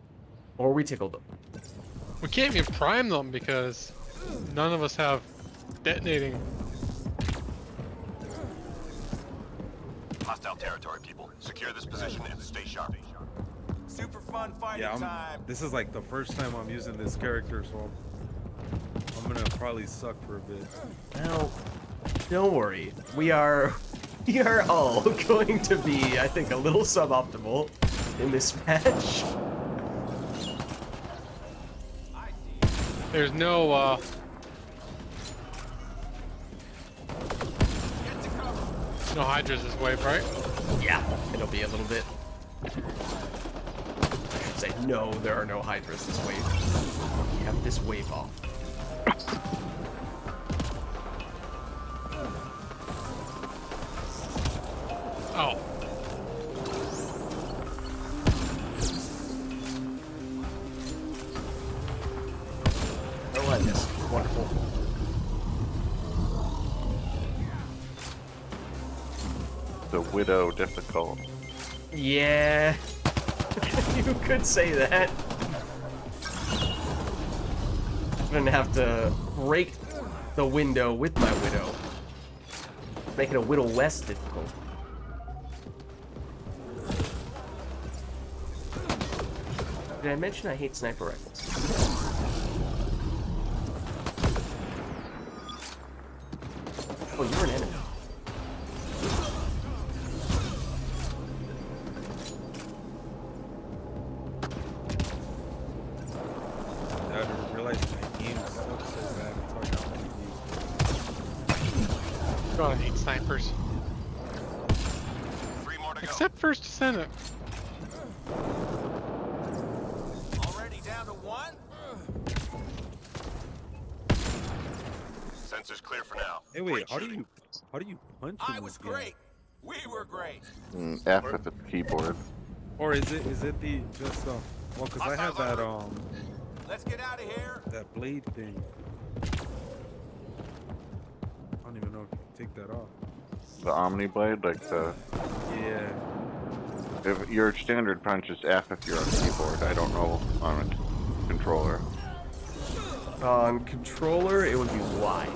Or we tickled them. We can't even prime them because none of us have detonating. Hostile territory, people. Secure this position and stay sharp. Super fun fighting Yeah, time. this is like the first time I'm using this character, so I'm gonna probably suck for a bit. Well, don't worry. We are all going to be, I think, a little suboptimal in this match. There's no, no Hydras this wave, right? Yeah, it'll be a little bit. I should say, no, there are no Hydras this wave. We have this wave off. Oh. Oh, I missed. Wonderful. The Widow difficult. Yeah. You could say that. I'm gonna have to break the window with my Widow. Make it a little less difficult. Did I mention I hate sniper rifles? Oh, you're an enemy. I didn't realize my game sucks so bad. It's hard to God, I hate snipers. 3 more to go. Except First Descendant. Already down to 1? Sensors clear for now. Hey, wait, Great how do shooting. you punch I in was this game? great. We were great. F at the keyboard. Or is it the just well, cause I have that Let's get out of here. that blade thing. I don't even know if you can take that off. The Omni Blade, like the. Yeah. If your standard punch is F if you're on keyboard. I don't know on a controller. On controller, it would be Y.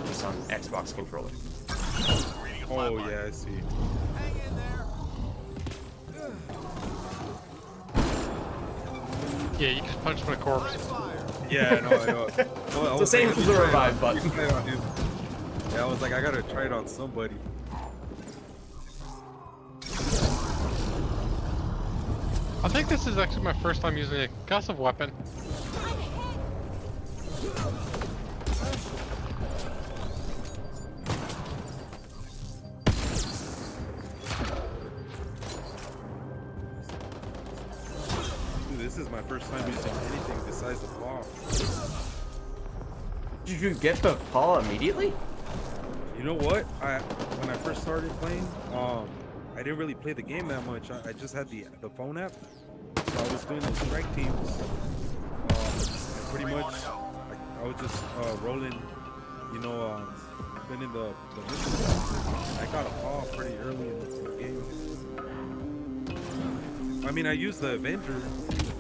Just on Xbox controller. Reading a Oh flatline. yeah, I see. Hang in there. Yeah, you just punch my corpse. Fire. Yeah, I know. Well, It's the same as the revive button. Yeah, I was like, I gotta try it on somebody. I think this is actually my first time using a concussive weapon. Dude, this is my first time using anything besides the paw. Did you get the paw immediately? You know what? When I first started playing, I didn't really play the game that much. I just had the phone app, so I was doing those strike teams. And pretty much, I was just rolling, you know, spinning the mission. I got a paw pretty early in the game. I mean, I used the Avenger.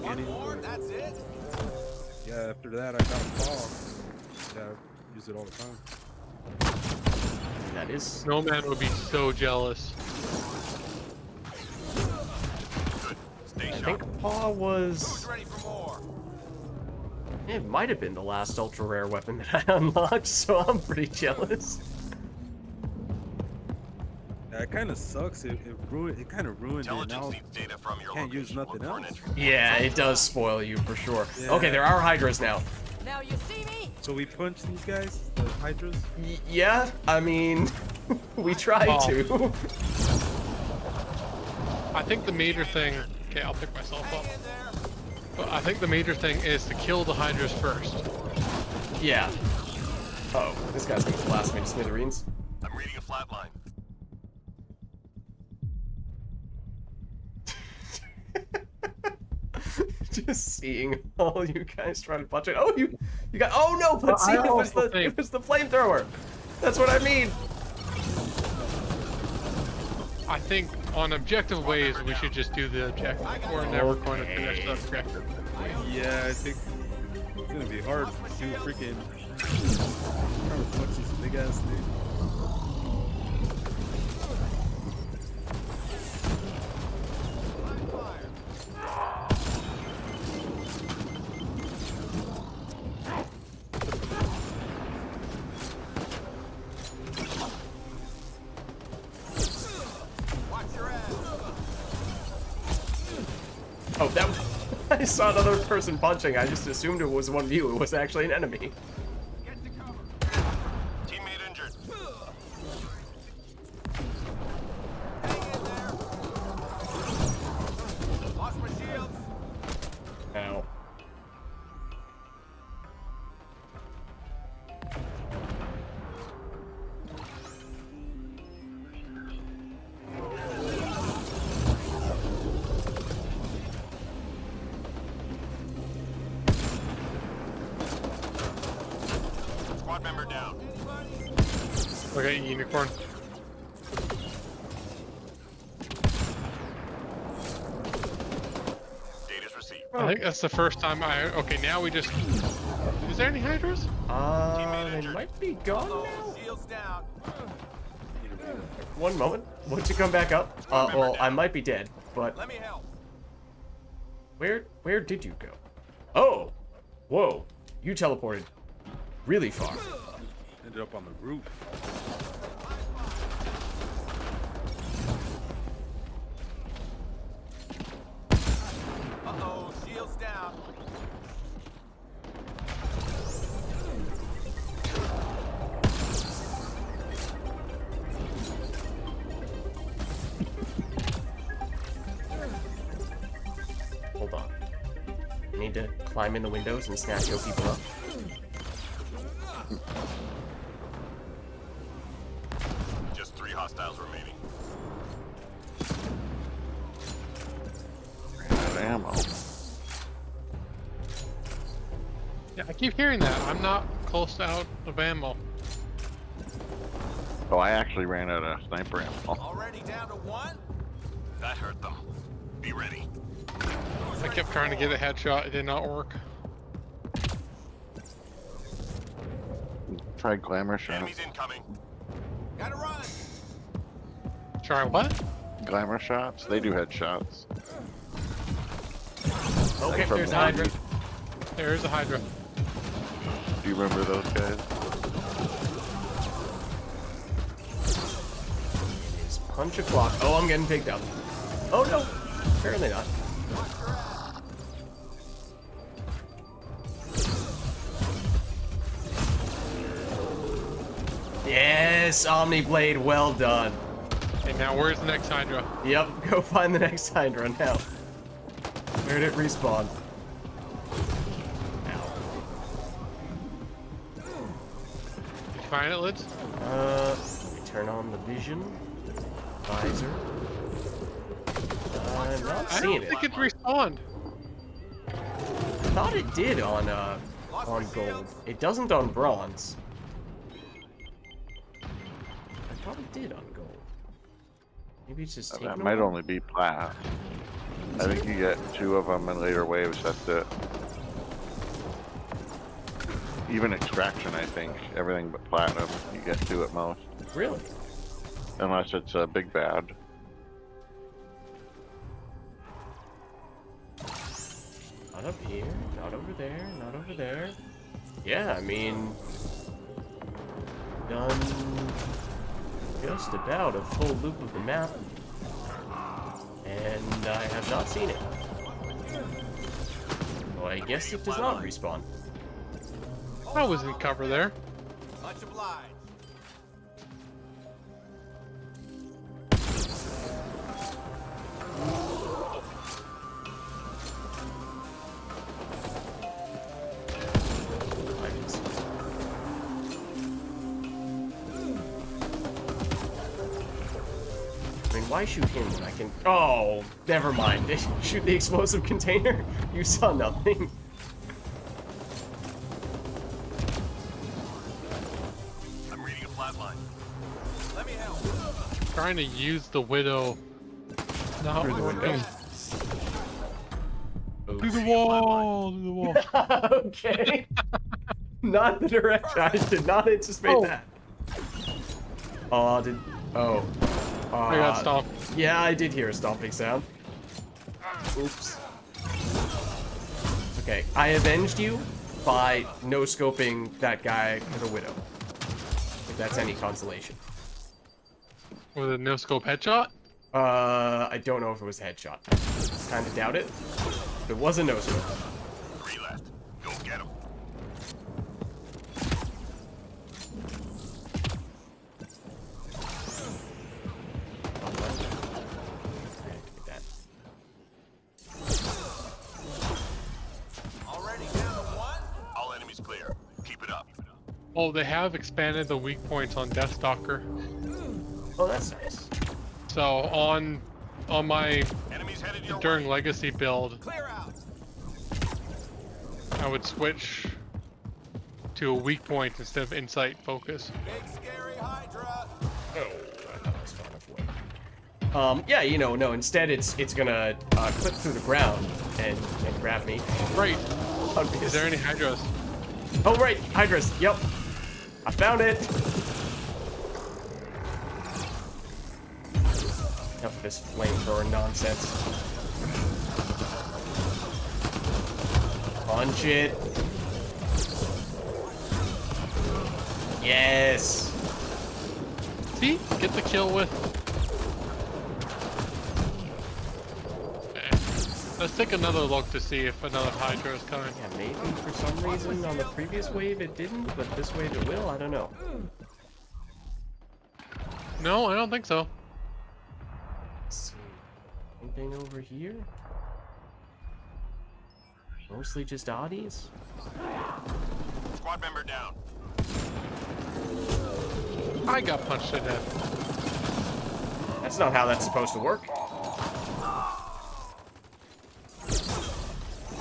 One more. That's it. Yeah, after that, I got a paw. Yeah, I use it all the time. That is. Snowman would be so jealous. Stay I sharp. think paw was. Who's ready for more? It might have been the last ultra rare weapon that I unlocked, so I'm pretty jealous. Yeah, it kind of sucks. It kind of ruined it. Intelligence Now needs data from your can't use location. nothing Look for an else. entry. Yeah, it does spoil you for sure. Yeah. Okay, there are Hydras now. Now you see me? So we punch these guys, the Hydras. Yeah, I mean, we try Oh. to. I think the meter thing. Okay, I'll pick myself Hang up. in there. But I think the major thing is to kill the Hydras first. Yeah. Oh, this guy's gonna blast me to smithereens. I'm reading a flat line. Just seeing all you guys trying to punch it. Oh, you got. Oh no! But see, it was the flamethrower. That's what I mean. I think on objective ways we should just do the objective. We're never going to finish the objective. Yeah, I think it's gonna be hard to do freaking trying to punch this big ass thing. Oh, that was, I saw another person punching. I just assumed it was one of you. It was actually an enemy. Get to cover. Teammate injured. Hang in there. Lost my shields. Ow. Squad member down. Okay, unicorn. Data's received. I think that's the first time I. Okay, now we just. Is there any Hydras? They might be gone now. Shields down. One moment. Once you come back up, well, I might be dead, but Let me help. where did you go? Oh, whoa! You teleported really far. Ended up on the roof. Uh-oh, shields down. Hold on. I need to climb in the windows and snatch your people up. Just 3 hostiles remaining. Ran out of ammo. Yeah, I keep hearing that. I'm not close to out of ammo. Oh, I actually ran out of sniper ammo. Already down to 1? That hurt them. Be ready. I kept trying to get a headshot. It did not work. Tried glamour shots. Enemies incoming. Gotta run. Try what? Glamour shots? They do headshots. Okay, from there's the Hydra. There's a Hydra. Do you remember those guys? Is punch a clock. Oh, I'm getting picked up. Oh no, apparently not. Yes, Omni Blade, well done. And now where's the next Hydra? Yep, go find the next Hydra now. Where did it respawn? Ow. Did you find it, Lids? Let me turn on the vision. Visor. I'm not I seeing don't it. think it respawned. I thought it did on gold. It doesn't on bronze. I thought it did on gold. Maybe it's just taking That a might while. only be plat. I think you get 2 of them in later waves, that's it. Even extraction, I think. Everything but platinum, you get 2 at most. Really? Unless it's a big bad. Not up here, not over there, not over there. Yeah, I mean, done just about a full loop of the map, and I have not seen it. Well, I guess it does not respawn. I was in cover there. Much obliged. why shoot him when I can... Oh, never mind. Shoot the explosive container? You saw nothing. I'm reading a flat line. Let me help. Trying to use the widow. Not Through the window. working. Oh, Through the wall. Through the wall. okay. Not the direct. I did not anticipate Oh. that. Oh, Oh. I got stomped. Yeah, I did hear a stomping sound. Oops. Okay, I avenged you by no-scoping that guy with a widow. If that's any consolation. With a no scope headshot? I don't know if it was a headshot. Kinda doubt it. But it was a no-scope. 3 left. Go get him. Already down to 1. All enemies clear. Keep it up. Oh, they have expanded the weak points on Deathstalker. Oh, that's nice. So on my Enemies headed your during way. legacy build, Clear out. I would switch to a weak point instead of insight focus. Big scary Hydra. Oh, that was far enough away. Yeah, you know, no, instead it's gonna clip through the ground and grab me. Right. Obviously. Is there any Hydras? Oh, right, Hydras, yep. I found it. Enough of this flamethrower nonsense. Punch it. Yes. See? Get the kill with. Okay. Let's take another look to see if another Hydra is coming. Yeah, maybe for some reason on the previous wave it didn't, but this wave it will. I don't know. No, I don't think so. Let's see. Anything over here? Mostly just oddies? Squad member down. I got punched to death. That's not how that's supposed to work.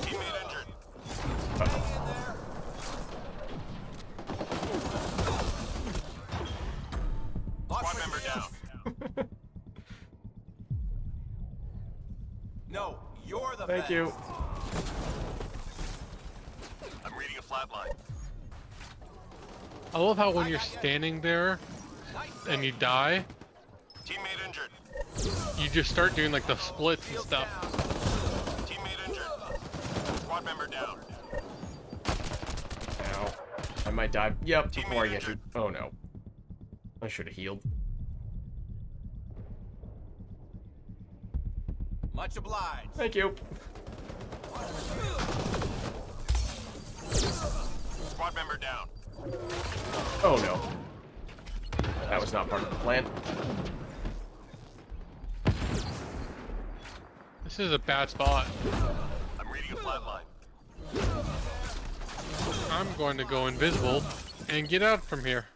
Teammate injured. Squad member down. No, you're the Thank best. you. I'm reading a flat line. I love how when you're standing there and you die, Teammate injured. you just start doing like the splits and stuff. Teammate injured. Squad member down. Ow. I might die. Yep, before I get you. Oh no. I should have healed. Much obliged. Thank you. Squad member down. Oh no. That was not part of the plan. This is a bad spot. I'm reading a flat line. I'm going to go invisible and get out from here.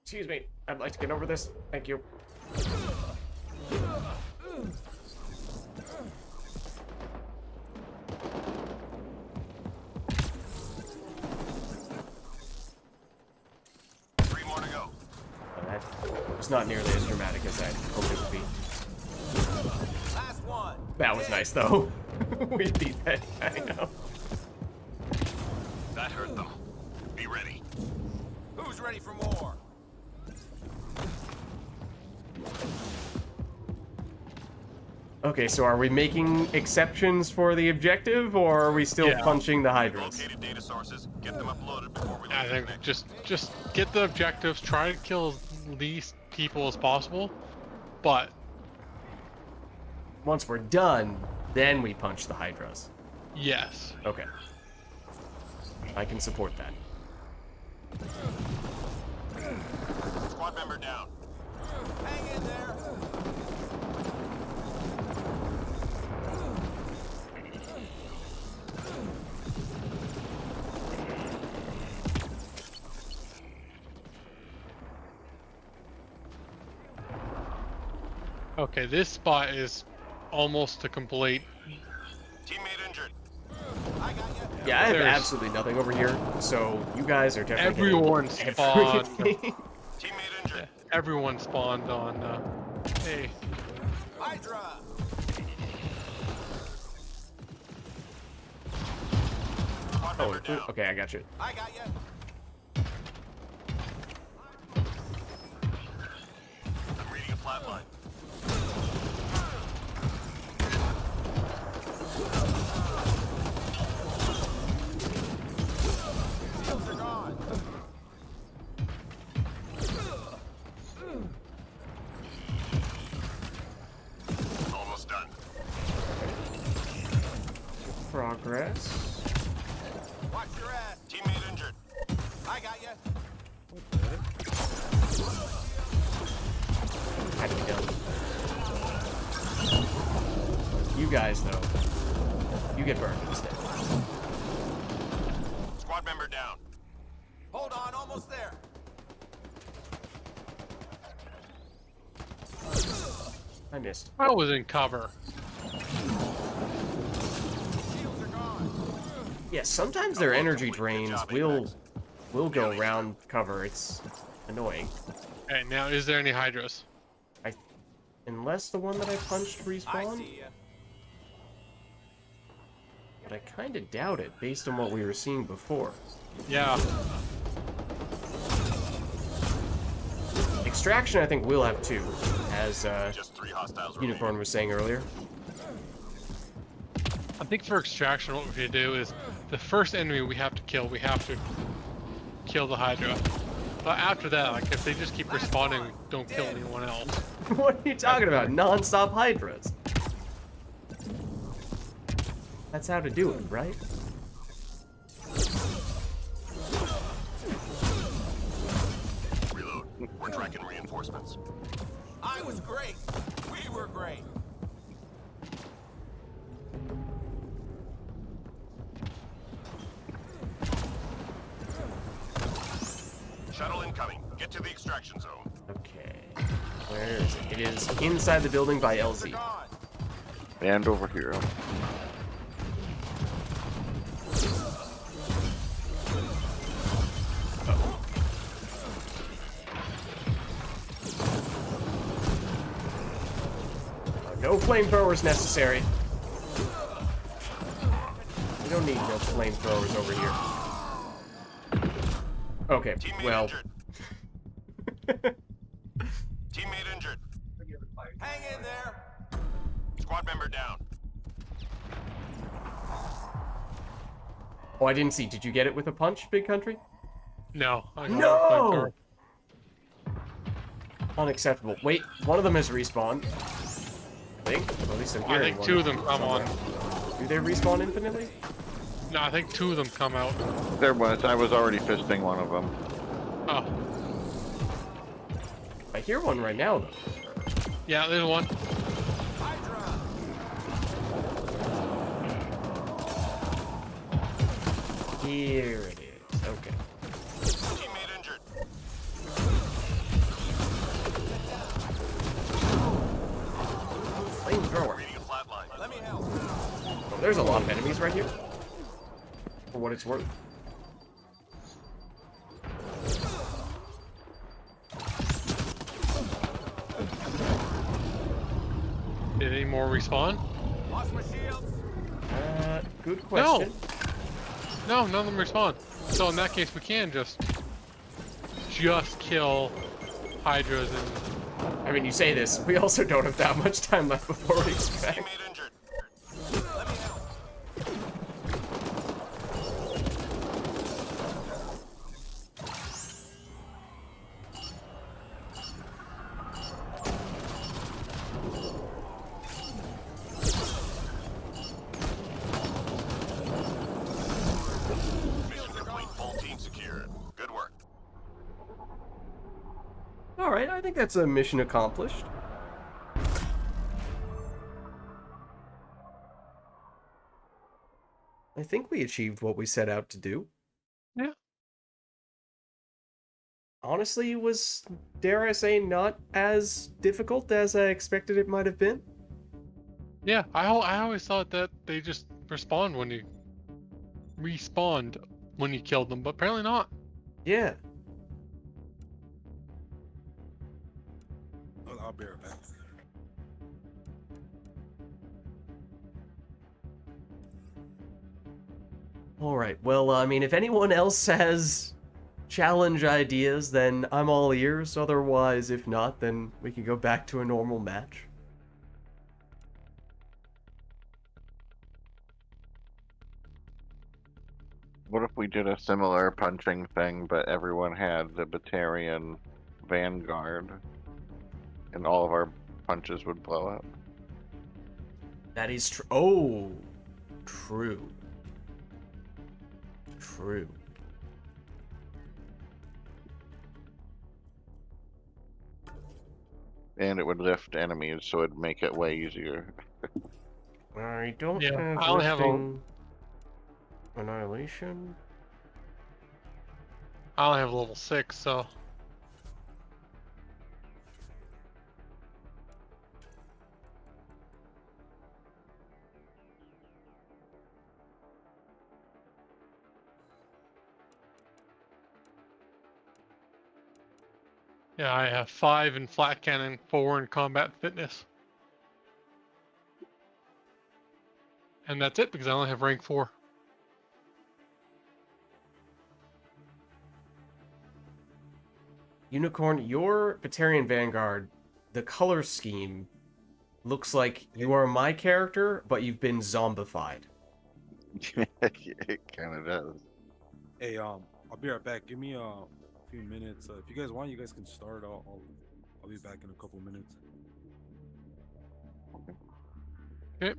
Excuse me. I'd like to get over this. Thank you. Three more to go. That was not nearly as dramatic as I hoped it would be. Last one. That was nice, though. We beat that guy now. That hurt them. Be ready. Who's ready for more? Okay, so are we making exceptions for the objective, or are we still Yeah. punching the Hydras? Located data sources. Get them uploaded before we I lose think connection. just get the objectives, try to kill as least people as possible, but Once we're done, then we punch the Hydras. yes. Okay. I can support that. Squad member down. Hang in there. Okay, this spot is almost a complete. Teammate injured. Yeah, I have There's- absolutely nothing over here, so you guys are definitely Everyone getting spawned. everything. Teammate injured. Everyone spawned on. Hey, Hydra. Squad Oh, member down. okay, I got you. I got you. I'm reading a flatline. Shields are gone. Almost done. Progress. Watch your ass. Teammate injured. I got you. Had to be done. You guys, though, you get burned instead. Squad member down. Hold on, almost there. I missed. I was in cover. Shields are gone. Yeah, sometimes their energy Complete. Good drains job, will Apex. go around cover. It's annoying. Okay, now is there any Hydras? Unless the one that I punched I respawned, see ya. but I kind of doubt it based on what we were seeing before. Yeah. Extraction, I think, will have two, as Just 3 hostiles Unicorn was saying earlier. I think for extraction, what we should do is the first enemy we have to kill the Hydra. But after that, like if they just keep respawning, we don't kill anyone else. What are you talking about? Non-stop Hydras. That's how to do it, right? Reload. We're tracking reinforcements. I was great. We were great. Shuttle incoming. Get to the extraction zone. Okay. Where is it? It is inside the building by LZ. Gone. And over here. No flamethrowers necessary. We don't need no flamethrowers over here. Okay, Teammate well, injured. Teammate injured. Hang in there. Squad member down. oh, I didn't see. Did you get it with a punch, Big Country? No. I got No! a flamethrower. Unacceptable. Wait, one of them has respawned. I think. Or at least I'm I hearing think one 2 of them come somewhere. on. Do they respawn infinitely? No, I think 2 of them come out. There was. I was already fisting one of them. Oh, I hear one right now, though. yeah, there's one. Hydra. Here it is. Okay. Teammate injured. Flamethrower. Reading a flatline. Let me help. Oh, there's a lot of enemies right here. For what it's worth. Did any more respawn? Lost my shields. Good question. No, none of them respawn. So in that case, we can just kill Hydras and I mean, you say this, we also don't have that much time left before we expect. Teammate injured. Let me help. Mission complete. Full team secured. Good work. Alright, I think that's a mission accomplished. I think we achieved what we set out to do. Yeah. honestly was, dare I say, not as difficult as I expected it might have been. Yeah, I always thought that they just respawned when you respawned when you killed them, but apparently not. Yeah. I'll be right back. All right. Well, I mean, if anyone else has challenge ideas, then I'm all ears. Otherwise, if not, then we can go back to a normal match. What if we did a similar punching thing, but everyone had the Batarian Vanguard, and all of our punches would blow up? That is true. Oh, true. True. And it would lift enemies, so it'd make it way easier. I don't Yeah, have I only have lifting annihilation. I only have level 6, so yeah, I have 5 in flat cannon, 4 in combat fitness, and that's it because I only have rank 4. Unicorn, your Batarian Vanguard, the color scheme looks like you are my character, but you've been zombified. It kind of does. Hey, I'll be right back. Give me a few minutes. If you guys want, you guys can start. I'll be back in a couple minutes. Okay.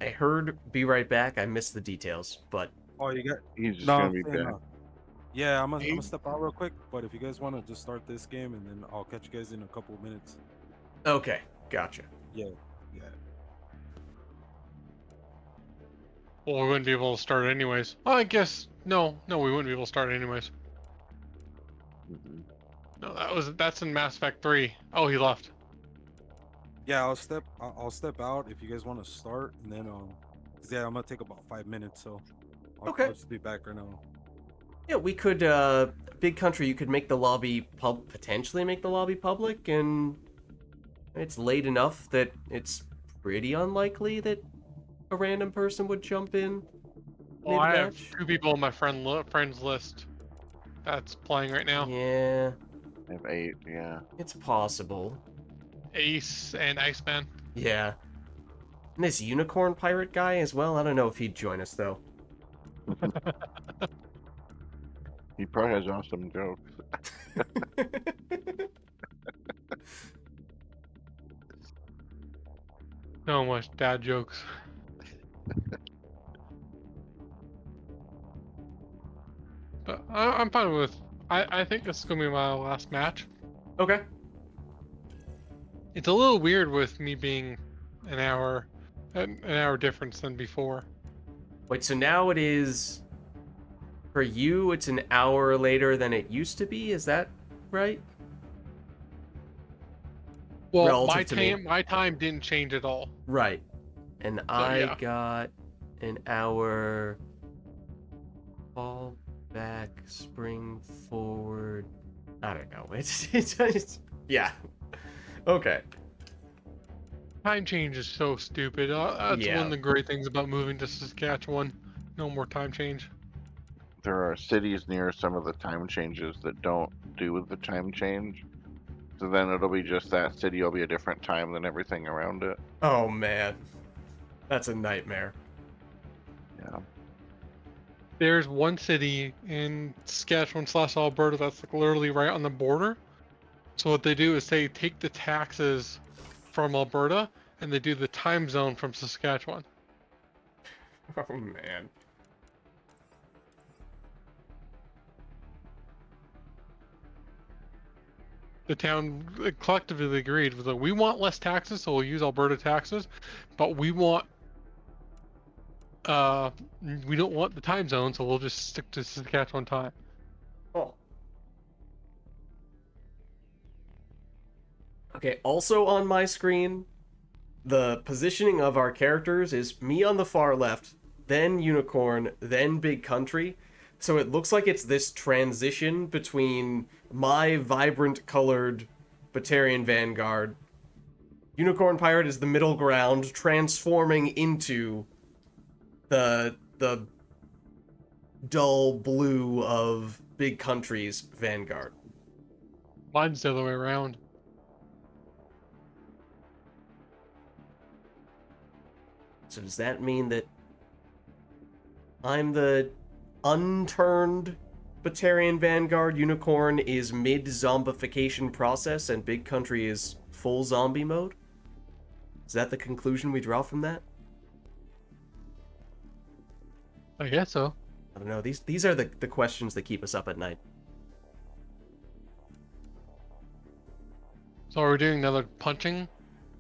I heard be right back. I missed the details, but Oh, you got? He's just No, gonna I'm be saying, back. yeah, I'm gonna step out real quick. But if you guys want to just start this game, and then I'll catch you guys in a couple minutes. okay, gotcha. Yeah, yeah. Well, we wouldn't be able to start anyways. Oh, I guess no, we wouldn't be able to start anyways. Mhm. No, that's in Mass Effect 3. Oh, he left. Yeah, I'll step out if you guys want to start, and then 'cause, yeah, I'm gonna take about 5 minutes, so Okay. I'll just be back right now. Yeah, we could, Big Country, you could make the lobby potentially make the lobby public, and it's late enough that it's pretty unlikely that a random person would jump in Well, I have mid-match. 2 people on my friends list that's playing right now. Yeah, I have 8, yeah. it's possible. Ace and Iceman. Yeah. And this unicorn pirate guy as well, I don't know if he'd join us, though. He probably has awesome jokes. So much dad jokes. But I'm fine with. I think this is gonna be my last match. Okay. It's a little weird with me being an hour difference than before. Wait, so now it is... For you, it's an hour later than it used to be, is that right? Well, Relative to me. my time didn't change at all. Right. And I yeah. got an hour... Fall back, spring forward... I don't know. It's yeah. Okay. Time change is so stupid. That's Yeah. one of the great things about moving to Saskatchewan. No more time change. There are cities near some of the time changes that don't do with the time change. So then it'll be just that city will be a different time than everything around it. Oh, man. That's a nightmare. Yeah. There's one city in Saskatchewan / Alberta that's like literally right on the border. So what they do is they take the taxes from Alberta and they do the time zone from Saskatchewan. Oh, man. The town collectively agreed with like, we want less taxes, so we'll use Alberta taxes, but we want we don't want the time zone, so we'll just stick to Saskatchewan time. Oh. Okay, also on my screen, the positioning of our characters is me on the far left, then Unicorn, then Big Country. So it looks like it's this transition between my vibrant colored Batarian Vanguard. Unicorn Pirate is the middle ground, transforming into the dull blue of Big Country's Vanguard. Mine's the other way around. So does that mean that I'm the unturned Batarian Vanguard, Unicorn is mid-zombification process, and Big Country is full zombie mode? Is that the conclusion we draw from that? I guess so. I don't know. These are the questions that keep us up at night. So are we doing another punching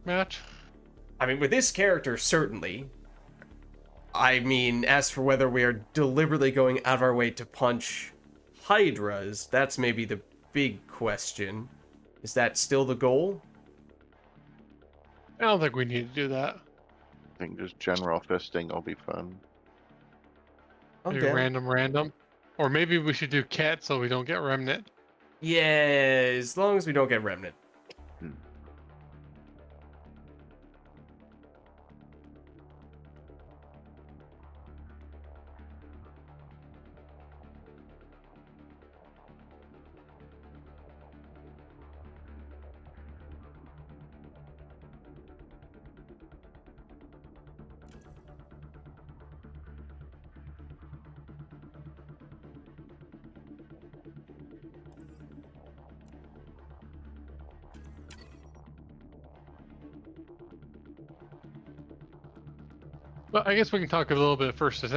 match? I mean, with this character, certainly. I mean, as for whether we are deliberately going out of our way to punch Hydras, that's maybe the big question. Is that still the goal? I don't think we need to do that. I think just general fisting will be fun. I'm Maybe down. random. Or maybe we should do cat so we don't get remnant. Yeah, as long as we don't get Remnant. But I guess we can talk a little bit first since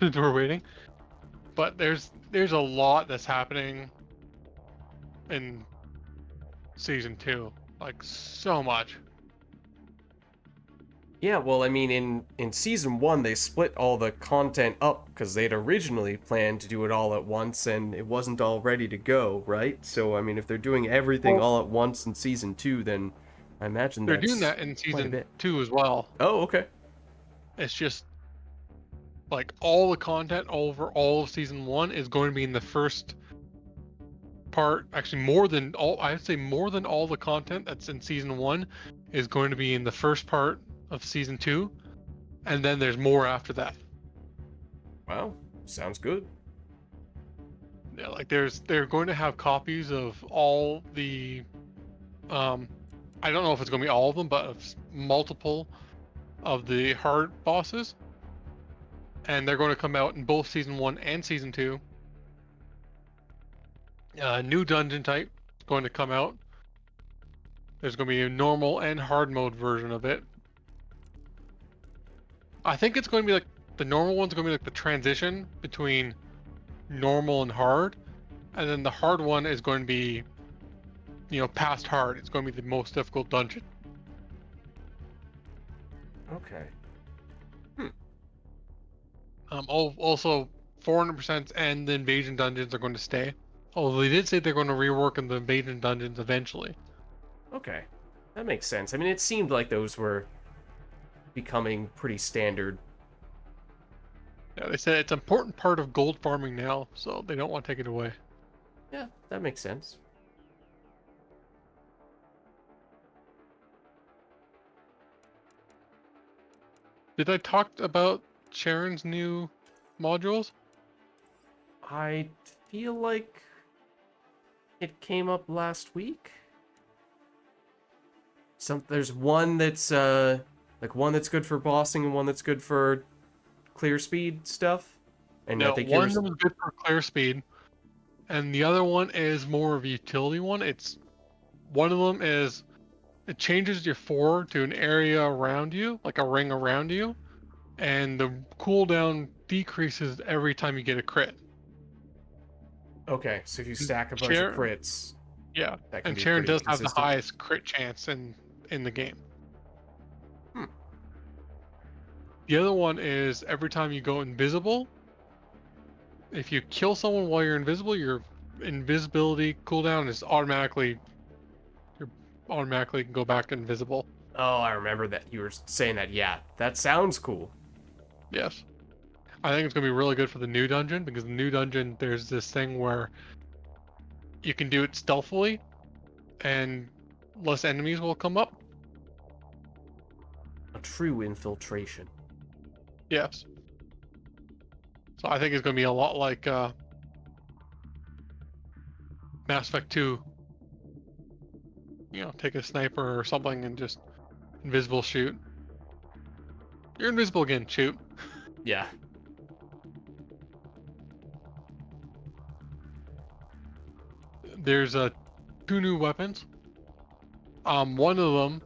we're waiting. But there's a lot that's happening in season 2. Like so much. Yeah, well, I mean, in Season 1, they split all the content up because they'd originally planned to do it all at once, and it wasn't all ready to go, right? So, I mean, if they're doing everything all at once in Season 2, then I imagine They're that's doing that in quite a season bit. 2 as well. Oh, okay. It's just like all the content over all of season 1 is going to be in the first part. Actually, I'd say more than all the content that's in season 1 is going to be in the first part of season 2, and then there's more after that. Wow, sounds good. Yeah, like they're going to have copies of all the I don't know if it's going to be all of them, but of multiple of the hard bosses, and they're going to come out in both season 1 and season 2. New dungeon type is going to come out. There's going to be a normal and hard mode version of it. I think it's going to be like the normal one's going to be like the transition between normal and hard, and then the hard one is going to be, past hard. It's going to be the most difficult dungeon. Okay. Also, 400% and the invasion dungeons are going to stay. Although they did say they're going to rework in the invasion dungeons eventually. Okay. That makes sense. I mean, it seemed like those were becoming pretty standard. Yeah, they said it's an important part of gold farming now, so they don't want to take it away. Yeah, that makes sense. Did I talk about Sharon's new modules? I feel like it came up last week. There's one that's one that's good for bossing and one that's good for clear speed stuff. And I No, think one yours. of them is good for clear speed, and the other one is more of a utility one. One of them is it changes your forward to an area around you, like a ring around you, and the cooldown decreases every time you get a crit. Okay, so if you stack a bunch of crits, Yeah, that can and be Sharon pretty does have the consistent. highest crit chance in the game. The other one is every time you go invisible, if you kill someone while you're invisible, your invisibility cooldown is automatically automatically can go back invisible. Oh, I remember that you were saying that. Yeah, that sounds cool. Yes. I think it's going to be really good for the new dungeon, because the new dungeon, there's this thing where you can do it stealthily and less enemies will come up. A true infiltration. Yes. So I think it's going to be a lot like Mass Effect 2. You know, take a sniper or something and just invisible shoot. You're invisible again, shoot. Yeah. There's two new weapons. One of them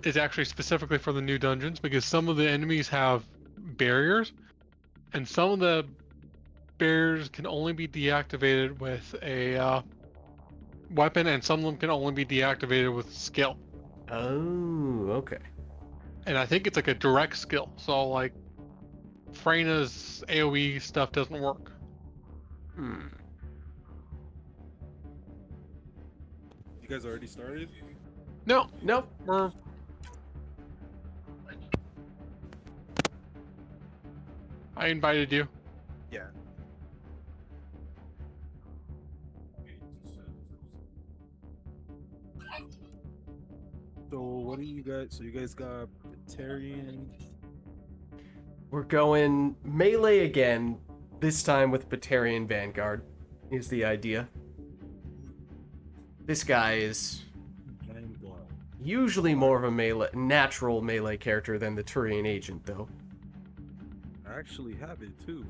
is actually specifically for the new dungeons, because some of the enemies have barriers, and some of the barriers can only be deactivated with a weapon, and some of them can only be deactivated with skill. Oh, okay. And I think it's like a direct skill. So like Freyna's AoE stuff doesn't work. Hmm. You guys already started? No, Nope. we're I invited you. Yeah. So what do you guys? So you guys got Batarian. We're going melee again, this time with Batarian Vanguard, is the idea. This guy is Vanguard. usually more of a natural melee character than the Turian agent, though. I actually have it too.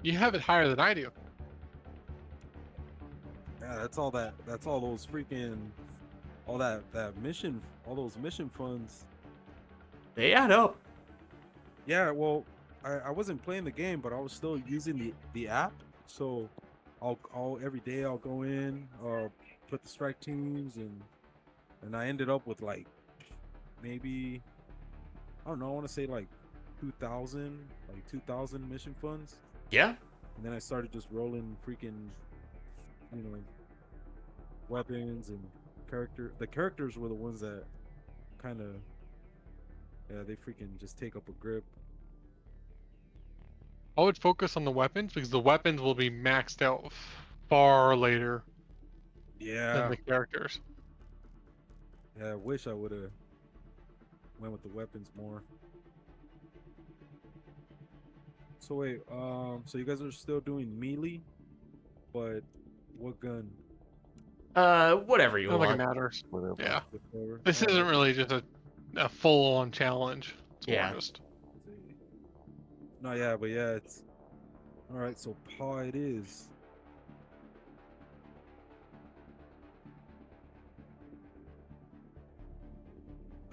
You have it higher than I do. Yeah, that's all that. That's all those freaking, all that mission, all those mission funds. They add up. Yeah, well, I wasn't playing the game, but I was still using the app. So I'll every day I'll go in, put the strike teams, and I ended up with like maybe, I don't know, I want to say like 2,000 mission funds. Yeah. And then I started just rolling freaking, you know, weapons and the characters were the ones that kind of, yeah, they freaking just take up a grip. I would focus on the weapons, because the weapons will be maxed out far later than Yeah, the characters. yeah, I wish I would have went with the weapons more. So wait, so you guys are still doing melee, but what gun? Whatever you I don't think it want. matters. Whatever. Yeah. Whichever. This isn't really just a full-on challenge. It's more Yeah. just No, yeah, but yeah, it's all right. So paw it is.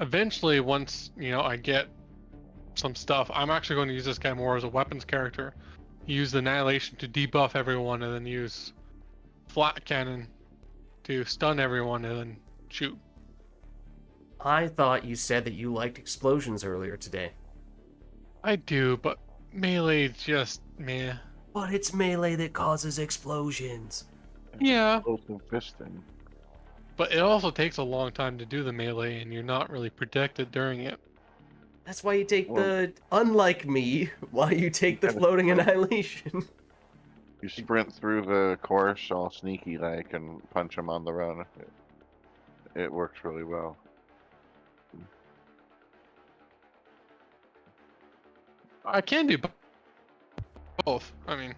eventually, once I get some stuff, I'm actually going to use this guy more as a weapons character. Use the annihilation to debuff everyone, and then use flat cannon to stun everyone, and then shoot. I thought you said that you liked explosions earlier today. I do, but melee just meh. But it's melee that causes explosions. Yeah, Explosive fisting. but it also takes a long time to do the melee, and you're not really protected during it. That's why you take Well- the, unlike me, why you take the floating annihilation. You sprint through the course all sneaky like and punch them on the run. It works really well. I can do both. I mean,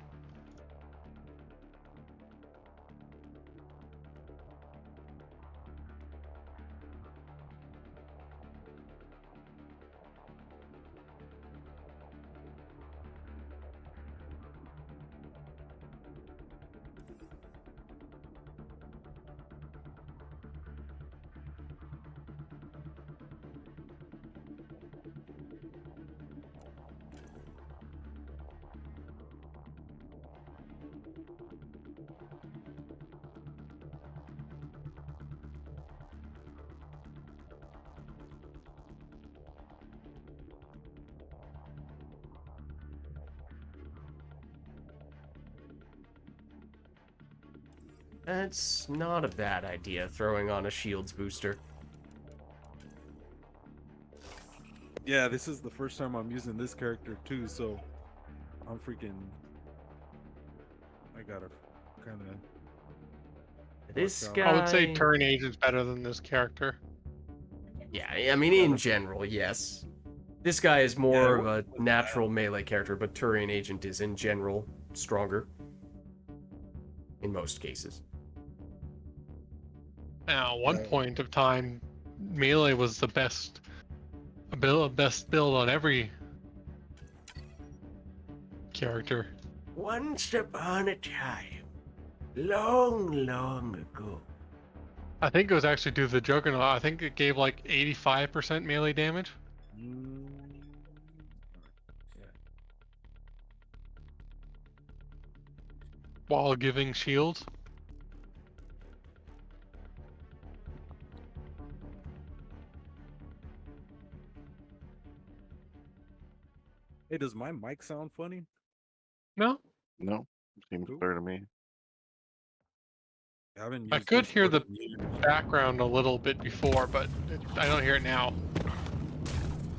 That's not a bad idea, throwing on a shields booster. Yeah, this is the first time I'm using this character too, so I'm freaking. I gotta kind of. This Watch guy... out. I would say turn agent's better than this character. Yeah, I mean, in general, yes. This guy is more Yeah, of a natural melee character, but Turian Agent is, in general, stronger. In most cases. Now, at one point of time, melee was the best build on every character. Once upon a time, long, long ago. I think it was actually due to the Juggernaut. I think it gave like 85% melee damage. Yeah. While giving shields. Hey, does my mic sound funny? No, No, seems Cool. clear to me. I haven't used I could hear the Discord in years. background a little bit before, but I don't hear it now.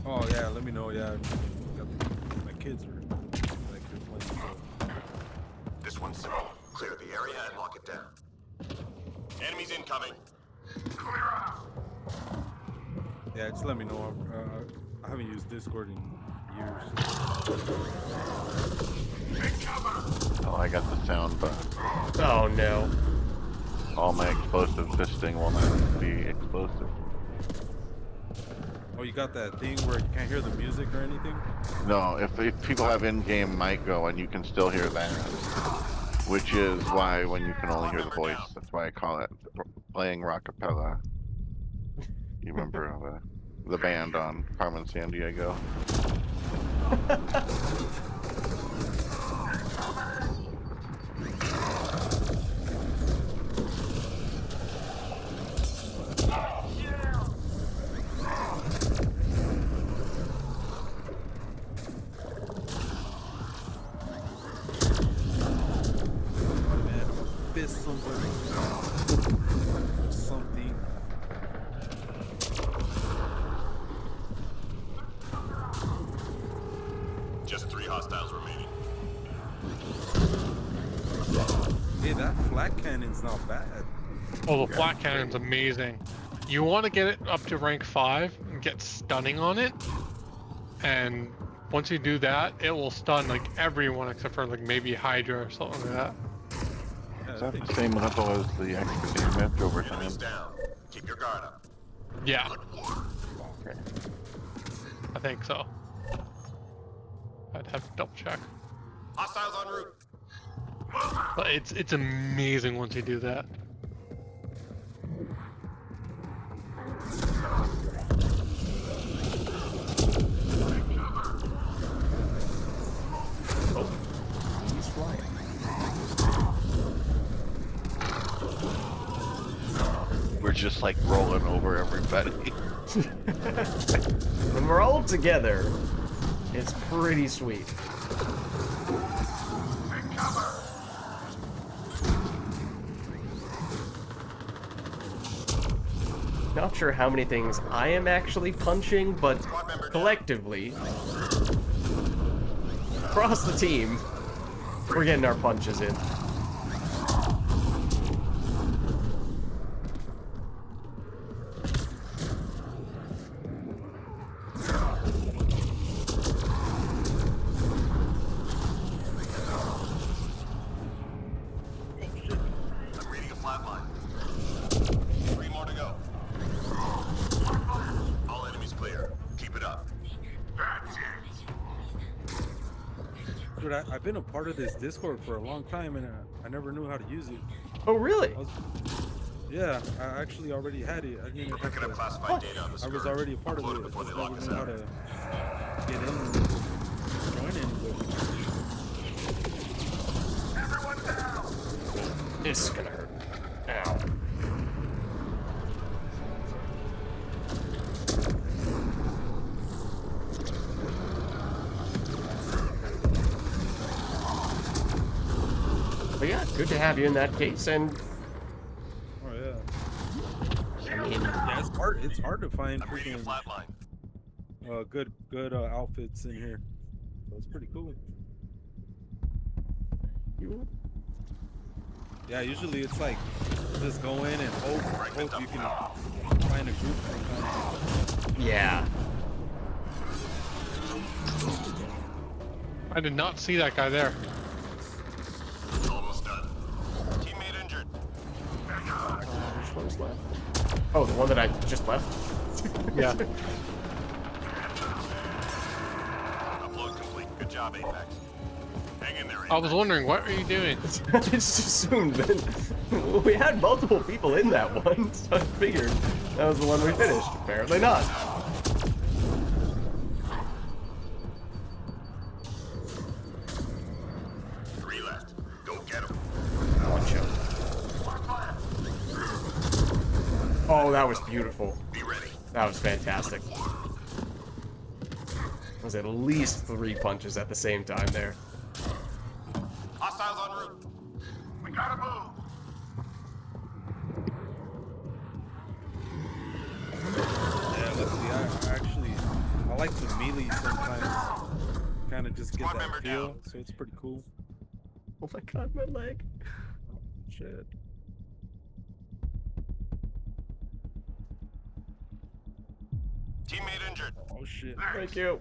Oh yeah, let me know. Yeah, my kids are like they're playing. So. This one's simple. Clear the area and lock it down. Enemies incoming. Yeah, just let me know. I haven't used Discord in years. Oh, I got the sound, but Oh no. all my explosives, this thing will not be explosive. Oh, you got that thing where you can't hear the music or anything? No, if people have in-game mic going, you can still hear that. Which is why when you can only hear the voice, that's why I call it playing rockapella. You remember the band on Carmen Sandiego? Something. Just 3 hostiles remaining. Hey, that flat cannon's not bad. Oh, the flat cannon's amazing. You want to get it up to rank 5 and get stunning on it, and once you do that, it will stun like everyone except for like maybe Hydra or something like that. Yeah, Is I that think the same level as the extra damage over time? Enemies down. Keep your guard up. Yeah, Okay. I think so. I'd have to double check. Hostiles en route. But it's amazing once you do that. Oh, he's flying. We're just like rolling over everybody. When we're all together, it's pretty sweet. Not sure how many things I am actually punching, but collectively, across the team, we're getting our punches in. I'm reading a flat line. 3 more to go. All enemies clear. Keep it up. Dude, I've been a part of this Discord for a long time, and I never knew how to use it. Oh, really? Yeah, I actually already had it. I didn't have Picking up to, classified data on the I was Scourge. already a part of Upload it. I before just they lock never us knew how out. to get in and join anybody. This is gonna hurt. Ow. But yeah, good to have you in that case, and in. Yeah, it's hard. It's hard to find I'm reading a freaking flatline. good outfits in here. So it's pretty cool. Yeah, usually it's like just go in and hope you can find a group sometimes. Yeah. I did not see that guy there. Almost done. Teammate injured. Which one's left? Oh, the one that I just left? Yeah. Upload complete. Good job, Apex. Hang in there, Apex. I was wondering, what were you doing? I just assumed that we had multiple people in that one, so I figured that was the one we finished. Apparently not. Three left. Go get him. Oh, that was beautiful. Be ready. That was fantastic. It was at least 3 punches at the same time there. Hostiles en route. We gotta move. Yeah, luckily I like to melee sometimes. Kind of just get Squad that member feel, down. so it's pretty cool. Oh my god, my leg. Shit. Teammate injured. Oh shit. Thank you.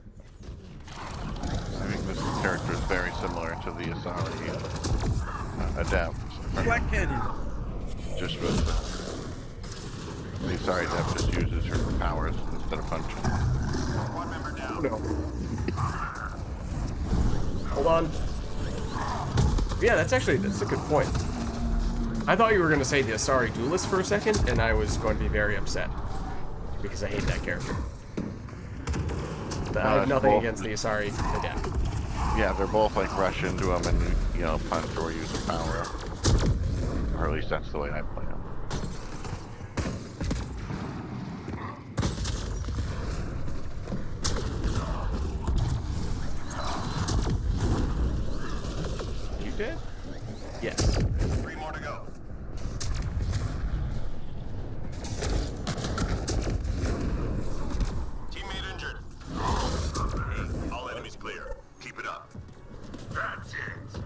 I think this character is very similar to the Asari Adept. Black Canyon. Just with the Asari Adept just uses her powers instead of punching. Squad member down. No. Hold on. Yeah, that's a good point. I thought you were going to say the Asari Duelist for a second, and I was going to be very upset. Because I hate that character. But I have nothing both. against the Asari Adept. Yeah, they're both like rush into them and, you know, punch or use a power up. Or at least that's the way I play them. You did? Yes. 3 more to go. Teammate injured. All enemies clear. Keep it up. That's it.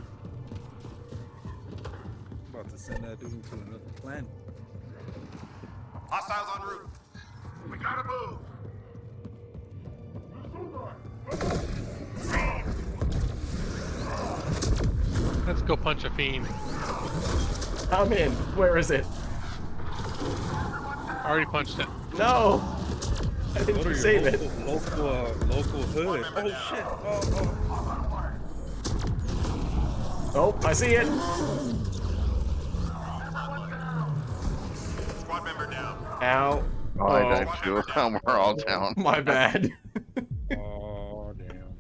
About to send that dude to another planet. Hostiles en route. We gotta move. Let's go punch a fiend. I'm in. Where is it? I already punched it. No! I Go didn't to save your it. local hood. Oh shit. Oh, I see it. Squad member down. Ow. Oh, I died too. We're all down. My bad. Oh damn.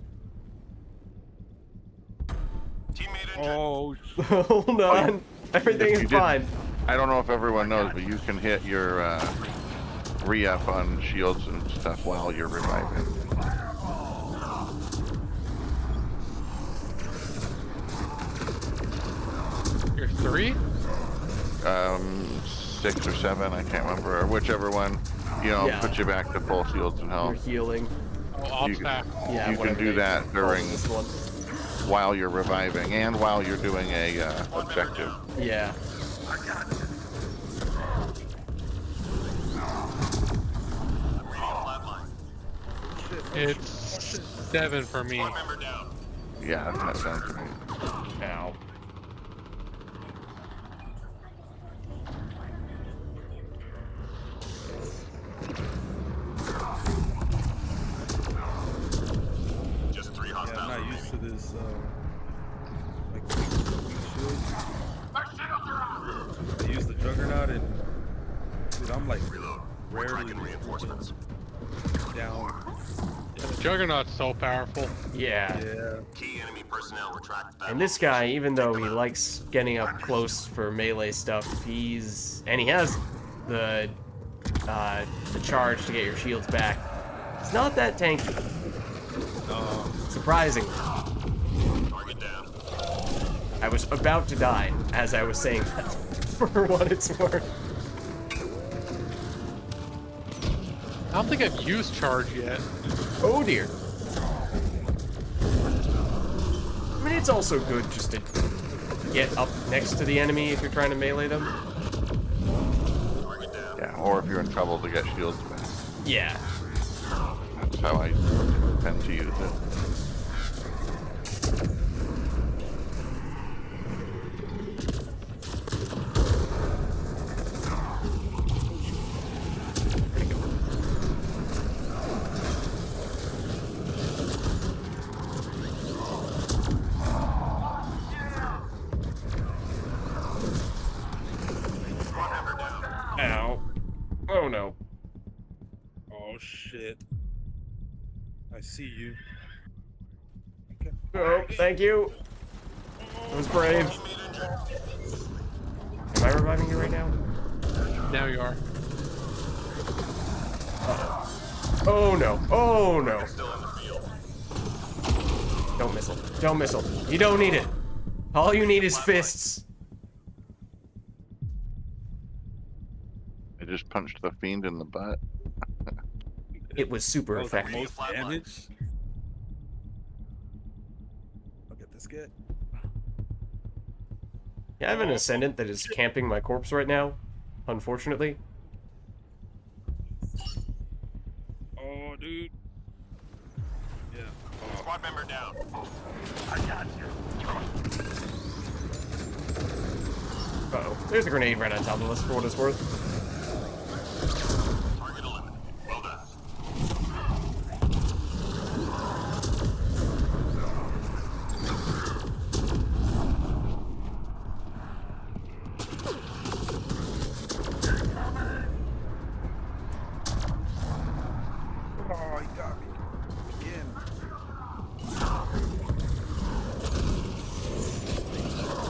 Teammate injured. Oh shit. Hold on. Everything If is you didn't- fine. I don't know if everyone knows, but you can hit your re-up on shields and stuff while you're reviving. You're 3? 6 or 7, I can't remember, or whichever one, you know, Yeah. put you back to full shields and You're health. healing. Oh, ops You can- back. Yeah, You can whatever do they that call during this one. while you're reviving and while you're doing a objective. Yeah. It's 7 for me. Squad member down. Yeah, that sounds right. Ow. Just 3 Yeah, hostiles. I'm not used to this like weak shield. I use the Juggernaut and dude, I'm like We're rarely tracking reinforcements. down. Juggernaut's so powerful. Yeah. Yeah. Key enemy personnel were tracked back. And this guy, even though he likes getting up close for melee stuff, he has the charge to get your shields back. It's not that tanky. Surprising. Target down. I was about to die as I was saying that, for what it's worth. I don't think I've used charge yet. Oh dear. I mean, it's also good just to get up next to the enemy if you're trying to melee them. Yeah, or if you're in trouble to get shields back. Yeah. That's how I tend to use it. Ow. Oh no. Oh shit. I see you. Okay. Oh, thank you. That was brave. Am I reviving you right now? Now you are. Oh no. Oh no. Don't missile. Don't missile. You don't need it. All you need is fists. I just punched the fiend in the butt. It was super That was the effective. most damage. Look at this kid. Yeah, I have an ascendant that is camping my corpse right now, unfortunately. Oh, dude. Yeah. Oh. Squad member down. Uh-oh. There's a grenade right on top of us for what it's worth. Target eliminated. Well done. Oh, he got me. Again.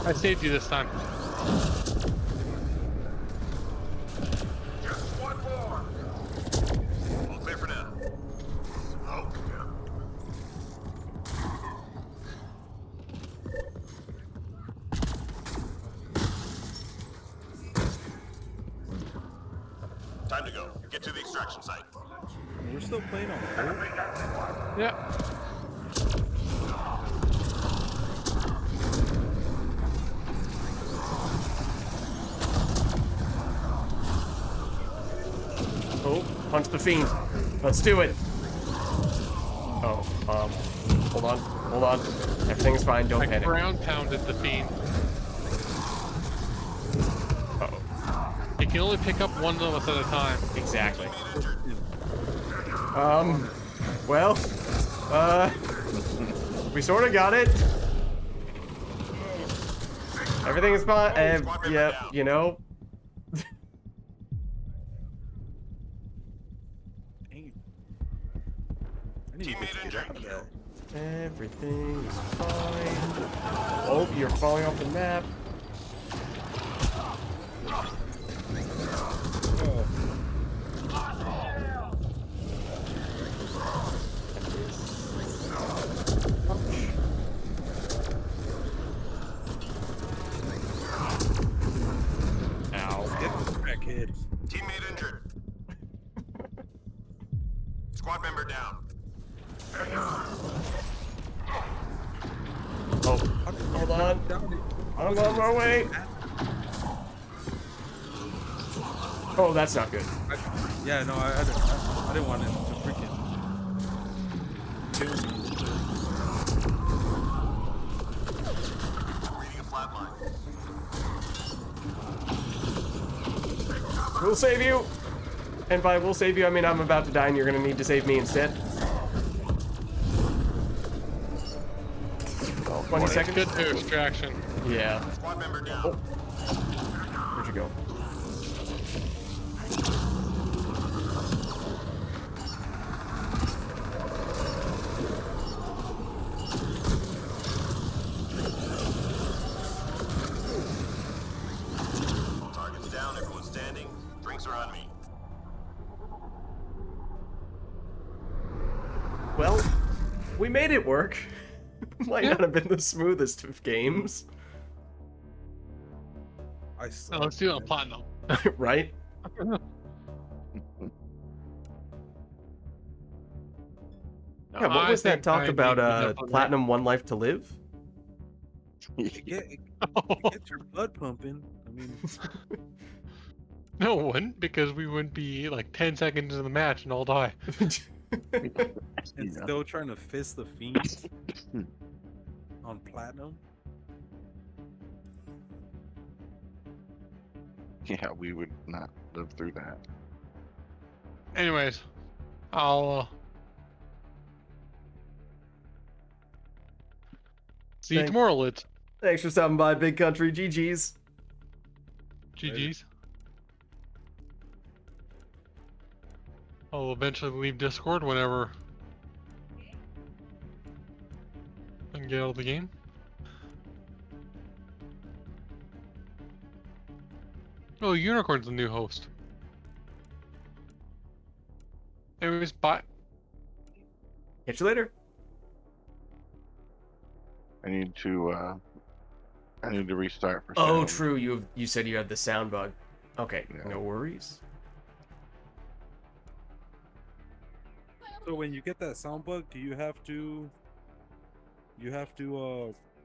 I saved you this time. All clear for now. Oh, yeah. Time to go. Get to the extraction site. We're still playing on boat? Yeah. Oh, punch the fiend. Let's do it. Oh, hold on, hold on. Everything's fine, don't I panic. ground pounded the fiend. Uh-oh. You can only pick up one of us at a time. Exactly. Well, we sort of got it. Everything is fine. Yeah, you know. Dang. I need to get out of that. Everything is fine. Oh, you're falling off the map. Oh. Ow. Get the crackhead. Teammate injured. Squad member down. Oh, hold on. I'm on my way. Oh, that's not good. Yeah, no, I didn't want him to freaking kill me. Reading a flat line. We'll save you. And by we'll save you, I mean I'm about to die and you're gonna need to save me instead. Oh, 20 seconds. Good to extraction. Yeah. Squad member down. Oh. Where'd you go? Targets down. Everyone standing. Drinks are on me. Well, we made it work. Might not have been the smoothest of games. I Oh, suck, let's do it on man. platinum. Right? Yeah, what I was that think talk I about need to definitely- Platinum One Life to Live? It gets your blood pumping. I mean, No, it wouldn't, because we wouldn't be like 10 seconds into the match and all die. and Yeah. still trying to fist the fiends on platinum. Yeah, we would not live through that. Anyways, I'll see you Thank- tomorrow, Lids. Thanks for stopping by, Big Country. GG's. GG's. I'll eventually leave Discord whenever I can get out of the game. Oh, Unicorn's the new host. Anyways, bye. Catch you later. I need to restart for Oh, sound. true. You said you had the sound bug. Okay, Yeah. no worries. So when you get that sound bug, do you have to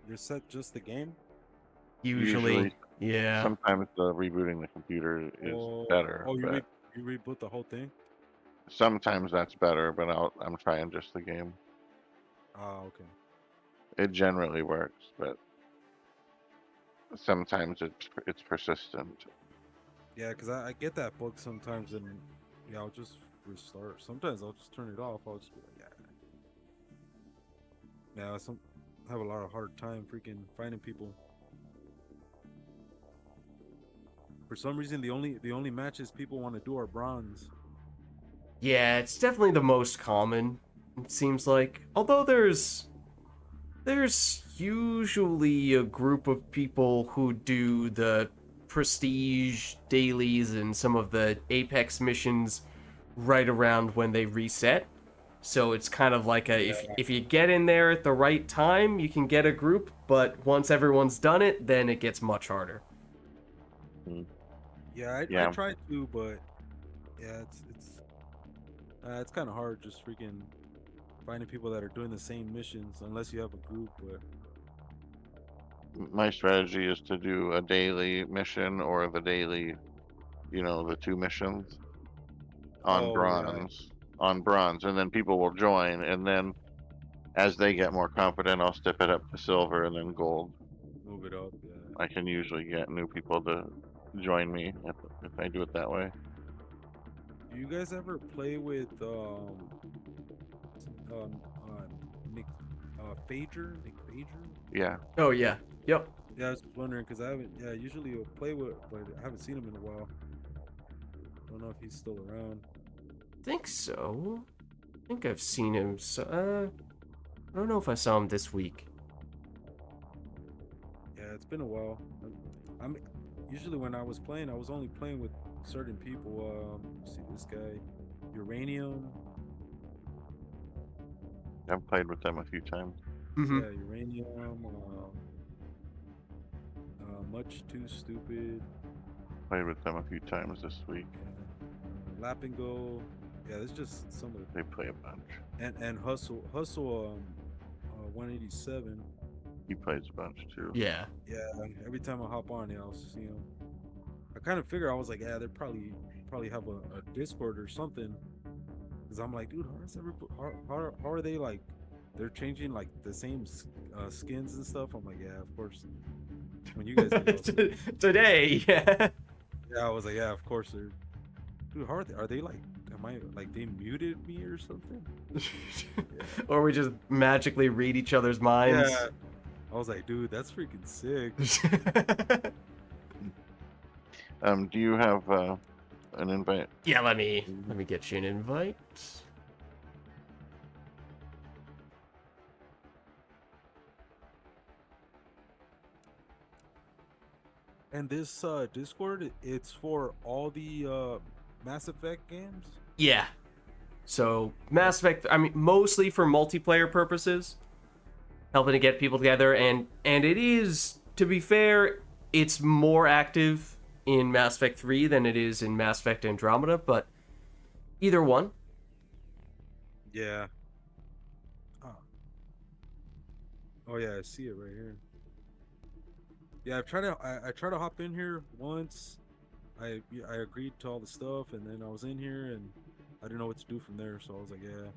reset just the game? Usually, yeah. Sometimes rebooting the computer is better. Oh, but you reboot the whole thing? sometimes that's better, but I'm trying just the game. Oh, okay. It generally works, but sometimes it's persistent. Yeah, because I get that bug sometimes, and yeah, I'll just restart. Sometimes I'll just turn it off. I'll just be like, yeah. Yeah, I have a lot of hard time freaking finding people. For some reason, the only matches people want to do are bronze. Yeah, it's definitely the most common, it seems like. Although there's usually a group of people who do the prestige dailies and some of the Apex missions right around when they reset. So it's kind of like if you get in there at the right time, you can get a group, but once everyone's done it, then it gets much harder. Yeah, I Yeah. tried to, but yeah, it's kind of hard just freaking finding people that are doing the same missions unless you have a group. But My strategy is to do a daily mission or the daily, the 2 missions on Oh, bronze. On bronze, and then people will join, and then as they get more confident, I'll step it up to silver and then gold. move it up. Yeah. I can usually get new people to join me if I do it that way. Do you guys ever play with Nick Nick Phaedra? Yeah. Oh yeah. Yep. Yeah, I was just wondering because I haven't. Yeah, usually I'll play with, but I haven't seen him in a while. Don't know if he's still around. I think so. I think I've seen him. I don't know if I saw him this week. Yeah, it's been a while. I'm usually when I was playing, I was only playing with certain people. See this guy, Uranium. I've played with them a few times. Mm-hmm. Yeah, Uranium. Much Too Stupid. Played with them a few times this week. Lap and Go. Yeah, it's just some of the They play a bunch. and Hustle 187. He plays a bunch too. Yeah. Yeah, every time I hop on, yeah, I'll see him. I kind of figure I was like, yeah, they probably have a Discord or something. Cause I'm like, dude, how are they like? They're changing like the same skins and stuff. I'm like, yeah, of course. When you guys Today, yeah. yeah, I was like, yeah, of course they're. Dude, how are they? Are they like? Am I like they muted me or something? Or we just magically read each other's minds. Yeah. I was like, dude, that's freaking sick. Do you have an invite? Yeah, let me get you an invite. And this Discord, it's for all the Mass Effect games. Yeah. So Mass Effect, I mean, mostly for multiplayer purposes, helping to get people together, and it is, to be fair, it's more active in Mass Effect 3 than it is in Mass Effect Andromeda, but either one. Yeah. Oh yeah, I see it right here. Yeah, I tried to hop in here once. I agreed to all the stuff, and then I was in here, and I didn't know what to do from there. So I was like, yeah,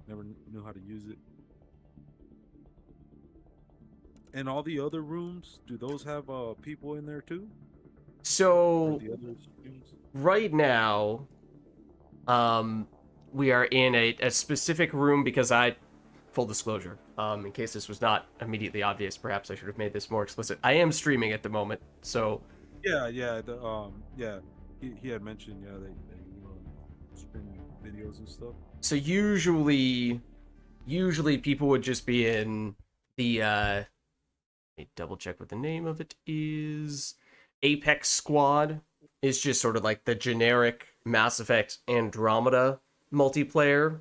never knew how to use it. And all the other rooms, do those have people in there too? Or So the other streams? right now, we are in a specific room because full disclosure, in case this was not immediately obvious, perhaps I should have made this more explicit. I am streaming at the moment, so Yeah. Yeah. He had mentioned that you stream videos and stuff. so usually people would just be in the let me double check what the name of it is. Apex Squad is just sort of like the generic Mass Effect Andromeda multiplayer.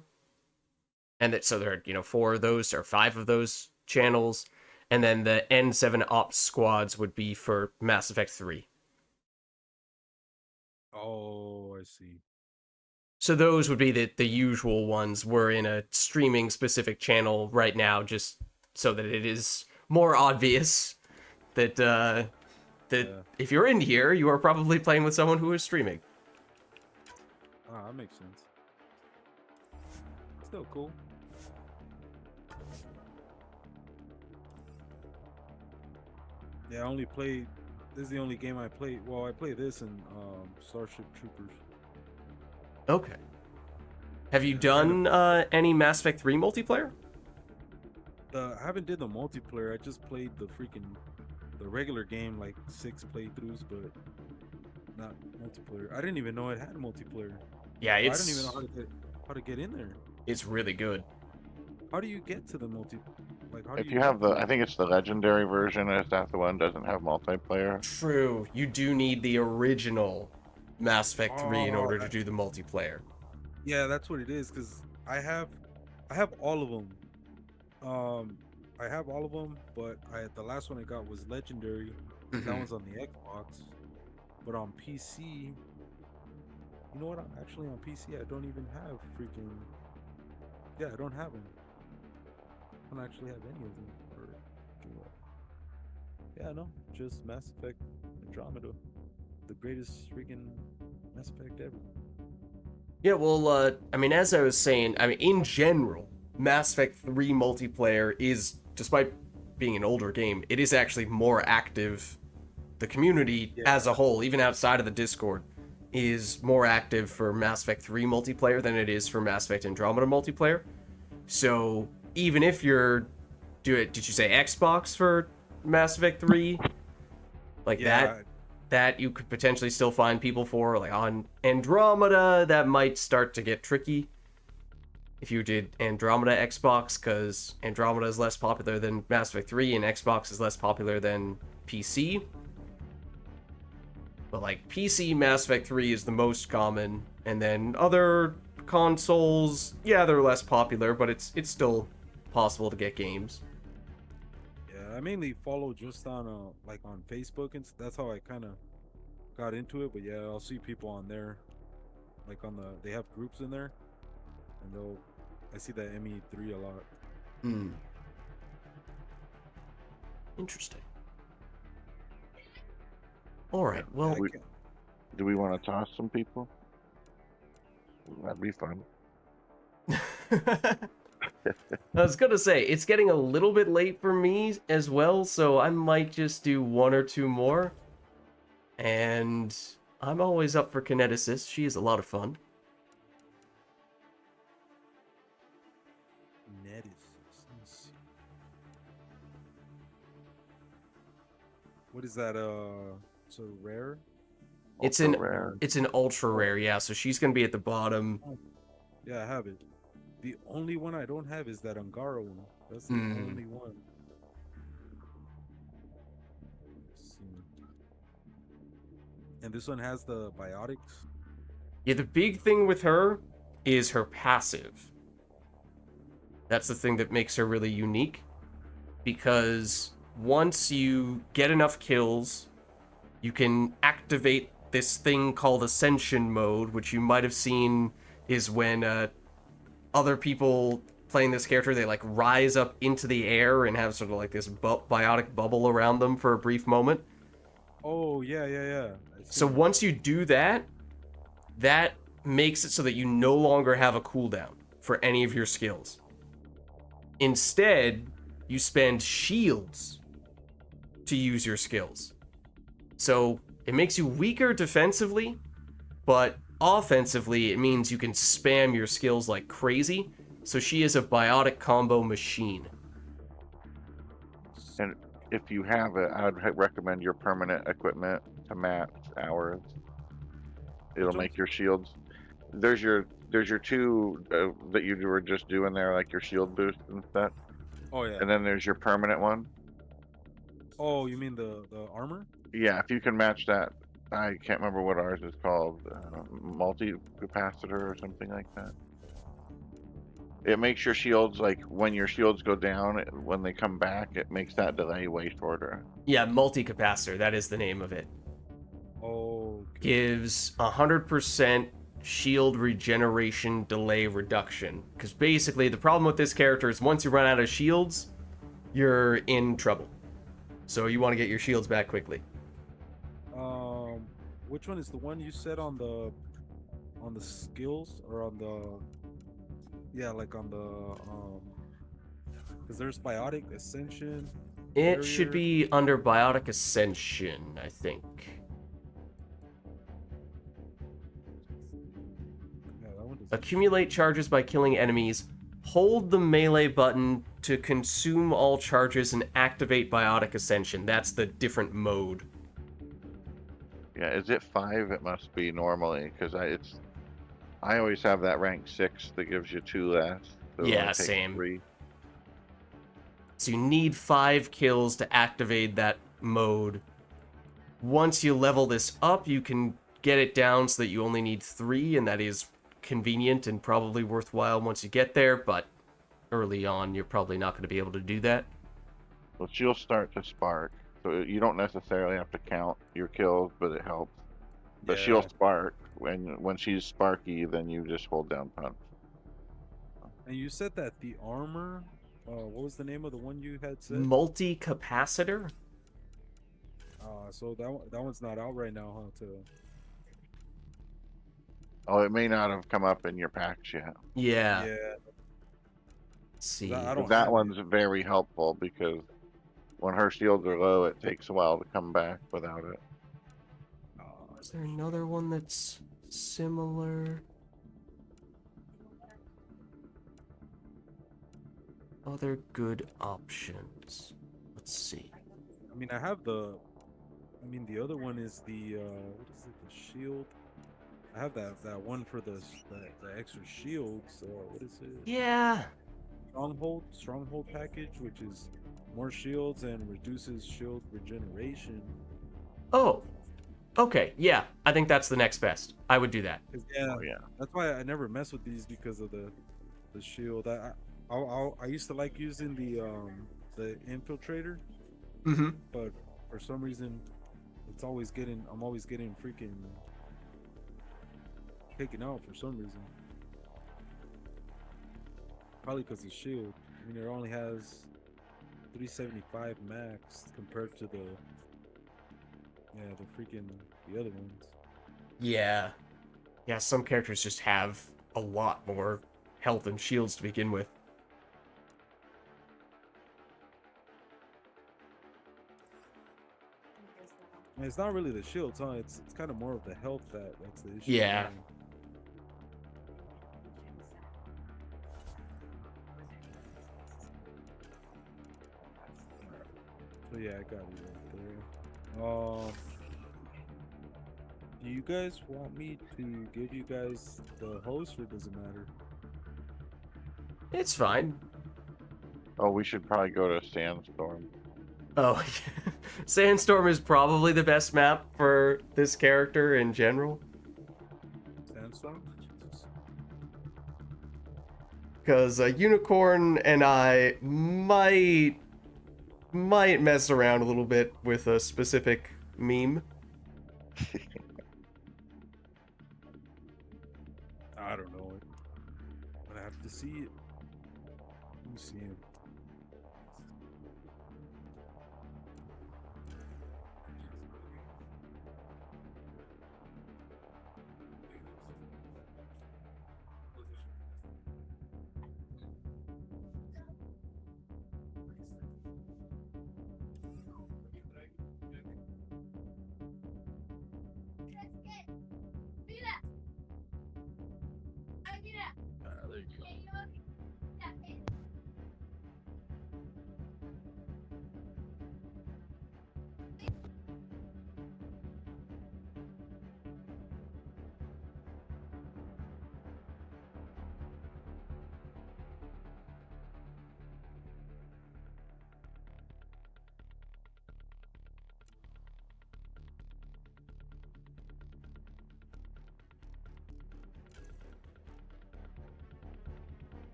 And that so there are, 4 of those or 5 of those channels. And then the N7 Ops squads would be for Mass Effect 3. Oh, I see. So those would be the usual ones. We're in a streaming specific channel right now, just so that it is more obvious that if you're in here, you are probably playing with someone who is streaming. Ah, that makes sense. Still cool. Yeah, I only played. This is the only game I played. Well, I played this in Starship Troopers. Okay. Have you Yeah, done any Mass Effect 3 multiplayer? I haven't did the multiplayer. I just played the regular game, like 6 playthroughs, but not multiplayer. I didn't even know it had multiplayer. Yeah, I don't even know how to get in there. it's really good. How do you get to the multi? Like, how do If you have I think it's the legendary version. Is that the one doesn't have multiplayer? True. You do need the original Mass Effect 3 in Oh, order to do the multiplayer. yeah, that's what it is. Cause I have all of them. I have all of them, but the last one I got was legendary. That Mhm. one's on the Xbox, but on PC. You know what? Actually, on PC, I don't even have freaking. Yeah, I don't have them. I don't actually have any of them. Yeah, no, just Mass Effect Andromeda, the greatest freaking Mass Effect ever. Yeah, well, I mean, as I was saying, I mean, in general, Mass Effect 3 multiplayer is, despite being an older game, it is actually more active. The community as a whole, even outside of the Discord, is more active for Mass Effect 3 multiplayer than it is for Mass Effect Andromeda multiplayer. So even if you're did you say Xbox for Mass Effect 3? Like Yeah, that you could potentially still find people for. Like on Andromeda, that might start to get tricky if you did Andromeda Xbox, because Andromeda is less popular than Mass Effect 3 and Xbox is less popular than PC. But like PC Mass Effect 3 is the most common, and then other consoles, yeah, they're less popular, but it's still possible to get games. yeah. I mainly follow just on like on Facebook, and that's how I kind of got into it. But yeah, I'll see people on there, like they have groups in there, and I see that ME3 a lot. Hmm. Interesting. All right. Well, Do we want to toss some people? That'd be fun. I was gonna say it's getting a little bit late for me as well, so I might just do 1 or 2 more. And I'm always up for Kineticist. She is a lot of fun. Let me see. What is that? So rare? It's Ultra an rare. it's an ultra rare, yeah. So she's gonna be at the bottom. Yeah, I have it. The only one I don't have is that Angara one. That's the only one. Let's see. And this one has the biotics. Yeah, the big thing with her is her passive. That's the thing that makes her really unique. Because once you get enough kills, you can activate this thing called Ascension Mode, which you might have seen is when other people playing this character, they like rise up into the air and have sort of like this biotic bubble around them for a brief moment. Oh yeah. So once you do that, that makes it so that you no longer have a cooldown for any of your skills. Instead, you spend shields to use your skills. So it makes you weaker defensively, but offensively, it means you can spam your skills like crazy. So she is a biotic combo machine. And if you have it, I would recommend your permanent equipment to match ours. It'll Which make ones? your shields. There's your two that you were just doing there, like your shield boost and stuff. Oh yeah. And then there's your permanent one. Oh, you mean the armor? Yeah, if you can match that, I can't remember what ours is called, multi-capacitor or something like that. It makes your shields, like when your shields go down, when they come back, it makes that delay way shorter. Yeah, multi-capacitor, that is the name of it. Oh. Okay. Gives 100% shield regeneration delay reduction. Because basically, the problem with this character is once you run out of shields, you're in trouble. So you want to get your shields back quickly. Which one is the one you said on the skills or on the like on the because there's biotic ascension. It should barrier. be under Biotic Ascension, I think. Yeah, that one doesn't Accumulate charges by killing enemies. Hold the melee button to consume all charges and activate Biotic Ascension. That's the different mode. Yeah, is it 5? It must be normally, because I always have that rank 6 that gives you 2 less. So it Yeah, only takes same. 3. So you need 5 kills to activate that mode. Once you level this up, you can get it down so that you only need 3, and that is convenient and probably worthwhile once you get there, but early on, you're probably not going to be able to do that. Well, she'll start to spark, so you don't necessarily have to count your kills, but it helps. But she'll Yeah. spark. When she's sparky, then you just hold down punch. And you said that the armor. What was the name of the one you had said? Multi-capacitor? So that one's not out right now, huh? Oh, it may not have come up in your packs yet. Yeah. Yeah. Let's see. I But don't that have it. one's very helpful because when her shields are low, it takes a while to come back without it. Is there another one that's similar? Other good options. Let's see. I mean, the other one is the what is it? The shield. I have that one for the extra shields. What is it? Yeah. Stronghold package, which is more shields and reduces shield regeneration. Oh. Okay. Yeah. I think that's the next best. I would do that. Yeah, Oh yeah. that's why I never mess with these because of the shield. I used to like using the infiltrator, Mm-hmm. but for some reason, I'm always getting freaking taken out for some reason. Probably because the shield. I mean, it only has 375 max compared to the other ones. Yeah. Yeah, some characters just have a lot more health and shields to begin with. I mean, it's not really the shields, huh? It's kind of more of the health that's the issue. Yeah. So yeah, I got it right there. Do you guys want me to give you guys the host, or does it matter? It's fine. Oh, we should probably go to Sandstorm. Oh, Sandstorm is probably the best map for this character in general. Sandstorm? Jesus. Because Unicorn and I might mess around a little bit with a specific meme. I don't know. I'm gonna have to see it. Let me see him. There you go.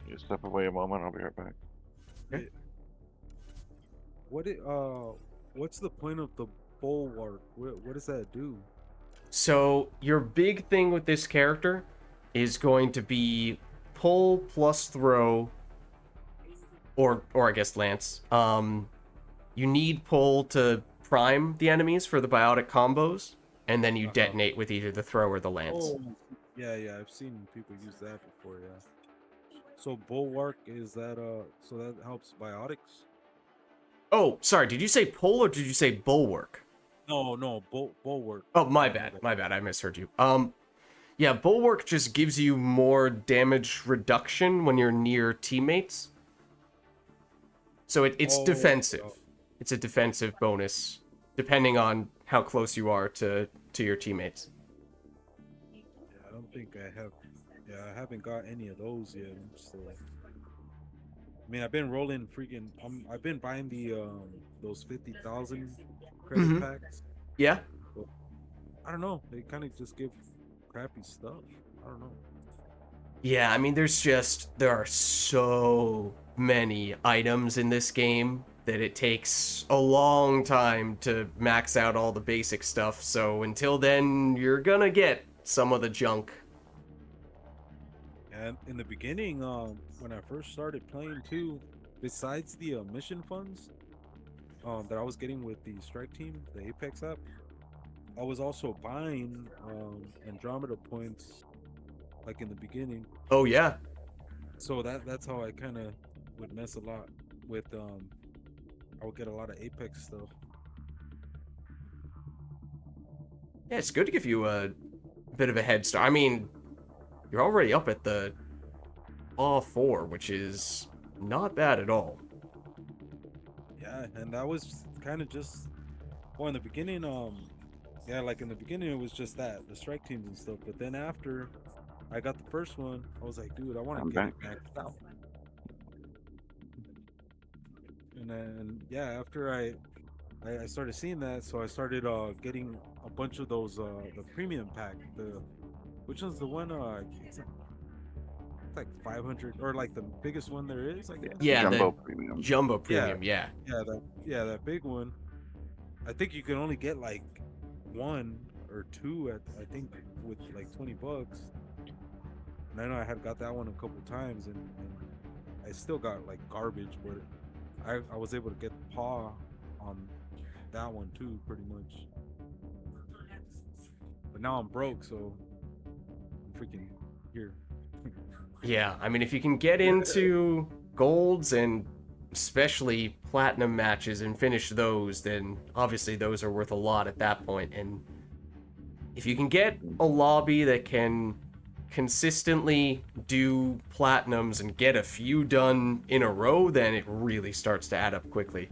You step away a moment. I'll be right back. Okay. What's the point of the bulwark? What does that do? So your big thing with this character is going to be pull plus throw, or I guess lance. You need pull to prime the enemies for the biotic combos, and then you detonate with either the throw or the lance. Oh, yeah, I've seen people use that before, yeah. So bulwark is that so that helps biotics? Oh, sorry, did you say pull or did you say bulwark? No, bulwark. Oh, my bad, I misheard you. Yeah, bulwark just gives you more damage reduction when you're near teammates. So it's defensive. It's a defensive bonus, depending on how close you are to your teammates. Yeah, I don't think I have. Yeah, I haven't got any of those yet. I'm still like, I mean, I've been rolling freaking. I've been buying the those 50,000 credit packs. Yeah. But I don't know. They kind of just give crappy stuff. I don't know. Yeah, I mean, there are so many items in this game that it takes a long time to max out all the basic stuff. So until then, you're gonna get some of the junk. And in the beginning, when I first started playing too, besides the mission funds that I was getting with the Strike Team, the Apex app, I was also buying Andromeda points, like in the beginning. Oh yeah. So that's how I kind of would mess a lot with. I would get a lot of Apex stuff. Yeah, it's good to give you a bit of a head start. I mean, you're already up at the Awe 4, which is not bad at all. Yeah, and that was kind of just, well, in the beginning, yeah, like in the beginning it was just that, the strike teams and stuff. But then after I got the first one, I was like, dude, I want to get it maxed out. And then yeah, after I started seeing that, so I started getting a bunch of those the premium pack, which is the one it's like 500, or like the biggest one there is, I guess. Yeah, Jumbo the Premium. Jumbo Premium, yeah. That big one. I think you can only get like one or two at, I think, with like $20. And I know I had got that one a couple times, and I still got like garbage, but I was able to get the paw on that one too, pretty much. But now I'm broke, so I'm freaking here. Yeah, I mean, if you can get into golds and especially platinum matches and finish those, then obviously those are worth a lot at that point. And if you can get a lobby that can consistently do platinums and get a few done in a row, then it really starts to add up quickly.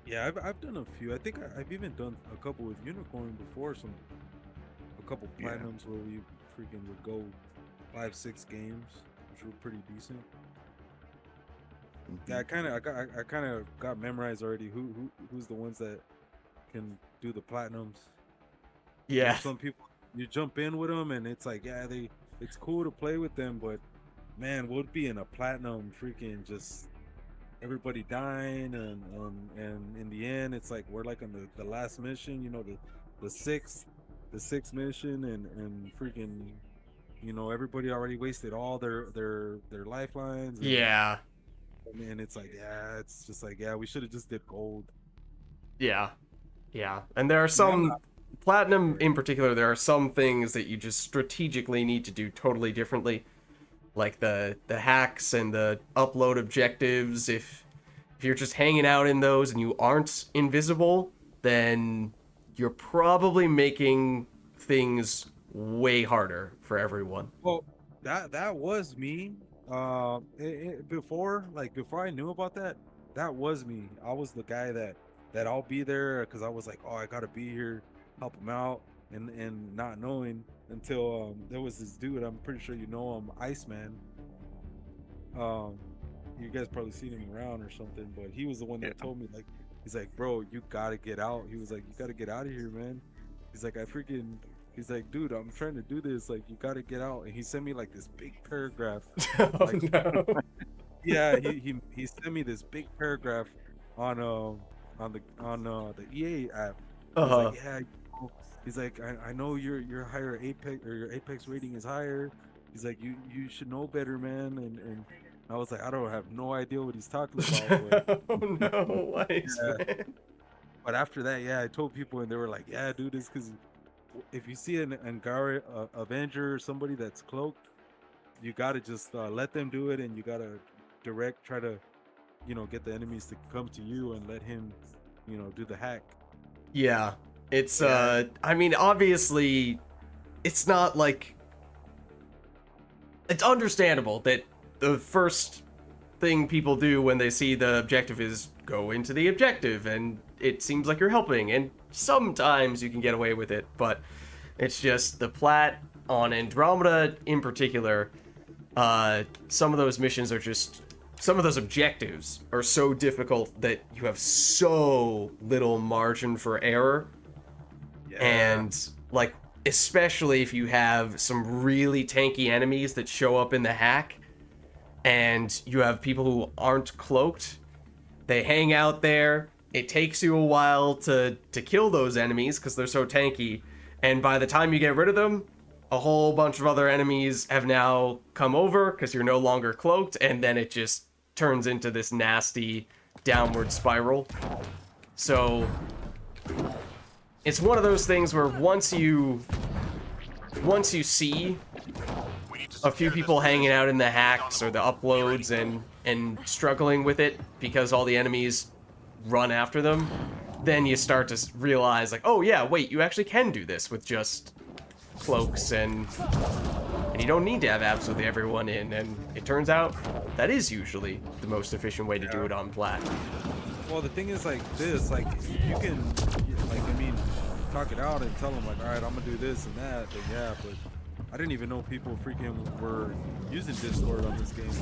Yeah, I've done a few. I think I've even done a couple with Unicorn before. A couple platinums where we freaking would go 5-6 games, which were pretty decent. Yeah, I kind of got memorized already. Who's the ones that can do the platinums? Yeah. You know, some people, you jump in with them and it's like, yeah, it's cool to play with them, but man, we'll be in a platinum freaking just everybody dying, and in the end, it's like we're like on the last mission, you know, the sixth mission, and freaking, you know, everybody already wasted all their lifelines. Yeah. And it's like, yeah, it's just like, yeah, we should have just did gold. Yeah. Yeah. And there are some platinum in particular, there are some things that you just strategically need to do totally differently. Like the hacks and the upload objectives. If you're just hanging out in those and you aren't invisible, then you're probably making things way harder for everyone. Well, that was me. Before I knew about that, that was me. I was the guy that I'll be there because I was like, oh, I gotta be here, help him out, and not knowing until there was this dude. I'm pretty sure you know him, Iceman. You guys probably seen him around or something, but he was the one that told me, like, he's like, bro, you gotta get out. He was like, you gotta get out of here, man. He's like, he's like, dude, I'm trying to do this. Like, you gotta get out. And he sent me like this big paragraph. Like, no. yeah, he sent me this big paragraph on the EA app. He's like, yeah, he's like, I know your higher Apex, or your Apex rating is higher. He's like, you should know better, man. And I was like, I don't have no idea what he's talking about. But, Oh no, Ice Man. but after that, yeah, I told people, and they were like, yeah, dude, it's because if you see an Angara Avenger or somebody that's cloaked, you gotta just let them do it, and you gotta try to, you know, get the enemies to come to you and let him, you know, do the hack. Yeah. It's I mean, obviously it's not like, it's understandable that the first thing people do when they see the objective is go into the objective, and it seems like you're helping, and sometimes you can get away with it, but it's just the plat on Andromeda in particular. Some of those missions are just, some of those objectives are so difficult that you have so little margin for error. Yeah. And like, especially if you have some really tanky enemies that show up in the hack, and you have people who aren't cloaked, they hang out there. It takes you a while to kill those enemies because they're so tanky, and by the time you get rid of them, a whole bunch of other enemies have now come over because you're no longer cloaked, and then it just turns into this nasty downward spiral. So it's one of those things where once you see a few people hanging out in the hacks or the uploads and struggling with it because all the enemies run after them, then you start to realize, like, oh yeah, wait, you actually can do this with just cloaks, and you don't need to have absolutely everyone in, and it turns out that is usually the most efficient way to do it on plat. Well, the thing is, like this, like, you can, like, I mean, talk it out and tell them, like, all right, I'm gonna do this and that, but yeah, but I didn't even know people freaking were using Discord on this game.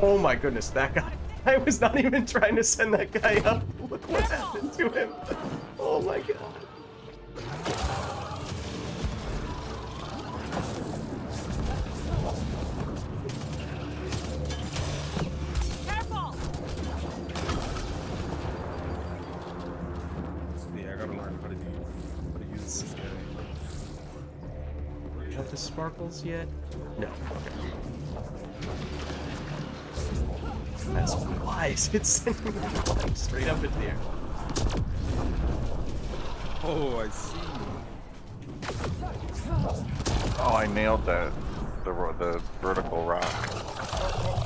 Oh my goodness, that guy. I was not even trying to send that guy up. Look what happened to him. Oh my god. Careful! Yeah, I gotta learn how to use this guy. Have the sparkles yet? No. Okay. That's wise. It's sending me flying straight up into the air. Oh, I see. Oh, I nailed that. The vertical rock.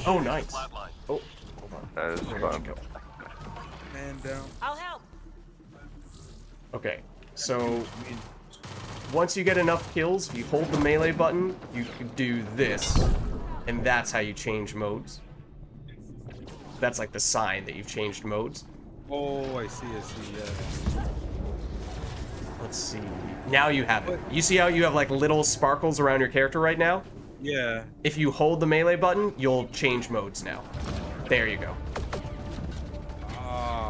Oh, nice. Flatline. Oh, That is where'd fun. you go? Man down. I'll help. Okay, so once you get enough kills, if you hold the melee button, you can do this, and that's how you change modes. That's like the sign that you've changed modes. Oh, I see, yeah. Let's see. Now you have it. You see how you have like little sparkles around your character right now? Yeah. If you hold the melee button, you'll change modes now. There you go.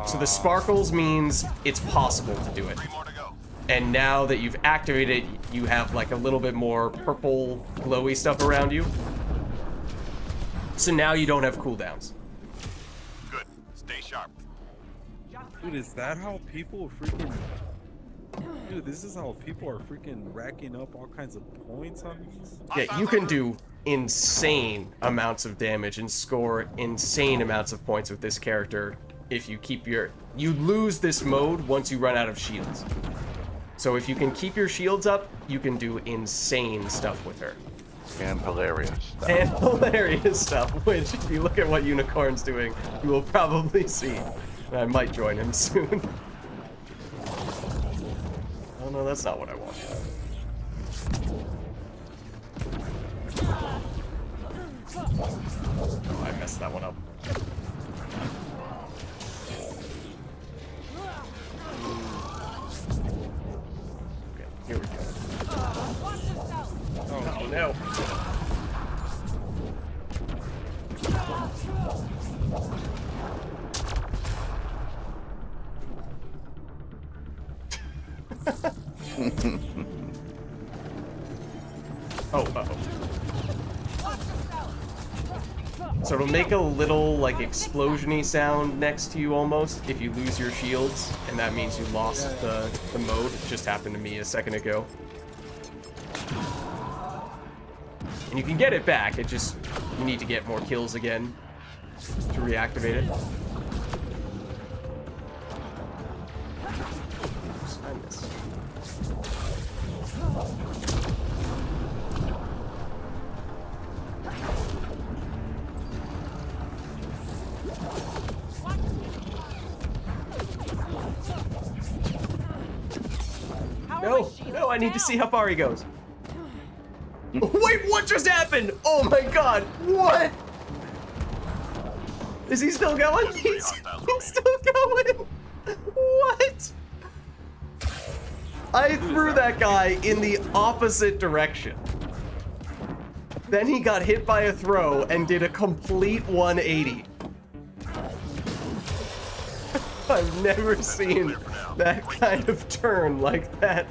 So the sparkles means it's possible to do it. 3 more to go. And now that you've activated it, you have like a little bit more purple glowy stuff around you. So now you don't have cooldowns. Stay sharp. Dude, is that how people freaking... Dude, this is how people are freaking racking up all kinds of points on these? Yeah, you can do insane amounts of damage and score insane amounts of points with this character if you keep your... You lose this mode once you run out of shields. So if you can keep your shields up, you can do insane stuff with her. And hilarious stuff. And hilarious stuff, which if you look at what Unicorn's doing, you will probably see. And I might join him soon. Oh no, that's not what I want. Oh, I messed that one up. Okay, here we go. Oh no. Oh, uh-oh. So it'll make a little, like, explosion-y sound next to you almost if you lose your shields, and that means you lost the mode. It just happened to me a second ago. And you can get it back, it just, you need to get more kills again to reactivate it. Oops, I missed. No, no, I need to see how far he goes. Wait, what just happened? Oh my god, what? Is he still going? He's still going. What? I threw that guy in the opposite direction. Then he got hit by a throw and did a complete 180. I've never seen that kind of turn like that.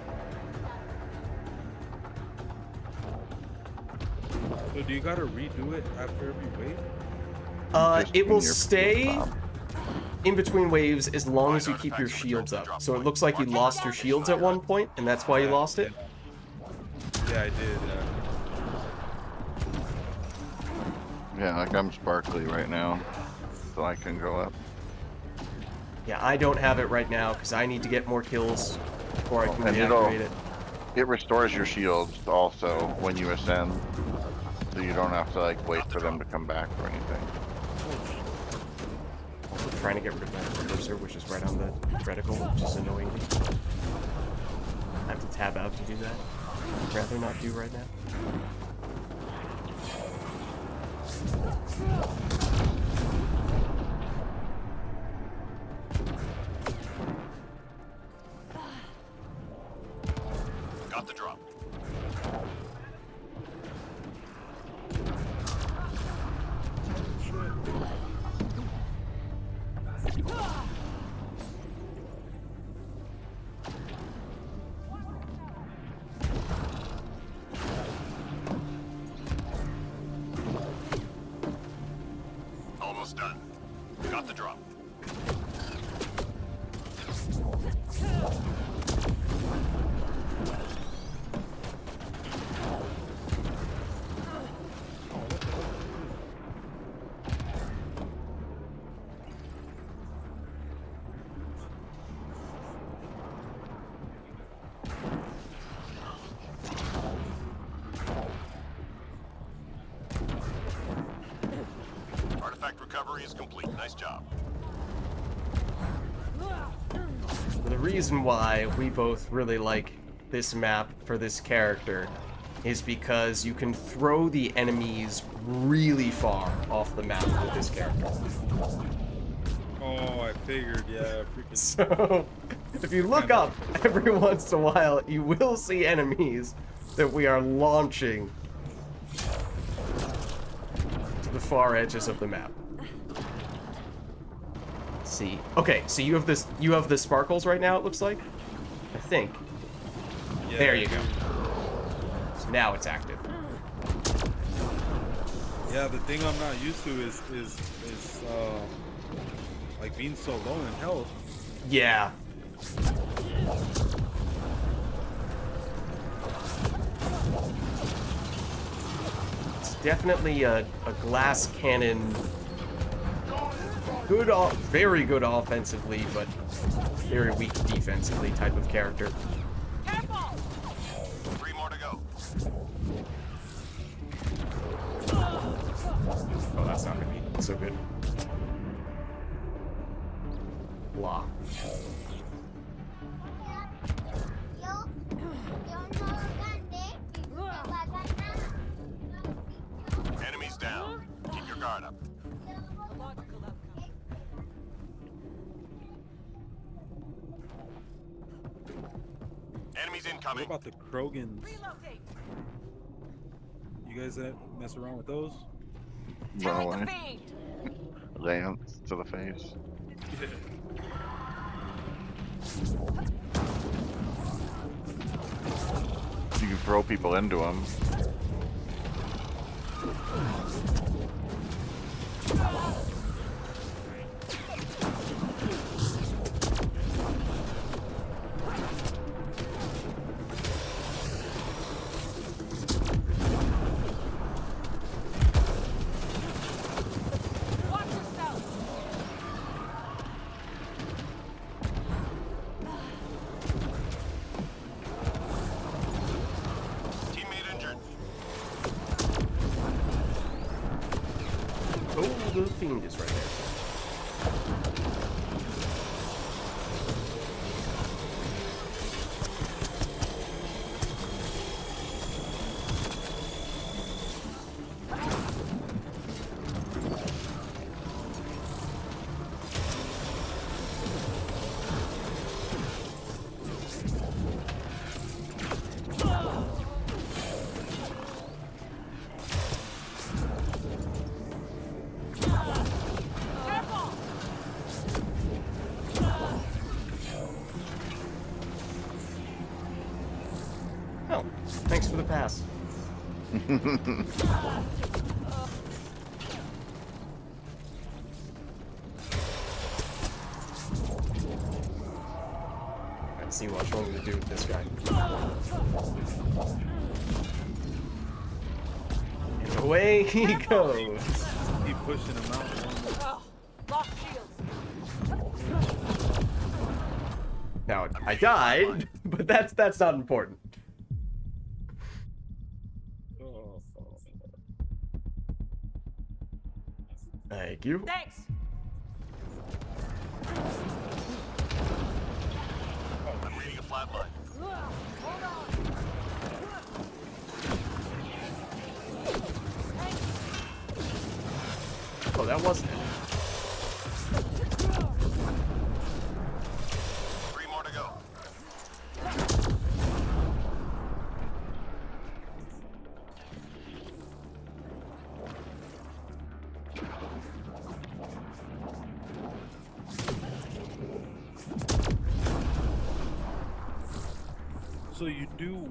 So do you gotta redo it after every wave? It will stay in between waves as long as you keep your shields up. So it looks like you lost your shields at one point, and that's why you lost it. Yeah, I did. Yeah, like I'm sparkly right now, so I can go up. Yeah, I don't have it right now because I need to get more kills before I can And reactivate it. It restores your shields also when you ascend, so you don't have to like wait for them to come back or anything. Also trying to get rid of my cursor, which is right on the reticle, which is annoying me. I have to tab out to do that. I'd rather not do right now. Got the drop. Almost done. Got the drop. Artifact recovery is complete. Nice job. The reason why we both really like this map for this character is because you can throw the enemies really far off the map with this character. Oh, I figured, yeah, freaking. So, if you look up every once in a while, you will see enemies that we are launching to the far edges of the map. Let's see. Okay, so you have this. You have the sparkles right now. It looks like. I think. Yeah, There you go. So now it's active. Yeah, the thing I'm not used to is like being so low in health. Yeah. It's definitely a glass cannon. Good, very good offensively, but very weak defensively type of character. Careful! 3 more to go. Oh, that's not gonna be so good. Blah. Enemies down. Keep your guard up. A logical outcome. Enemies What incoming. about the Krogans? Relocate. You guys mess around with those? Tag Run the away. fiend. Lance to the face. You can throw people into them. Watch yourself! Teammate injured. Oh, the fiend is right there. Careful! Oh, thanks for the pass. Let's see what I'm going to do with this guy. And away he goes. Keep pushing them out. Oh, lock shields. Now I died, but that's not important. Oh, Thank you. Thanks. I'm reading a flat line. Hold on. Oh, that wasn't it. 3 more to go. so you do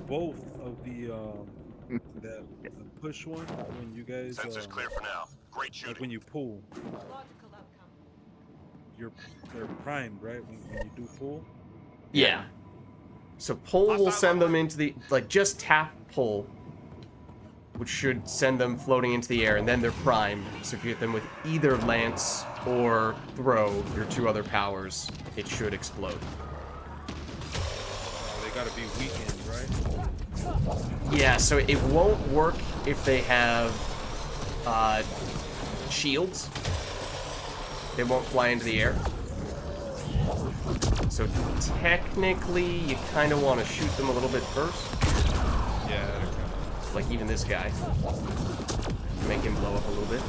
both of the that the push one when you guys Sensors clear for now. Great like shooting. when you pull, Logical outcome. they're primed, right? When you do pull. Yeah. So pull will send them into the, like, just tap pull, which should send them floating into the air, and then they're primed. So if you hit them with either lance or throw, your 2 other powers, it should explode. They gotta be weakened, right? Yeah, so it won't work if they have shields. They won't fly into the air. So technically, you kind of want to shoot them a little bit first. Yeah. Like even this guy. Make him blow up a little bit.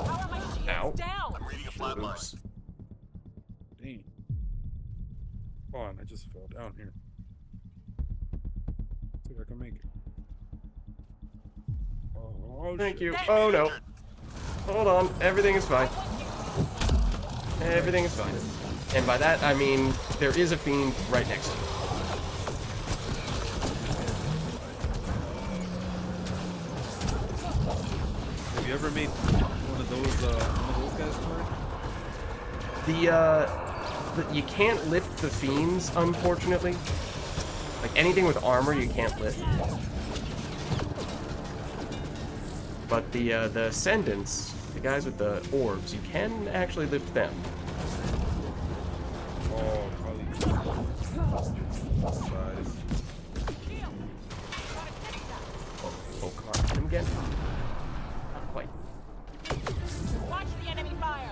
How are my shields Ow. down? I'm reading a flat line. Oops. Dang. Hold on, I just fell down here. See if I can make it. Oh, Thank shit. you. Teammate Oh no. injured. Hold on. Everything is fine. Everything is fine. And by that, I mean there is a fiend right next to you. ever made one of those guys for it? You can't lift the fiends, unfortunately. Like anything with armor, you can't lift. But the ascendants, the guys with the orbs, you can actually lift them. Oh, probably size. Oh, come on, hit him again. Not quite. Watch the enemy fire.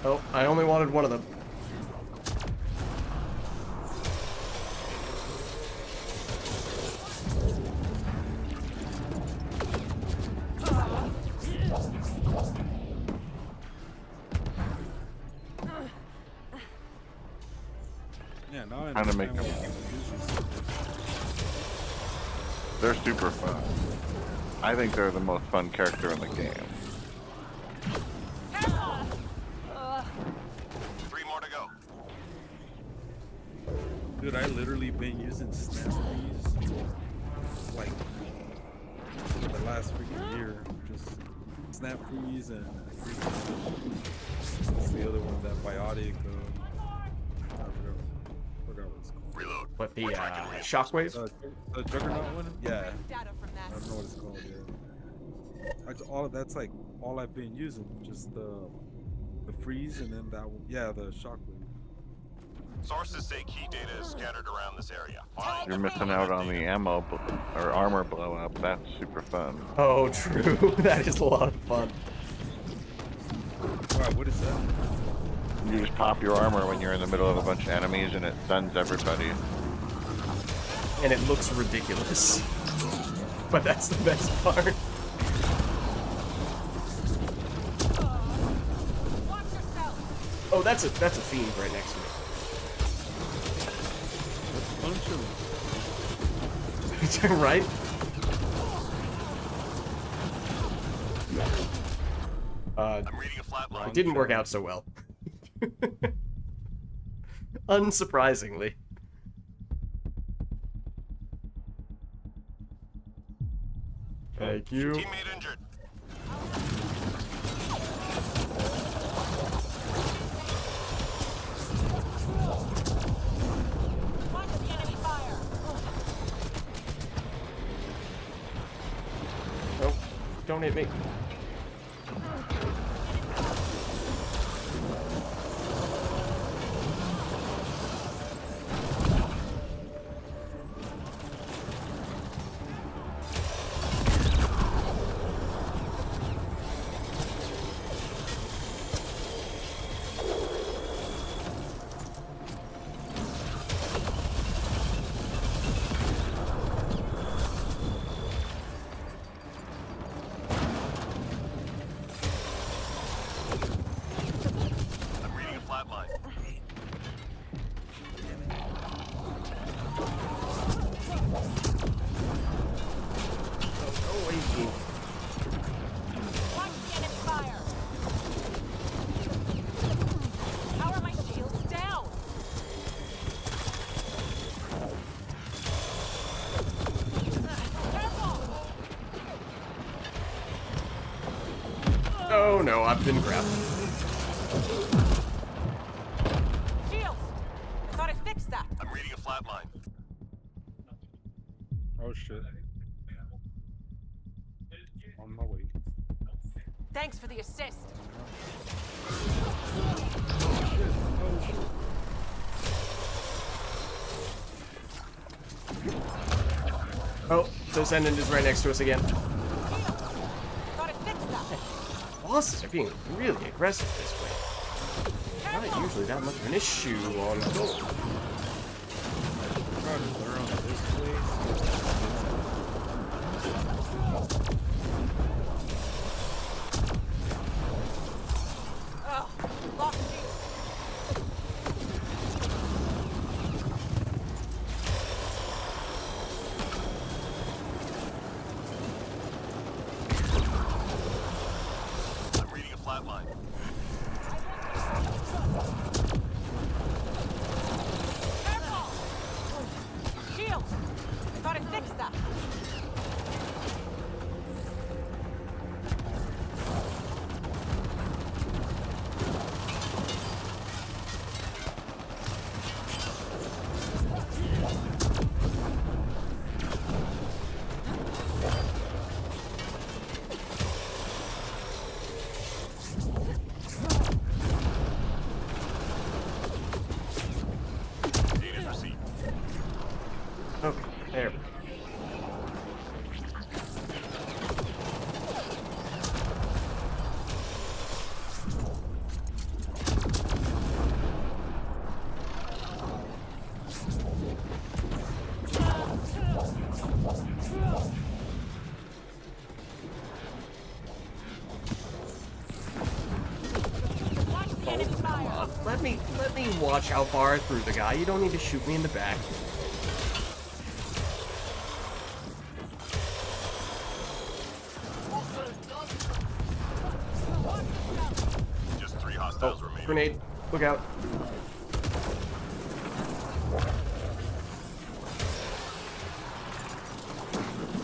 Oh, I only wanted one of them. Yeah, now I Trying to make understand them- why people use these. They're super fun. I think they're the most fun character in the game. Careful. 3 more to go. Dude, I literally been using snap freeze like for the last freaking year. Just snap freeze and what's the other one? That biotic. I forgot what it's called. Reload. What, the shockwave? The juggernaut one? Yeah, Data from I that. don't know what it's called. Yeah, that's like all I've been using. Just the freeze and then that one. Yeah, the shockwave. Sources say key data is scattered around this area. Find You're missing out on the ammo or armor blow up. That's super fun. Oh, true. That is a lot of fun. Wow, what is that? You just pop your armor when you're in the middle of a bunch of enemies and it stuns everybody. And it looks ridiculous. But that's the best part. Watch yourself. Oh, that's a fiend right next to me. Punch him. Right? I'm reading a flat line. It didn't work out so well. Unsurprisingly. Thank you. Teammate injured. Watch the enemy fire. Nope. Don't hit me. I'm reading a flat line. Oh, wait, fiend. Watch the enemy fire. How are my shields down? Careful. Oh no, I've been grabbed. Shields. I thought I fixed that. I'm reading a flat line. Oh shit. On my way. Thanks for the assist. Oh, the Ascendant is right next to us again. Shields. Thought I fixed that. Bosses are being really aggressive this way. Not usually that much of an issue on gold. Try to learn on this way. Oh, lost shield. I'm reading a flat line. Careful. Data's received. Okay, there. Watch the enemy fire. Let me watch how far I threw the guy. You don't need to shoot me in the back. Just 3 hostiles remaining. Grenade. Look out.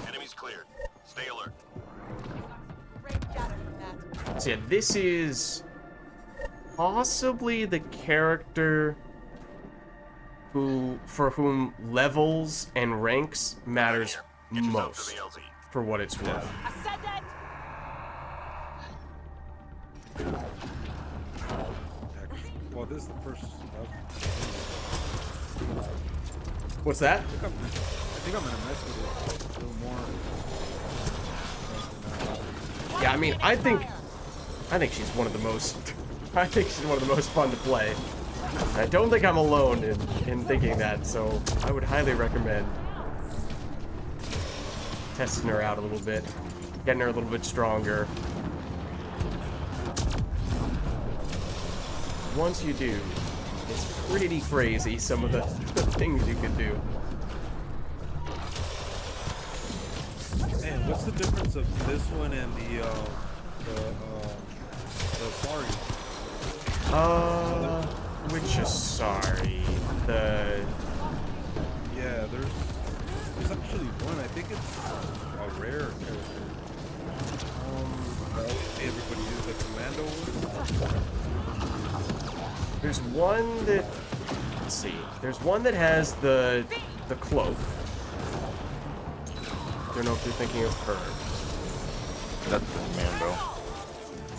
Enemies cleared. Stay alert. Great shatter from that. So yeah, this is possibly the character for whom levels and ranks matters Get yourself most, to the LZ. for what it's worth. Ascendant! Well, this is the first. What's that? I think I'm gonna mess with it a little more. Yeah, I mean, I think she's one of the most. I think she's one of the most fun to play. I don't think I'm alone in thinking that, so I would highly recommend testing her out a little bit, getting her a little bit stronger. Once you do, it's pretty crazy some of the things you can do. Man, what's the difference of this one and the sorry? Which is sorry. Yeah, there's actually one. I think it's a rare character. Everybody uses the commando one. There's one that, let's see. There's one that has the cloak. Don't know if you're thinking of her. That's the commando.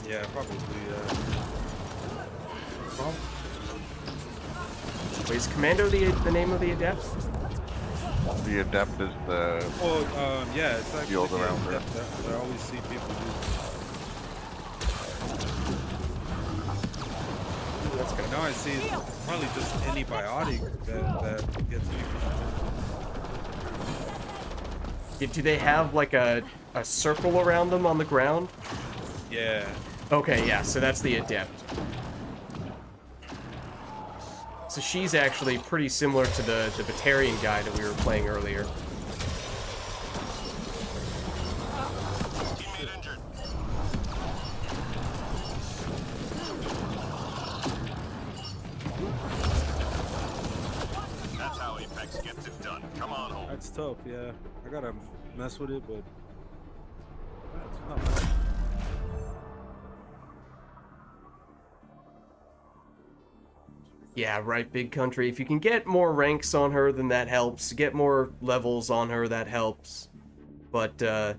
Yeah, probably. Wait, is Commando the name of the adept? The adept is the Oh, yeah, it's actually Shield around her. that I always see people use. That's gonna. Now I see it's probably just any biotic that gets people's attention. Do they have like a circle around them on the ground? Yeah. Okay, yeah, so that's the adept. So she's actually pretty similar to the Batarian guy that we were playing earlier. Teammate injured. That's how Apex gets it done. Come on home. That's tough, yeah. I gotta mess with it, but that's not bad. Yeah, right, Big Country. If you can get more ranks on her, then that helps. Get more levels on her, that helps. But the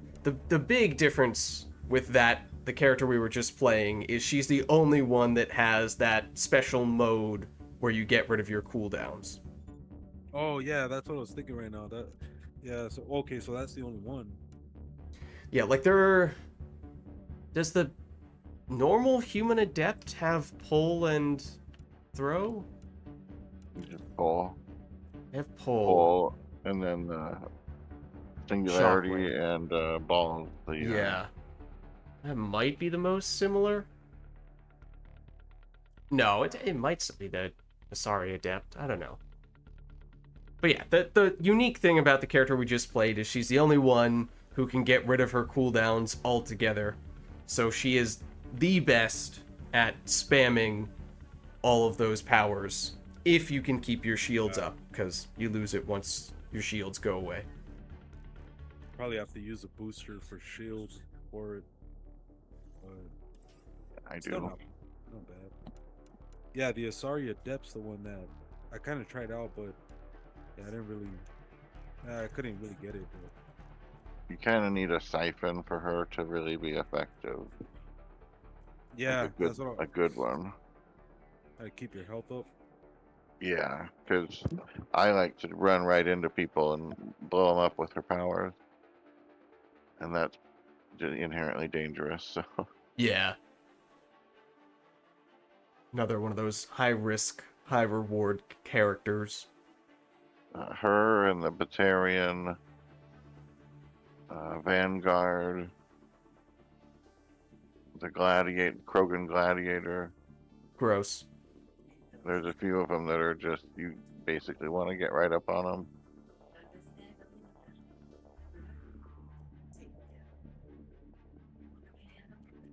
big difference with the character we were just playing, is she's the only one that has that special mode where you get rid of your cooldowns. Oh yeah, that's what I was thinking right now. Yeah, so okay, so that's the only one. Yeah, like does the normal human adept have pull and throw? pull, They have pull. pull, and then singularity Shockwave. and ball. Yeah. That might be the most similar. No, it might be the Asari adept. I don't know. But yeah, the unique thing about the character we just played is she's the only one who can get rid of her cooldowns altogether. So she is the best at spamming all of those powers if you can keep your shields up, because you lose it once your shields go away. Probably have to use a booster for shield for it, but I still do. not bad. Yeah, the Asari Adept's the one that I kind of tried out, but yeah, I didn't really, I couldn't really get it. But You kind of need a siphon for her to really be effective. Like yeah, that's what a good one. I keep your health up. Yeah, because I like to run right into people and blow them up with her powers, and that's inherently dangerous. So Yeah. Another one of those high risk, high reward characters. her and the Batarian, Vanguard, the Gladiator, Krogan Gladiator. Gross. There's a few of them that are just, you basically want to get right up on them.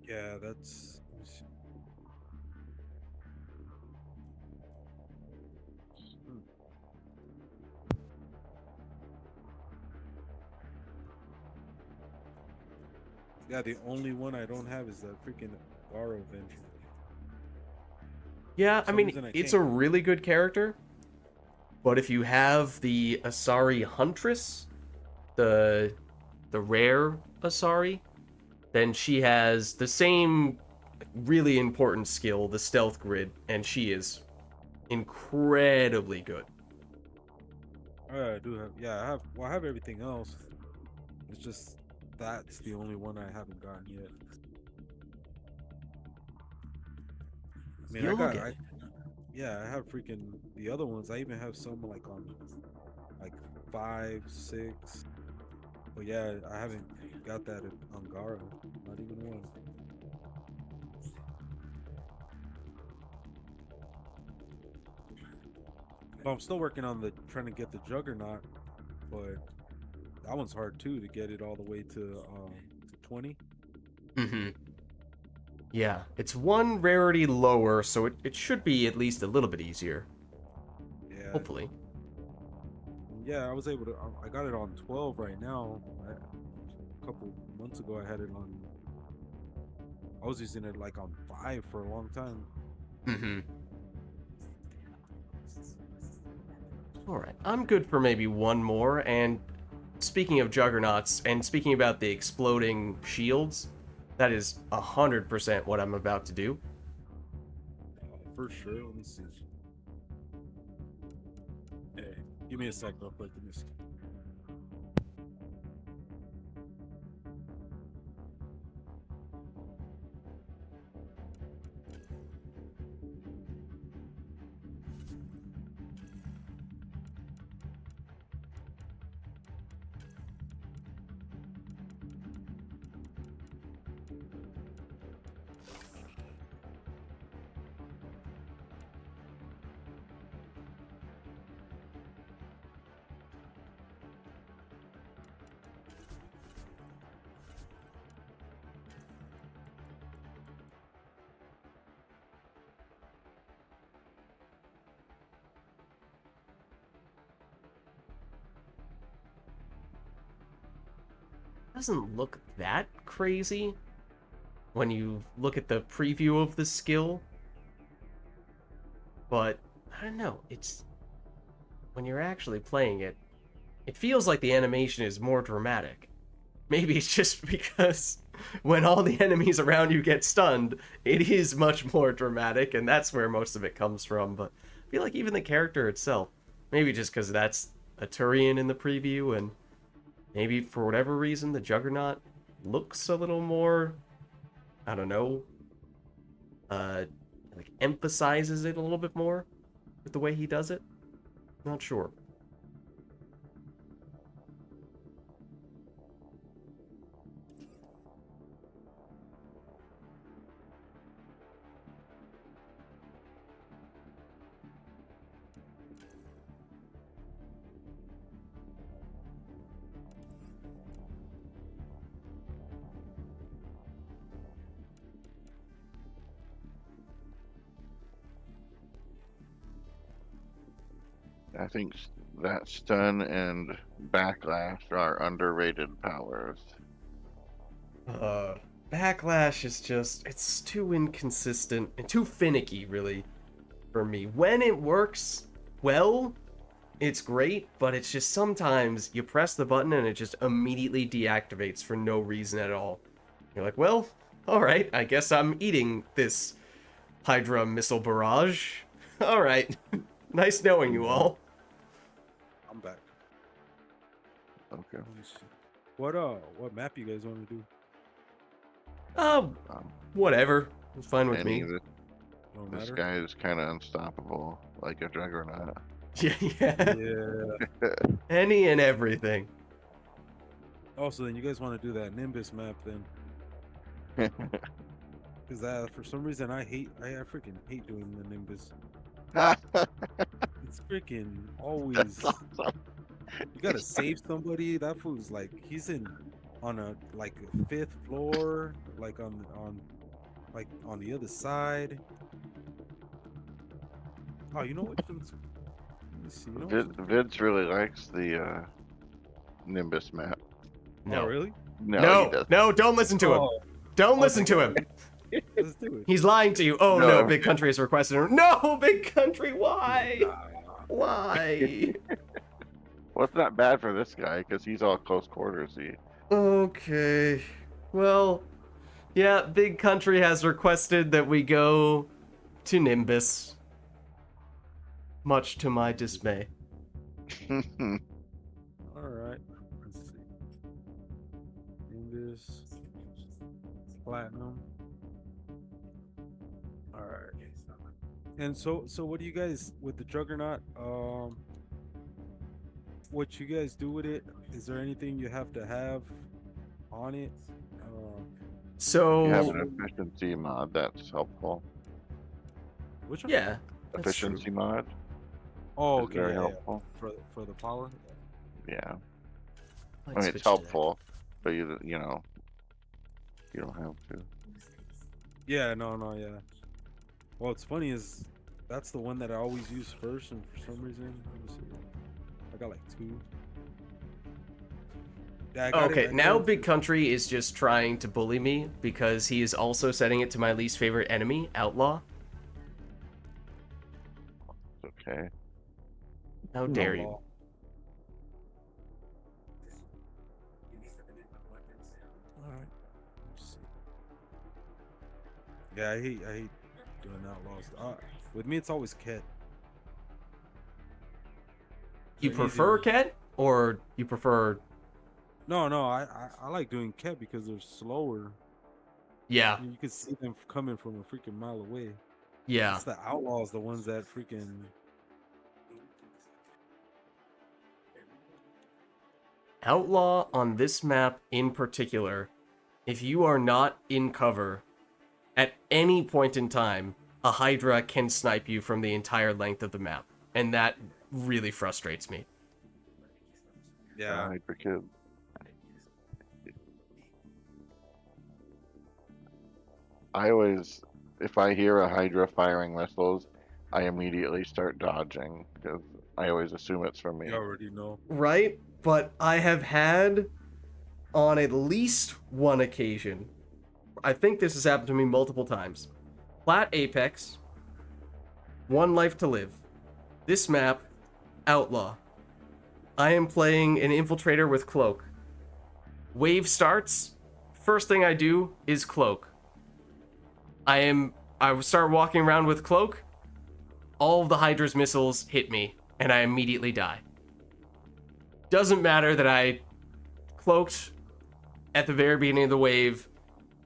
Yeah, that's. Let me see. Hmm. Yeah, the only one I don't have is that freaking Garo Avenger. Yeah, For I some mean, reason I it's can't. a really good character, but if you have the Asari Huntress, the rare Asari, then she has the same really important skill, the stealth grid, and she is incredibly good. Oh, yeah, I do have. Yeah, I have. Well, I have everything else. It's just that's the only one I haven't gotten yet. I mean, You'll get it. yeah, I have freaking the other ones. I even have some like on like 5, 6. But yeah, I haven't got that on Garo. Not even one. But I'm still working on the trying to get the Juggernaut, but that one's hard too to get it all the way to 20. Mm-hmm. Yeah, it's one rarity lower, so it should be at least a little bit easier. Yeah, Hopefully. yeah. I was able to. I got it on 12 right now. A couple months ago, I had it on. I was using it like on 5 for a long time. Mm-hmm. Alright, I'm good for maybe one more, and speaking of juggernauts, and speaking about the exploding shields, that is 100% what I'm about to do. For sure. Let me see. Hey, give me a sec, real quick. Give me a sec. Doesn't look that crazy when you look at the preview of the skill, but I don't know, it's when you're actually playing it, it feels like the animation is more dramatic. Maybe it's just because when all the enemies around you get stunned, it is much more dramatic, and that's where most of it comes from. But I feel like even the character itself, maybe just because that's a Turian in the preview, and maybe for whatever reason the Juggernaut looks a little more, I don't know, uh, like emphasizes it a little bit more with the way he does it. Not sure. I think that stun and Backlash are underrated powers. Backlash is just, it's too inconsistent and too finicky, really, for me. When it works well, it's great, but it's just sometimes you press the button and it just immediately deactivates for no reason at all. You're like, well, alright, I guess I'm eating this Hydra missile barrage. Alright, nice knowing you all. I'm back. Okay. Let me see. What map you guys want to do? Whatever. It's fine with Any me. of this, No this matter. guy is kind of unstoppable, like a juggernaut. Yeah, yeah. Yeah. Any and everything. Oh, so then you guys want to do that Nimbus map then? Because for some reason I freaking hate doing the Nimbus. It's freaking always. You gotta save somebody. That fool's like he's on a like 5th floor, like on the other side. Oh, you know what? Let me see. You know what? Vids really likes the Nimbus map. No. Oh, really? No, he No, doesn't. no, don't listen to him. Oh, Don't oh, listen to him. let's do it. He's lying to you. Oh No. no, Big Country has requested. No, Big Country, why? Nah. Why? Well, it's not bad for this guy because he's all close quartersy. Okay. Well, yeah, Big Country has requested that we go to Nimbus. Much to my dismay. All right. Let's see. Nimbus Platinum. All right. And so what do you guys with the Juggernaut? What you guys do with it? Is there anything you have to have on it? So, You have an efficiency mod that's helpful. Which one? yeah, that's Efficiency true. mod Oh, is okay. very Yeah, helpful. for the power. Yeah. Might I mean, switch it's to that. helpful, but you know, you don't have to. Yeah, no, yeah. Well, it's funny is that's the one that I always use first, and for some reason, let me see. I got like 2. Yeah, I got Okay, it, I now got it. Big Country is just trying to bully me because he is also setting it to my least favorite enemy, Outlaw. It's okay. How dare you? Outlaw. Alright. Let's see. Yeah, I hate doing outlaws. With me, it's always Ket. You They're prefer easier. Ket, or you prefer? No, I like doing Ket because they're slower. Yeah, You can see them coming from a freaking mile away. yeah. It's the outlaws, the ones that freaking. Outlaw on this map in particular, if you are not in cover, at any point in time, a Hydra can snipe you from the entire length of the map. And that really frustrates me. Yeah. Hydra kid. I always, if I hear a Hydra firing missiles, I immediately start dodging because I always assume it's from me. You already know. Right? But I have had, on at least one occasion, I think this has happened to me multiple times. Plat Apex, 1 life to live. This map, Outlaw. I am playing an infiltrator with cloak. Wave starts. First thing I do is cloak. I start walking around with cloak. All of the Hydra's missiles hit me, and I immediately die. Doesn't matter that I cloaked at the very beginning of the wave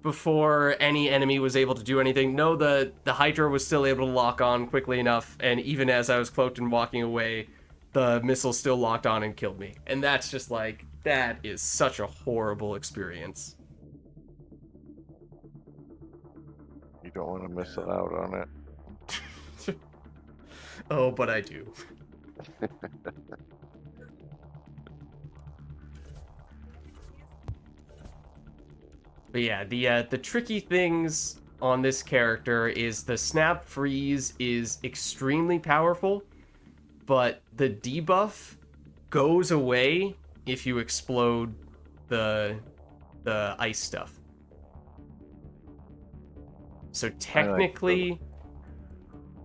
before any enemy was able to do anything. No, the Hydra was still able to lock on quickly enough, and even as I was cloaked and walking away, the missile still locked on and killed me. And that's just like, that is such a horrible experience. You don't want to miss out on it. Oh, but I do. But yeah, the tricky things on this character is the snap freeze is extremely powerful, but the debuff goes away if you explode the ice stuff. So technically,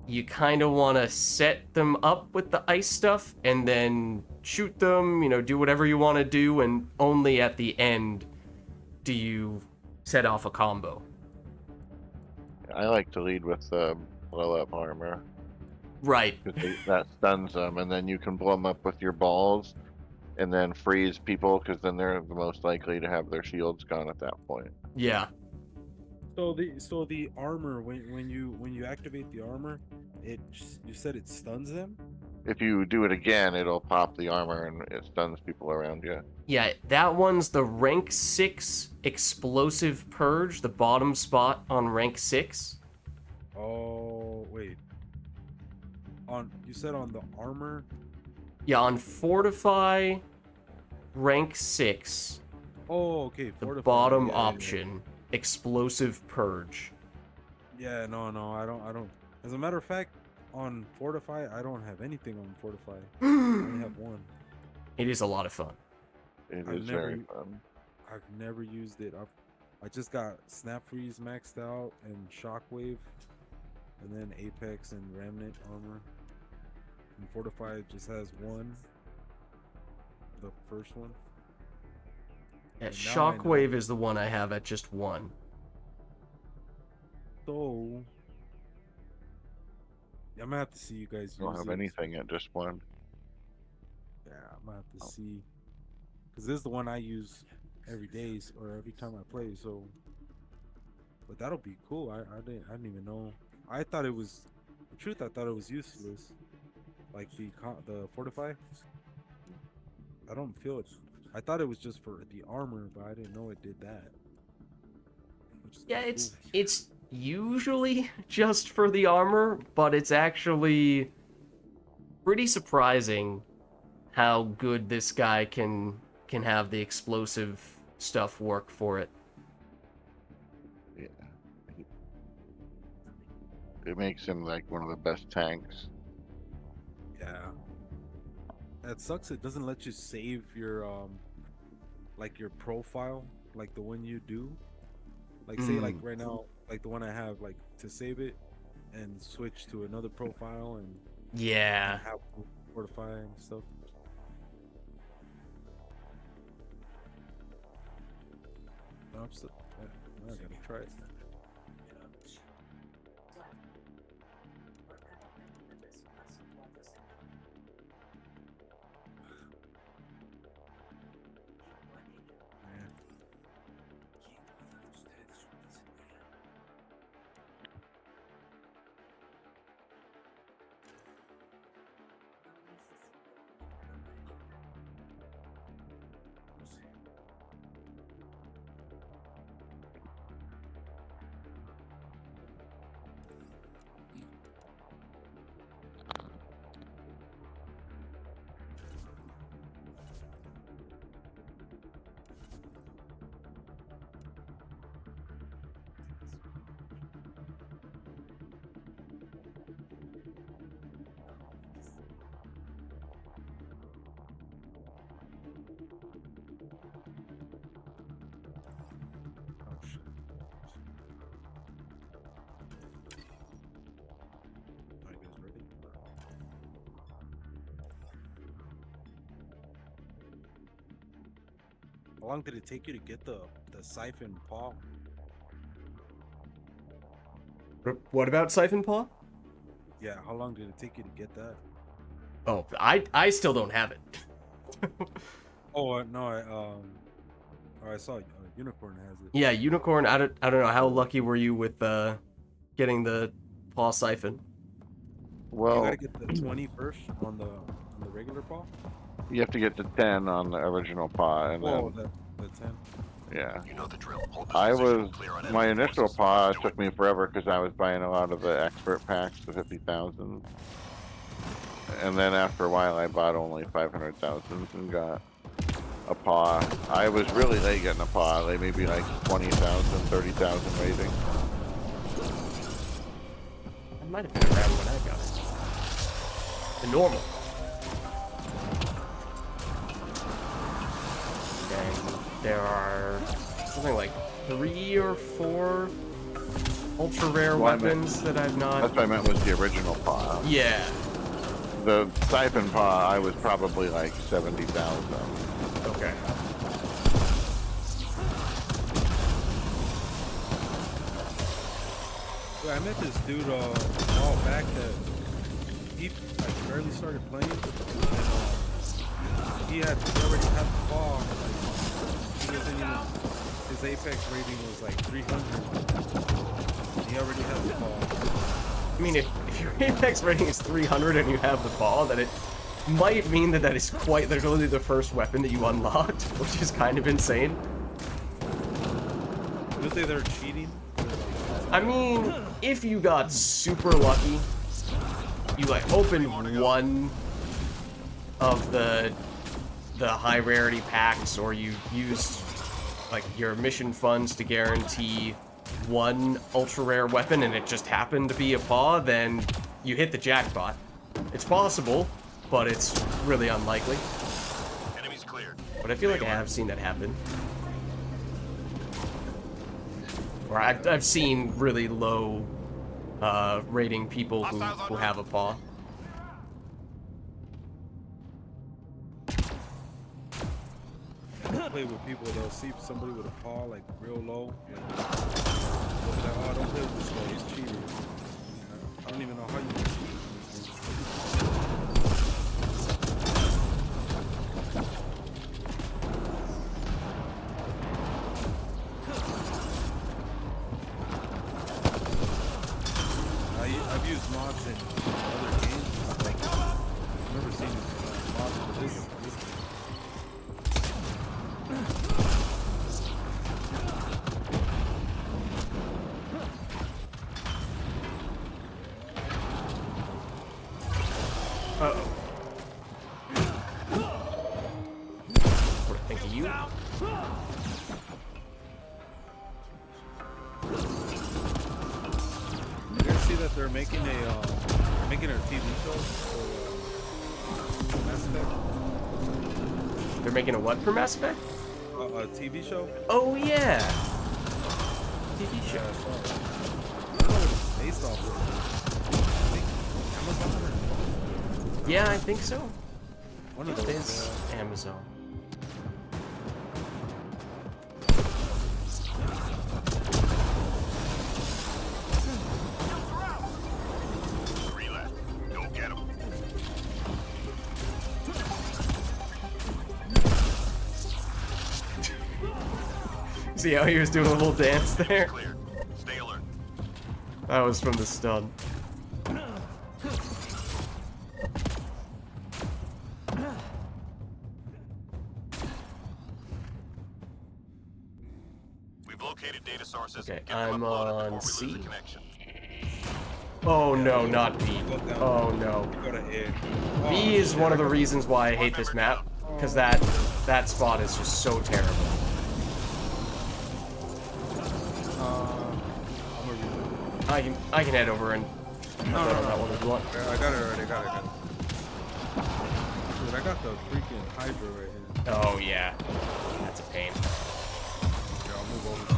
you kind of want to set them up with the ice stuff and then shoot them, do whatever you want to do, and only at the end do you set off a combo. I like to lead with blow up armor. Right. That stuns them, and then you can blow them up with your balls, and then freeze people, because then they're the most likely to have their shields gone at that point. Yeah. So the armor, when you activate the armor, you said it stuns them. If you do it again, it'll pop the armor and it stuns people around you. Yeah, that one's the rank 6 explosive purge, the bottom spot on rank 6. Oh wait. You said on the armor. Yeah, on fortify rank 6. Oh, okay. The Fortify, bottom yeah, option, explosive purge. Yeah, no, I don't. As a matter of fact, on Fortify, I don't have anything on Fortify. I only have one. It is a lot of fun. It I've is very fun. I've never used it. I just got Snap Freeze maxed out and Shockwave, and then Apex and Remnant armor. And Fortify just has one. The first one. Yeah, And now I know. Shockwave is the one I have at just 1. So I'm gonna have to see you guys use I don't have it. anything at just one. Yeah, I'm gonna have to see, because this is the one I use every day or every time I play. So, but that'll be cool. I didn't even know. I thought it was the truth. I thought it was useless. Like the Fortify. I don't feel it. I thought it was just for the armor, but I didn't know it did that. Which is Yeah, kinda it's usually just for the armor, but it's actually pretty surprising how good this guy can have the explosive stuff work for it. Yeah. It makes him like one of the best tanks. Yeah. That sucks. It doesn't let you save your like your profile, like the one you do. Like say like right now, like the one I have, like to save it and switch to another profile and Yeah. have Fortify and stuff. No, I'm still, I gotta try it. How long did it take you to get the siphon paw? What about Siphon Paw? Yeah, how long did it take you to get that? Oh, I still don't have it. Oh no, I saw Unicorn has it. Yeah, Unicorn, I don't know, how lucky were you with getting the Paw Siphon? You Well, gotta get the 20 first on the regular paw. you have to get to 10 on the original paw, and Oh, then the 10. yeah. You know the drill. Hold I position, was clear on my enemy initial forces. paw Do took it. me forever because I was buying a lot of the expert packs, the 50,000, and then after a while I bought only 500,000 and got a paw. I was really late getting a paw. They maybe like 20,000, 30,000 rating. I might have been around when I got it. The normal. And there are something like 3 or 4 ultra rare Well, I meant- weapons that I've not. That's what I meant was the original paw. Yeah. The siphon paw, I was probably like 70,000. Okay. Yeah, I met this dude a while back that he like barely started playing, and he already had the ball. Like, he wasn't even, his apex rating was like 300. He already had the ball. I mean, if your apex rating is 300 and you have the ball, then it might mean that that is quite literally the first weapon that you unlocked, which is kind of insane. You think they're cheating? I mean, if you got super lucky, you like opened one of the high rarity packs, or you used like your mission funds to guarantee one ultra rare weapon and it just happened to be a paw, then you hit the jackpot. It's possible, but it's really unlikely. Enemies cleared. But I feel like I have seen that happen. Or I've seen really low rating people who have a paw. I play with people, they'll see somebody with a paw like real low. And they'll be like, oh, don't play with this guy, he's cheating. I don't even know how you can cheat. I've used mods in other games. It's like, I've never seen mods for this game. Uh-oh. What do I think of you? You guys see that they're making a TV show for Mass Effect? They're making a what for Mass Effect? A TV show? Oh yeah. TV show. Yeah, I saw it. I don't know what it's based off of. I think Amazon or Yeah, I think so. one of It those. is Amazon. Three left. Go get them. See how he was doing a little dance there? Clear. Stay alert. That was from the stun. We've located data sources. Okay, Get them I'm uploaded on before we lose C. the connection. Oh no, not B. Look down. Oh no. Go to A. B is one of the reasons why I hate this map, because that spot is just so terrible. I'm gonna read it. I can head over and No, upload on no, that one if you want. I got it already. Got it. Dude, I got the freaking Hydra right here. Oh yeah, that's a pain. Yeah, I'll move over.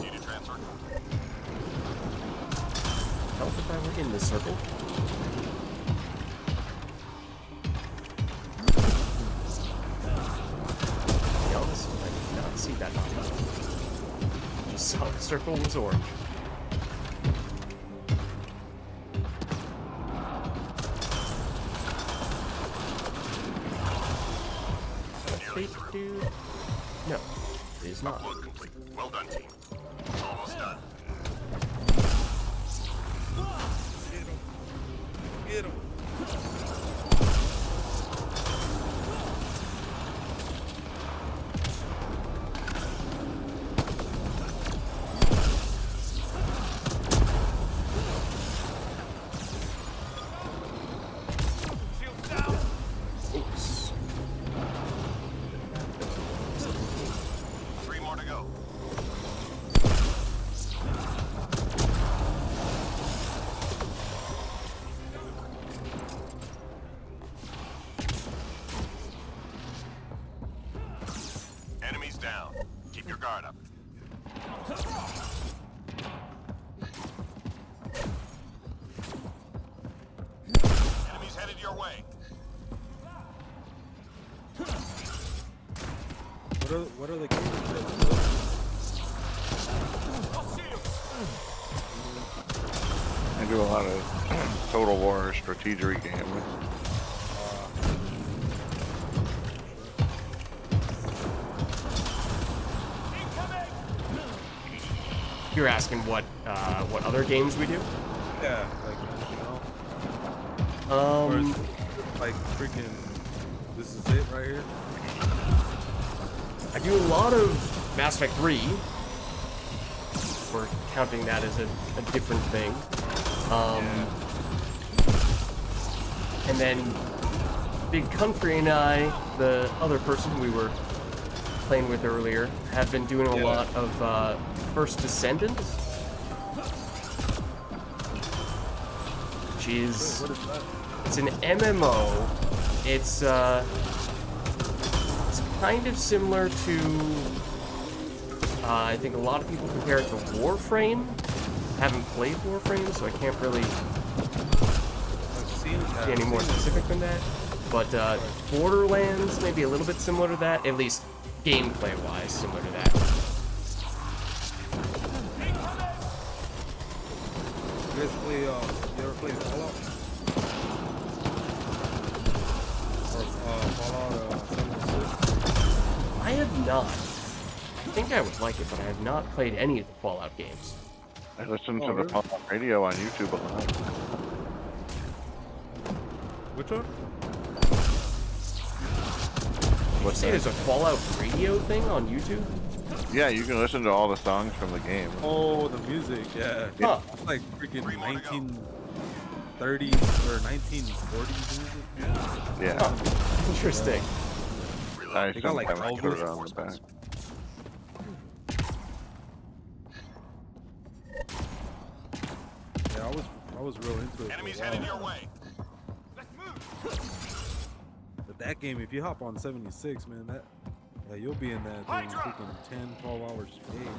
Data transfer. Help if I were in this circle. To be honest, I did not see that. Just saw the circle was orange. Dude. No, it is not. Upload complete. Well done, team. Almost done. Get him. Oops. guard up. Enemies headed your way. What are the games you guys I do a lot of Total War strategy games. You're asking what other games we do? play? Yeah, like anything else? Or is Um, it like freaking, this is it right here? I do a lot of Mass Effect 3. We're counting that as a different thing. And then Big Country and I, the other person we were playing with earlier, have been doing a lot of First Descendant, which is What is that? it's an MMO. It's kind of similar to I think a lot of people compare it to Warframe. I haven't played Warframe, so I can't really I've seen that. be any more specific than that. But Borderlands may be a little bit similar to that, at least gameplay-wise, similar to that. You guys play, you ever play Fallout? Or Fallout 76? I have not. I think I would like it, but I have not played any of the Fallout games. I listen Oh, to the really? Fallout radio on YouTube a lot. Which one? What's say there's a Fallout radio thing on YouTube? Yeah, you can listen to all the songs from the game. Oh, the music, yeah. Huh. It's like freaking Three more to go. 1930s or 1940s music. Yeah, Huh. Interesting. I They got, like, sometimes put it Elvis. on the back. Yeah, I was real into it. Enemies for a headed while. your way. But that game, if you hop on 76, man, that yeah, you'll be in that thing Hydra! freaking 10, 12 hours straight.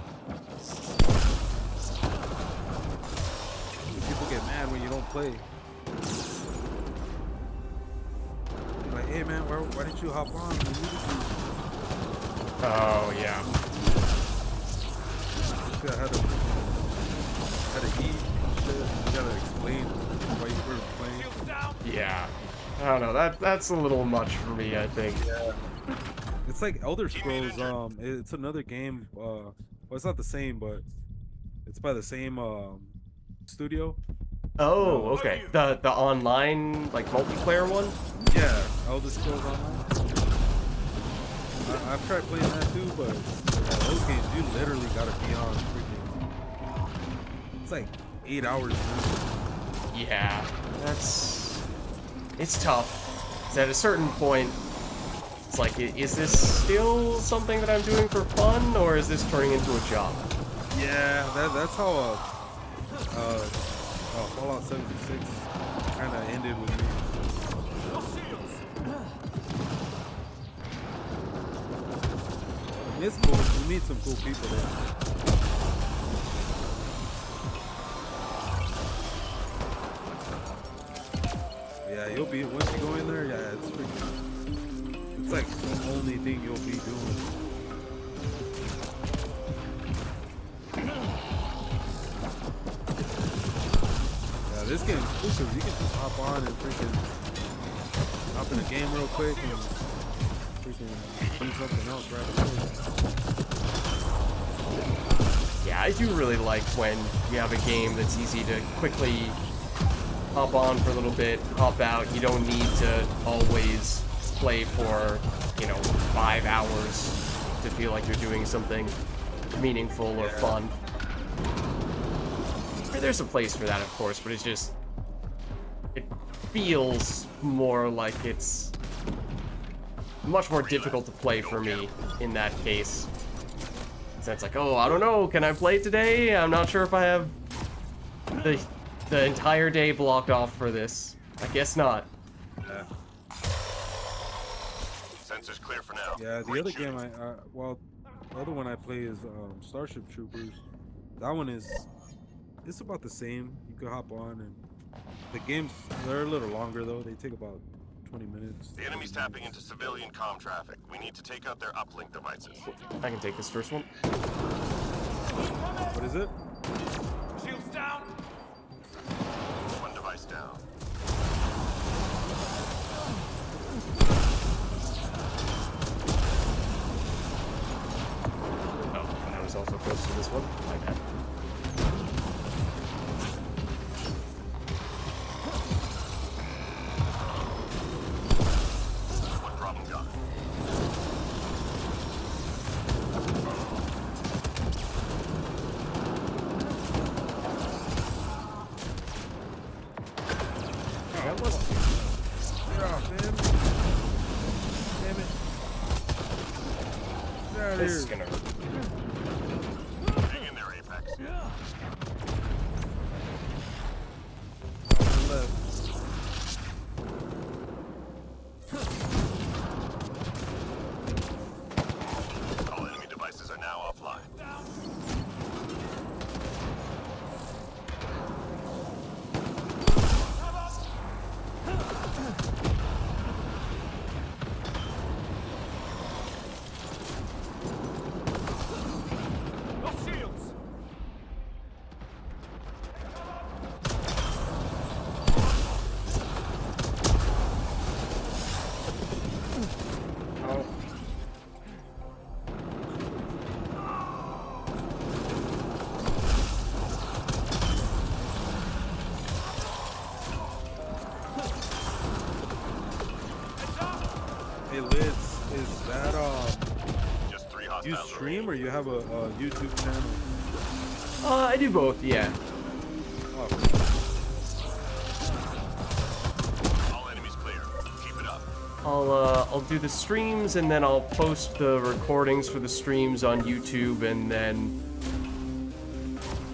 People get mad when you don't play. You're like, hey man, why didn't you hop on? We needed you. Oh, yeah. This guy had to eat and shit. You gotta explain why you weren't playing. Yeah. I don't know, that's a little much for me, I think. It's like Elder Scrolls. It's another game. Well, it's not the same, but it's by the same studio. Oh, okay. The online, like, multiplayer one? Yeah, Elder Scrolls Online. I've tried playing that too, but yeah, those games you literally gotta be on freaking. It's like 8 hours. Man. Yeah, it's tough. 'Cause at a certain point, it's like, is this still something that I'm doing for fun, or is this turning into a job? Yeah, that's how Fallout 76 kind of ended with me. It's cool. You meet some cool people there. Yeah, you'll be once you go in there. Yeah, it's freaking. It's like the only thing you'll be doing. Yeah, this game's cool because you can just hop on and freaking hop in a game real quick and freaking do something else right away. Yeah, I do really like when you have a game that's easy to quickly hop on for a little bit, hop out. You don't need to always play for, 5 hours to feel like you're doing something meaningful or fun. There's a place for that, of course, but it feels more like it's much more difficult to play for me in that case. So it's like, oh, I don't know, can I play today? I'm not sure if I have the entire day blocked off for this. I guess not. Yeah. Sensors clear for now. Yeah, the other game well, The other one I play is Starship Troopers. That one it's about the same. You can hop on, and the games they're a little longer though. They take about 20 minutes. The enemy's 30 tapping into minutes. civilian comm traffic. We need to take out their uplink devices. I can take this first one. What is it? Shields down. One device down. Oh, and I was also close to this one. My bad. One problem gone. That was Get off, man! Damn it! Get out of this here! is gonna hurt. Hang in there, Apex. On the left. All enemy devices are now offline. No shields. Oh. Hey Lids, is that Just 3 you hostiles stream or you have a YouTube channel? I do both, yeah. Oh, All enemies clear. Keep it up. I'll do the streams and then I'll post the recordings for the streams on YouTube, and then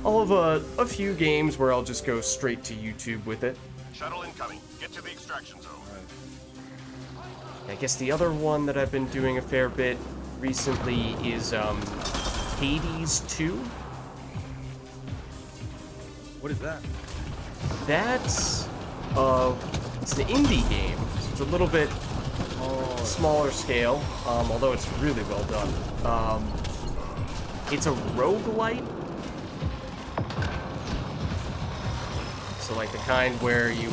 I'll have a few games where I'll just go straight to YouTube with it. Shuttle incoming. Get to the extraction zone. I guess the other one that I've been doing a fair bit recently is Hades 2. what is that? That's it's an indie game. So it's a little bit Oh, smaller scale, although it's really well done. It's a roguelite. So like the kind where you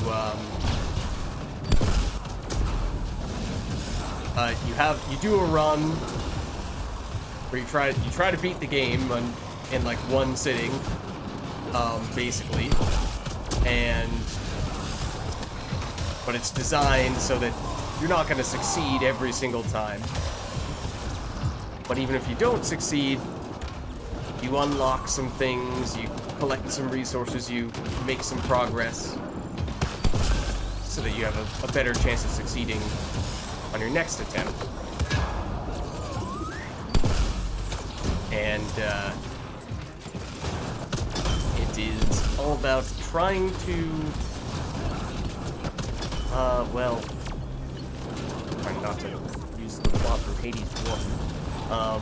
you do a run where you try to beat the game in like one sitting, basically, but it's designed so that you're not going to succeed every single time. But even if you don't succeed, you unlock some things, you collect some resources, you make some progress, so that you have a better chance of succeeding on your next attempt. And it is all about trying to, trying not to use the plot from Hades 1.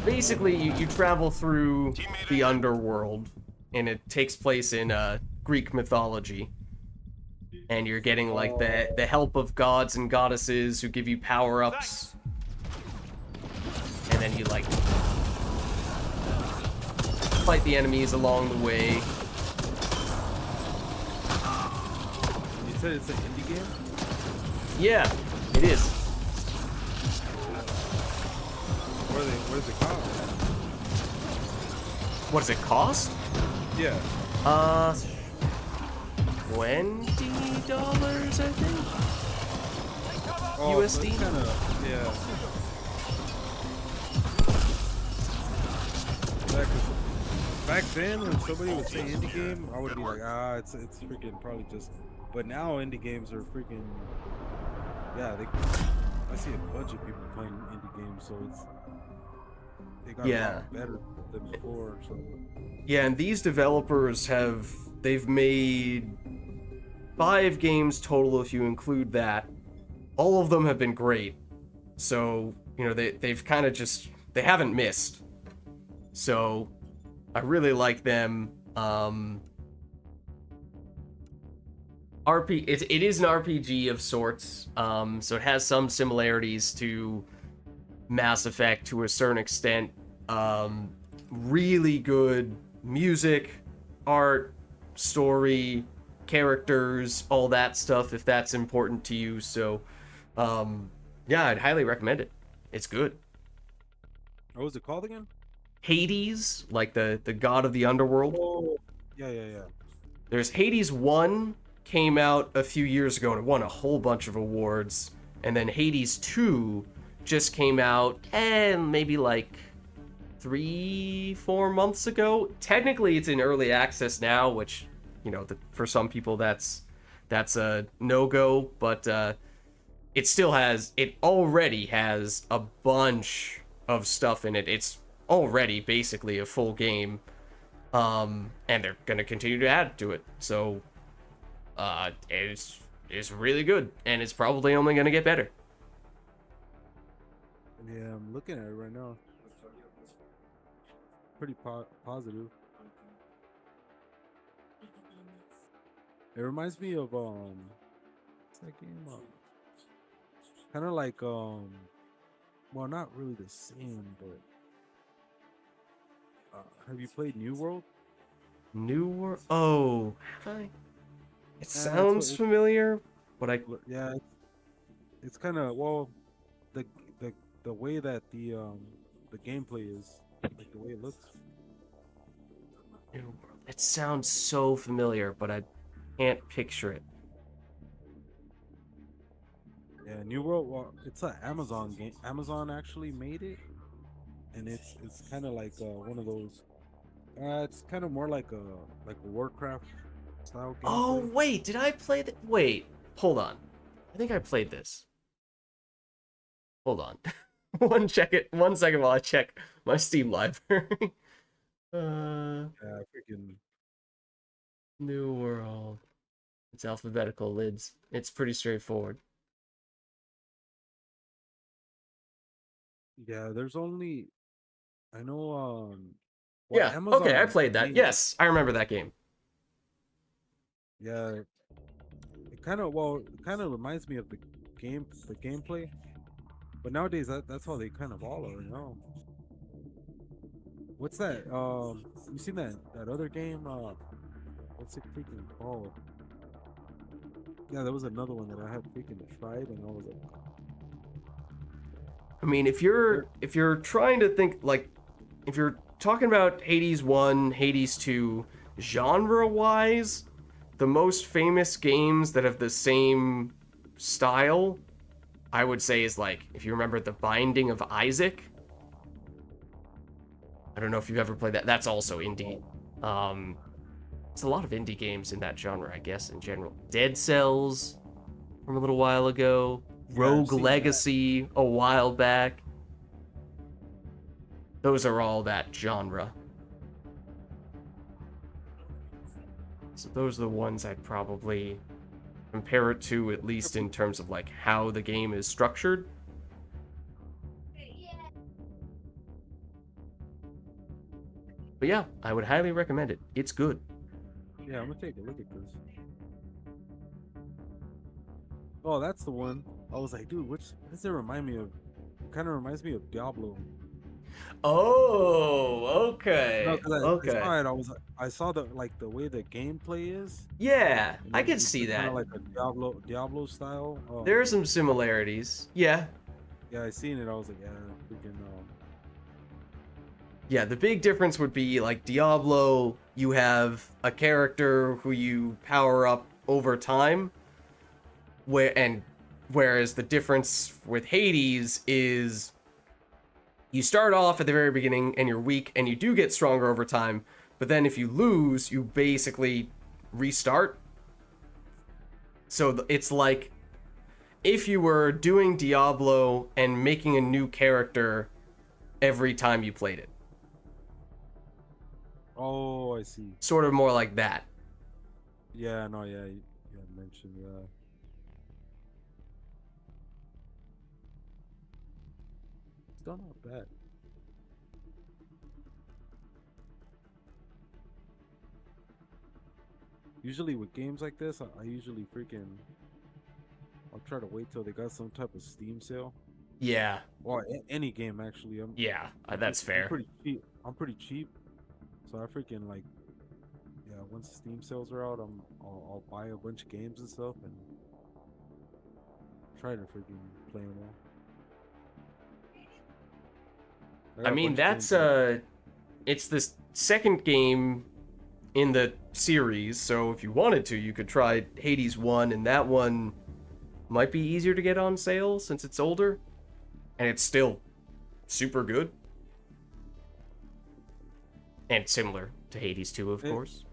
Basically, you travel through the underworld, and it takes place in Greek mythology. And you're getting like the help of gods and goddesses who give you power-ups. And then you like fight the enemies along the way. you said it's an indie game? Yeah, it is. What does it cost? What does it cost? Yeah. $20, I think. Oh, so USD? it's kinda, yeah. Yeah, 'cause back then when somebody would say indie game, I would be like, it's freaking probably just. But now indie games are freaking. Yeah, I see a bunch of people playing indie games, so they got a lot better than before. So. Yeah, and these developers they've made 5 games total if you include that. All of them have been great. So you know, they've kind of just, they haven't missed. So I really like them. It is an RPG of sorts, so it has some similarities to Mass Effect to a certain extent. Really good music, art, story, characters, all that stuff, if that's important to you. So, yeah, I'd highly recommend it. It's good. What was it called again? Hades, like the god of the underworld. Oh, yeah. There's Hades 1 came out a few years ago and it won a whole bunch of awards. And then Hades 2 just came out maybe like 3-4 months ago. Technically it's in early access now, which, you know, for some people that's a no-go, but it already has a bunch of stuff in it. It's already basically a full game. And they're gonna continue to add to it. So it's really good, and it's probably only gonna get better. Yeah, I'm looking at it right now. Pretty positive. It reminds me of what's that game? Kind of like well, not really the same, but have you played New World? New World. Oh, have I? It that's sounds what familiar, but I. Yeah, it's kind of, well, the the way that the gameplay is, like the way it looks. New World. It sounds so familiar, but I can't picture it. Yeah, New World. Well, it's an Amazon game. Amazon actually made it, and it's kind of like one of those. It's kind of more like a Warcraft style Oh gameplay. wait, did I play that? Wait, hold on. I think I played this. Hold on. 1 second while I check my Steam library. Yeah, freaking. New World. It's alphabetical lids. It's pretty straightforward. Yeah, there's only, I know, well, Yeah, okay, I Amazon played that. made it. Yes, I remember that game. Yeah, it kind of, well, it kind of reminds me of the gameplay, but nowadays that's how they kind of all are, you know. What's that? You seen that other game? What's it freaking called? Yeah, there was another one that I had freaking tried, and I was like, I mean, if you're trying to think, like, if you're talking about Hades 1, Hades 2, genre-wise, the most famous games that have the same style, I would say, is like, if you remember The Binding of Isaac. I don't know if you've ever played that. That's also indie. It's a lot of indie games in that genre, I guess, in general. Dead Cells from a little while ago. yeah, I've Rogue seen that. Legacy a while back. Those are all that genre. So those are the ones I'd probably compare it to, at least in terms of like how the game is structured. But yeah, I would highly recommend it. It's good. Yeah, I'm gonna take a look at this. Oh, that's the one. I was like, dude, what does it remind me of? It kind of reminds me of Diablo. Oh, okay. No, 'cause I Okay. saw it. I saw the way the gameplay is. Yeah, And I can it's see kind that. of like a Diablo style. There are some similarities. Yeah. Yeah, I seen it. I was like, yeah, freaking. Yeah, the big difference would be like Diablo, you have a character who you power up over time, whereas the difference with Hades is you start off at the very beginning and you're weak and you do get stronger over time, but then if you lose, you basically restart. So it's like if you were doing Diablo and making a new character every time you played it. Oh, I see. Sort of more like that. Yeah, no, yeah, you mentioned, yeah. Still not bad. Usually with games like this, I usually freaking I'll try to wait till they got some type of Steam sale. Yeah, Or any game actually. yeah, I'm that's fair. pretty cheap. I'm pretty cheap, so I freaking like yeah. Once Steam sales are out, I'll buy a bunch of games and stuff and try to freaking play them all. I got a mean, bunch of that's games it's the second game in the series, so if you wanted to, you could try Hades 1, and that one might be easier to get on sale since it's older, and it's still super good. And similar to Hades 2, of course.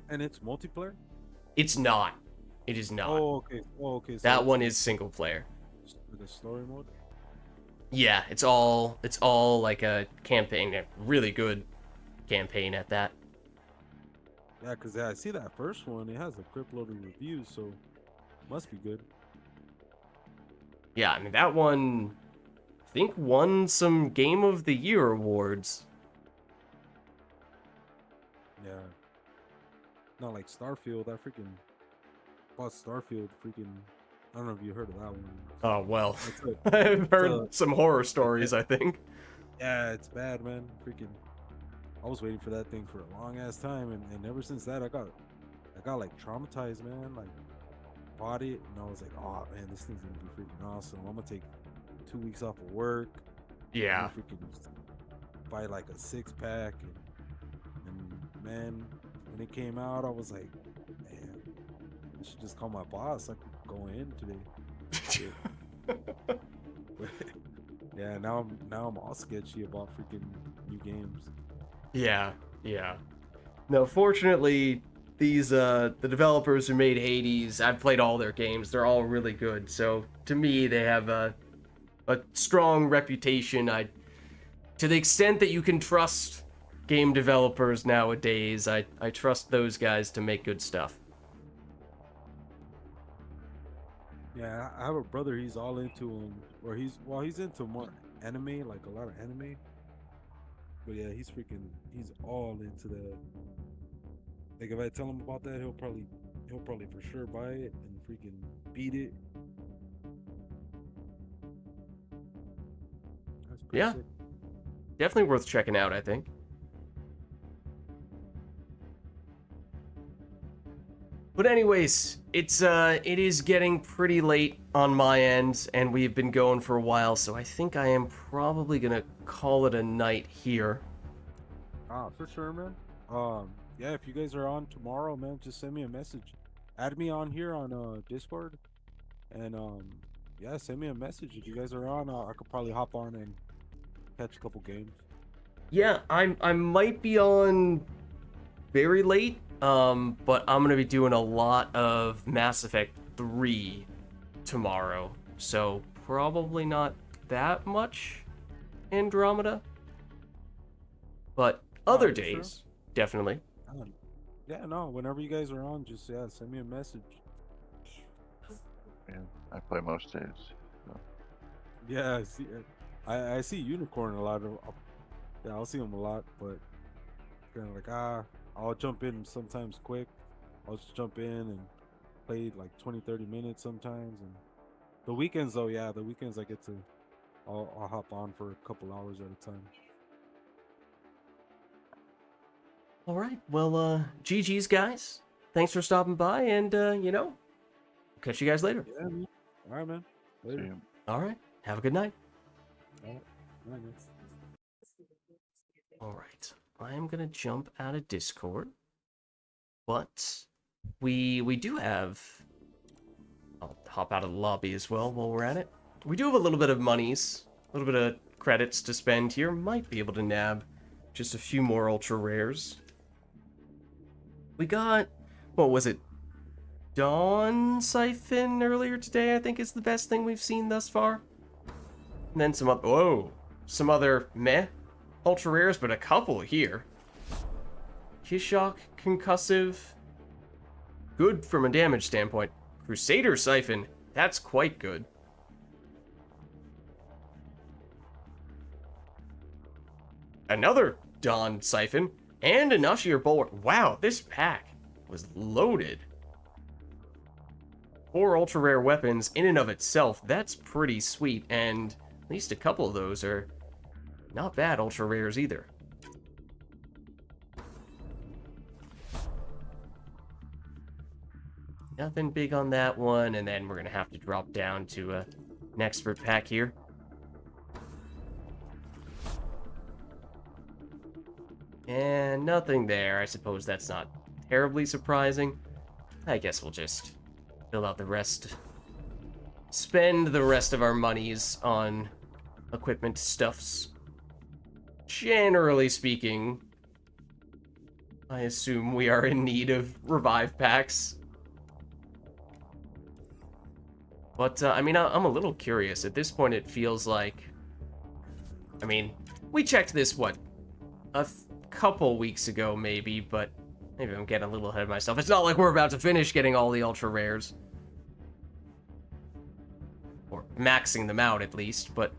and it's multiplayer. It's not. It is not. Oh, okay. Oh, okay. So That it's one is single player. like a story mode. Yeah, it's all like a campaign, a really good campaign at that. Yeah, because I see that first one. It has a crip load of reviews, so must be good. Yeah, I mean that one I think won some Game of the Year awards. Yeah. Not like Starfield. I freaking bought Starfield. Freaking. I don't know if you heard of that one. Oh well. It's a- I've heard a- some horror stories, I think. yeah, it's bad, man. Freaking. I was waiting for that thing for a long ass time, and ever since that, I got like traumatized, man. Like, bought it, and I was like, oh man, this thing's gonna be freaking awesome. I'm gonna take 2 weeks off of work. Yeah. I'm gonna freaking buy like a 6-pack, and man, when it came out, I was like, man, I should just call my boss. I could go in today. Yeah, now I'm all sketchy about freaking new games. Yeah, yeah. No, fortunately, these the developers who made Hades, I've played all their games. They're all really good. So to me, they have a strong reputation. To the extent that you can trust game developers nowadays, I trust those guys to make good stuff. Yeah, I have a brother. He's all into or he's into more anime, like a lot of anime. But yeah, he's all into that. Like if I tell him about that, he'll probably for sure buy it and freaking beat it. That's pretty Yeah. sick. Definitely worth checking out, I think. But anyways, it is getting pretty late on my end, and we've been going for a while, so I think I am probably gonna call it a night here. For sure, man. Yeah, if you guys are on tomorrow, man, just send me a message. Add me on here on Discord, and yeah, send me a message if you guys are on. I could probably hop on and catch a couple games. Yeah, I might be on very late, but I'm gonna be doing a lot of Mass Effect 3 tomorrow, so probably not that much Andromeda, but other for sure. days, definitely. Yeah, no, whenever you guys are on, just send me a message. Yeah, I play most days. So. Yeah, I see Unicorn a lot of. Yeah, I'll see him a lot, but kind of like I'll jump in sometimes quick. I'll just jump in and play like 20-30 minutes sometimes. And the weekends though, yeah, the weekends I get to I'll hop on for a couple hours at a time. All right, well, GG's guys. Thanks for stopping by, and catch you guys later. Yeah, man. All right, man. See Later. you. All right, have a good night. All right, man. All right, I am gonna jump out of Discord, but we do have. I'll hop out of the lobby as well while we're at it. We do have a little bit of monies, a little bit of credits to spend here. Might be able to nab just a few more ultra rares. We got, what was it? Dawn Siphon earlier today, I think is the best thing we've seen thus far. And then some other meh ultra rares, but a couple here. Kishok Concussive. Good from a damage standpoint. Crusader Siphon. That's quite good. Another Dawn Siphon. And a Nashir Bulwark. Wow, this pack was loaded. 4 ultra rare weapons in and of itself. That's pretty sweet. And at least a couple of those are not bad ultra rares either. Nothing big on that one. And then we're going to have to drop down to an expert pack here. And nothing there. I suppose that's not terribly surprising. I guess we'll just fill out the rest. Spend the rest of our monies on equipment stuffs. Generally speaking, I assume we are in need of revive packs. But, I mean, I'm a little curious. At this point, it feels like... I mean, we checked this, what? A couple weeks ago, maybe, but maybe I'm getting a little ahead of myself. It's not like we're about to finish getting all the ultra rares. Or maxing them out, at least, but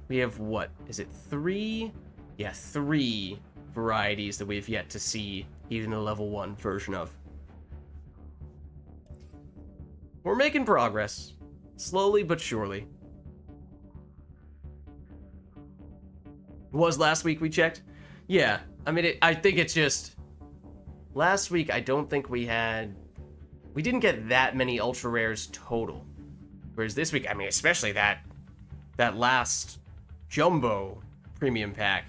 we have, what? Is it 3? Yeah, 3 varieties that we've yet to see even a level 1 version of. We're making progress. Slowly but surely. Was last week we checked? Yeah, I mean, I think it's just... Last week, I don't think we didn't get that many ultra rares total. Whereas this week, I mean, especially that last jumbo premium pack.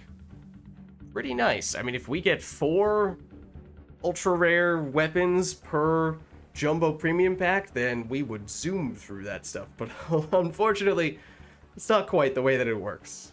Pretty nice. I mean, if we get 4 ultra rare weapons per jumbo premium pack, then we would zoom through that stuff. But unfortunately, it's not quite the way that it works.